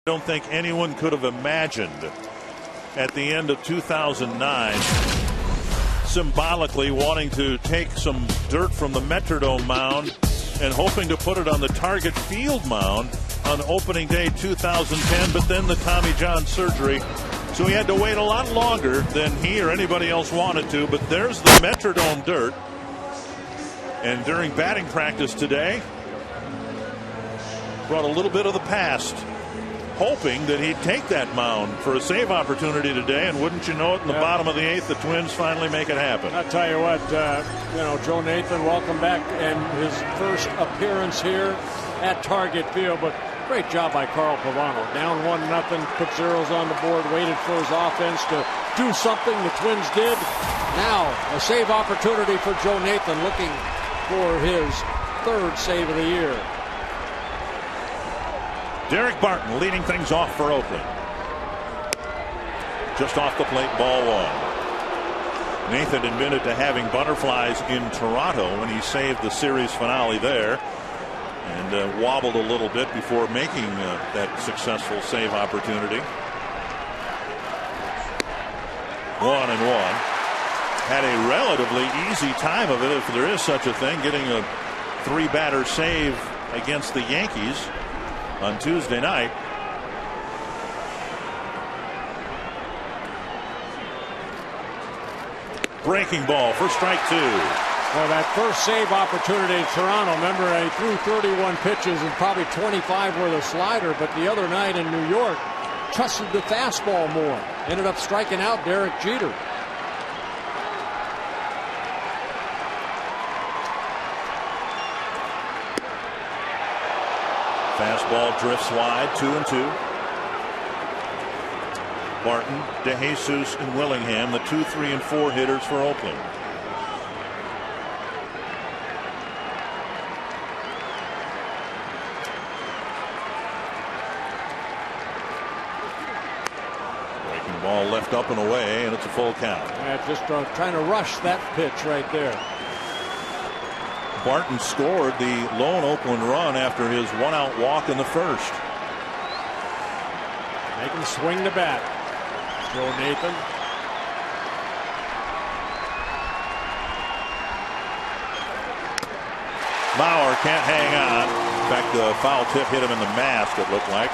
I don't think anyone could have imagined at the end of 2009 symbolically wanting to take some dirt from the Metrodome mound and hoping to put it on the Target Field mound on opening day 2010, but then the Tommy John surgery. So he had to wait a lot longer than he or anybody else wanted to, but there's the Metrodome dirt. And during batting practice today, brought a little bit of the past, hoping that he'd take that mound for a save opportunity today, and wouldn't you know it, in the bottom of the 8th, the Twins finally make it happen. I'll tell you what, Joe Nathan, welcome back, and his first appearance here at Target Field, but great job by Carl Pavano. Down 1-0, put zeros on the board, waited for his offense to do something. The Twins did. Now a save opportunity for Joe Nathan, looking for his third save of the year. Derek Barton leading things off for Oakland. Just off the plate, ball 1. Nathan admitted to having butterflies in Toronto when he saved the series finale there, and wobbled a little bit before making that successful save opportunity. 1-1. Had a relatively easy time of it, if there is such a thing, getting a 3-batter save against the Yankees on Tuesday night. Breaking ball for strike 2. Well, that first save opportunity in Toronto, remember, he threw 31 pitches and probably 25 were the slider, but the other night in New York, trusted the fastball more. Ended up striking out Derek Jeter. Fastball drifts wide, 2-2. Barton, DeJesus, and Willingham, the 2, 3, and 4 hitters for Oakland. Breaking ball left up and away, and it's a full count. Yeah, just trying to rush that pitch right there. Barton scored the lone Oakland run after his one-out walk in the first. Make him swing the bat. Joe Nathan. Mauer can't hang on. In fact, the foul tip hit him in the mask, it looked like.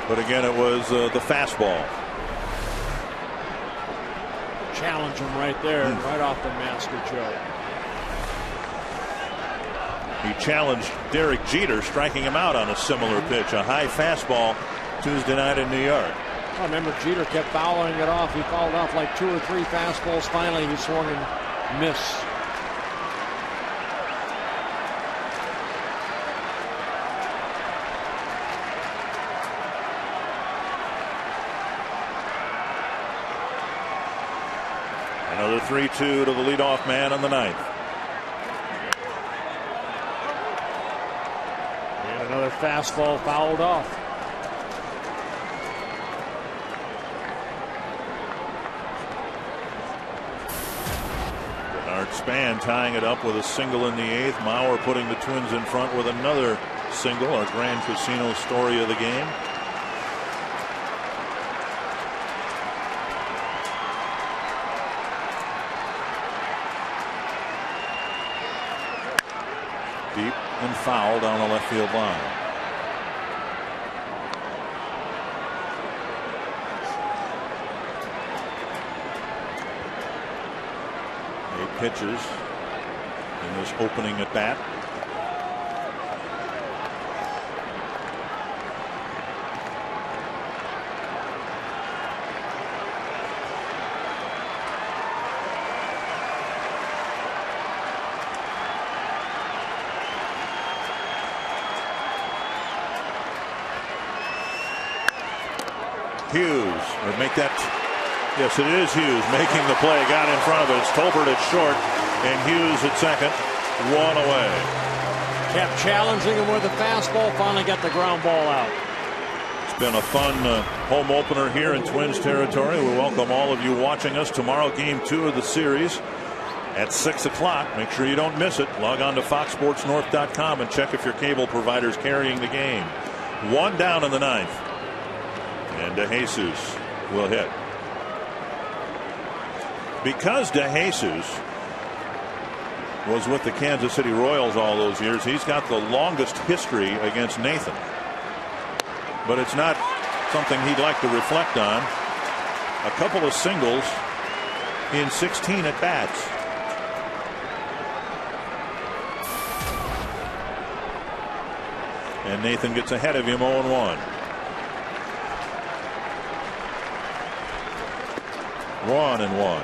But again, it was the fastball. Challenge him right there, right off the mask of Joe. He challenged Derek Jeter, striking him out on a similar pitch, a high fastball Tuesday night in New York. I remember Jeter kept fouling it off. He fouled off like 2 or 3 fastballs. Finally, he swung and missed. Another 3-2 to the leadoff man in the ninth. And another fastball fouled off. Bernard Span tying it up with a single in the 8th. Mauer putting the Twins in front with another single, our Grand Casino story of the game. Deep and foul down the left field line. Eight pitches in this opening at bat. Hughes, or make that, yes it is Hughes making the play, got in front of it. It's Tolbert at short and Hughes at second, 1 away. Kept challenging him with a fastball, finally got the ground ball out. It's been a fun home opener here in Twins territory. We welcome all of you watching us tomorrow, game 2 of the series at 6 o'clock. Make sure you don't miss it. Log on to foxsportsnorth.com and check if your cable provider is carrying the game. 1 down in the 9th. And DeJesus will hit. Because DeJesus was with the Kansas City Royals all those years, he's got the longest history against Nathan. But it's not something he'd like to reflect on. A couple of singles in 16 at bats. And Nathan gets ahead of him 0-1. 1-1.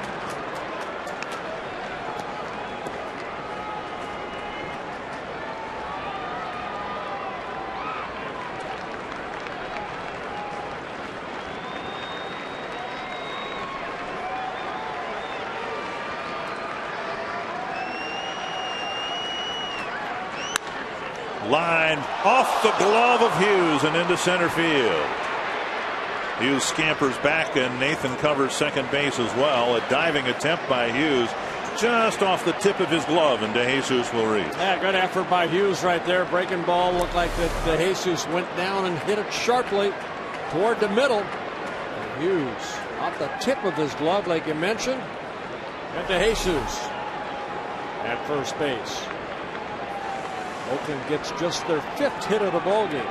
Line off the glove of Hughes and into center field. Hughes scampers back and Nathan covers second base as well. A diving attempt by Hughes just off the tip of his glove, and DeJesus will reach. Yeah, good effort by Hughes right there. Breaking ball looked like that DeJesus went down and hit it sharply toward the middle. And Hughes off the tip of his glove, like you mentioned. And DeJesus at first base. Oakland gets just their 5th hit of the ball game.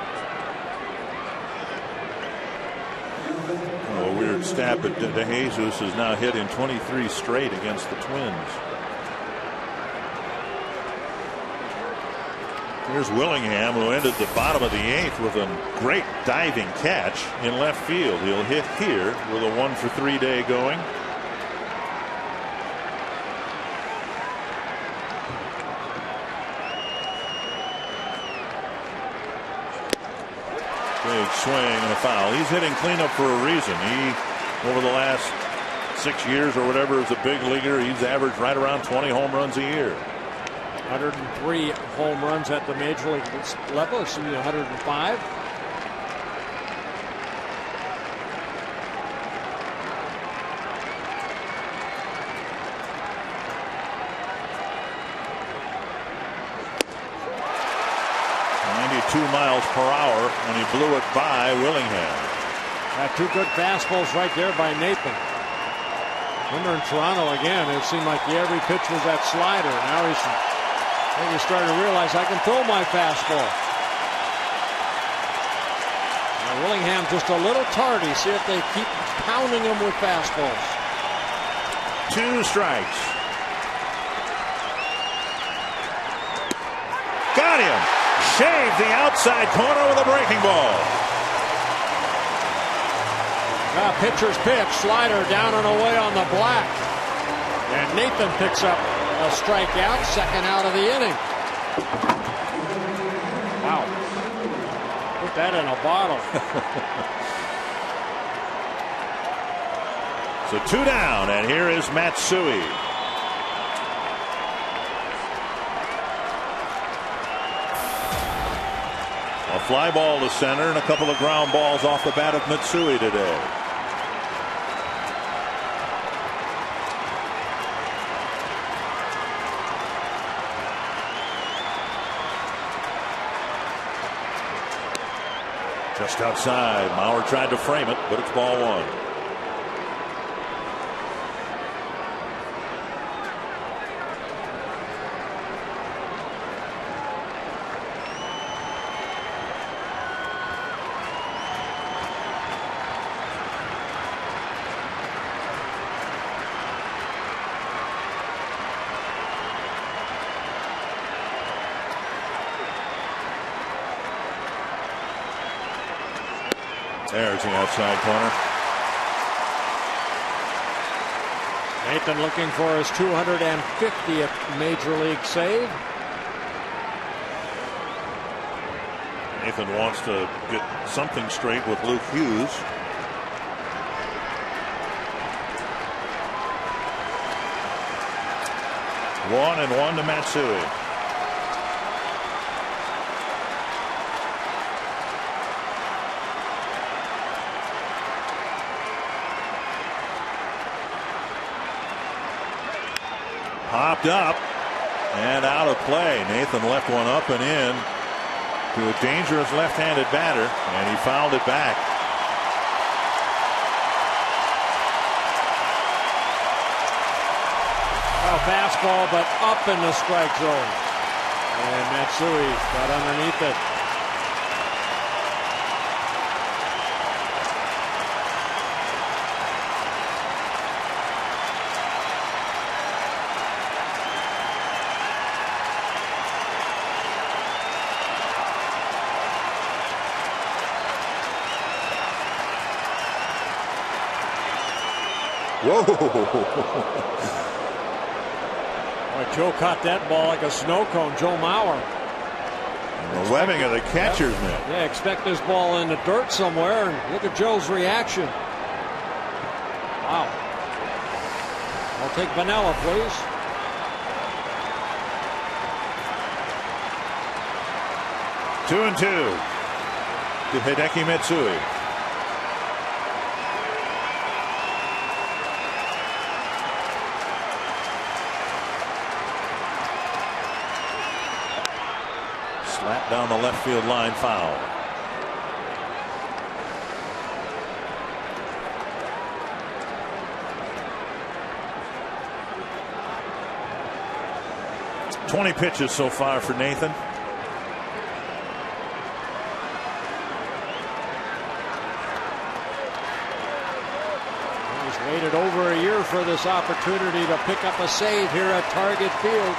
A weird stat, but DeJesus is now hit in 23 straight against the Twins. Here's Willingham, who ended the bottom of the 8th with a great diving catch in left field. He'll hit here with a 1-for-3 day going. Big swing and a foul. He's hitting cleanup for a reason. Over the last 6 years or whatever, as a big leaguer, he's averaged right around 20 home runs a year. 103 home runs at the major league level. It should be 105. Miles per hour when he blew it by Willingham. Got two good fastballs right there by Nathan. Remember in Toronto again, it seemed like every pitch was that slider. Now he's starting to realize I can throw my fastball. Now Willingham just a little tardy. See if they keep pounding him with fastballs. 2 strikes. Got him. Shaved the outside corner with a breaking ball. Pitcher's pitch, slider down and away on the black. And Nathan picks up a strikeout, second out of the inning. Wow. Put that in a bottle. So 2 down, and here is Matsui. A fly ball to center and a couple of ground balls off the bat of Matsui today. Just outside. Mauer tried to frame it, but it's ball 1. There's the outside corner. Nathan looking for his 250th major league save. Nathan wants to get something straight with Luke Hughes. One and one to Matsui. Popped up and out of play. Nathan left one up and in to a dangerous left-handed batter, and he fouled it back. Fastball, but up in the strike zone. And Matsui got underneath it. Whoa. Boy, Joe caught that ball like a snow cone. Joe Mauer. The webbing of the catcher's mitt. Yeah, expect this ball in the dirt somewhere, and look at Joe's reaction. Wow. I'll take Vanilla, please. Two and two to Hideki Matsui. Slap down the left field line, foul. It's 20 pitches so far for Nathan. He's waited over a year for this opportunity to pick up a save here at Target Field.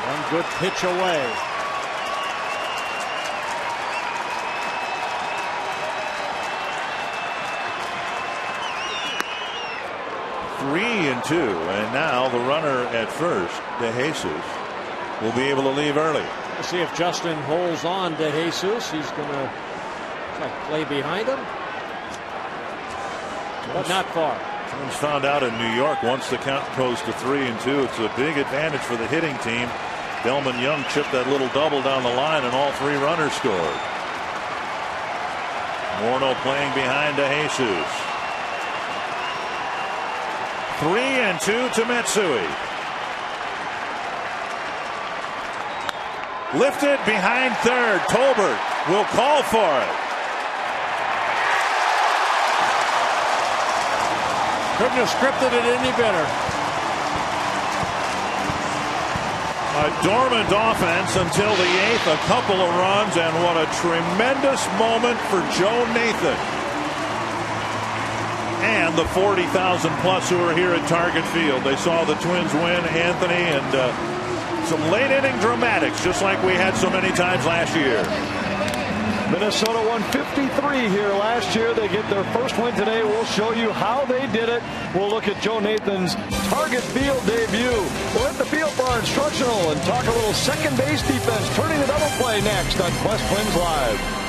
One good pitch away. Three and two, and now the runner at first, DeJesus, will be able to leave early. We'll see if Justin holds on to Jesus. He's going to play behind him, but not far. Twins found out in New York once the count goes to 3-2, it's a big advantage for the hitting team. Delman Young chipped that little double down the line, and all 3 runners scored. Morneau playing behind to Jesus. 3-2 to Matsui. Lifted behind third. Tolbert will call for it. Couldn't have scripted it any better. A dormant offense until the 8th. A couple of runs, and what a tremendous moment for Joe Nathan. And the 40,000 plus who are here at Target Field. They saw the Twins win, Anthony, and some late inning dramatics, just like we had so many times last year. Minnesota won 53 here last year. They get their first win today. We'll show you how they did it. We'll look at Joe Nathan's Target Field debut. We'll hit the field for our instructional and talk a little second base defense, turning the double play next on Quest Twins Live.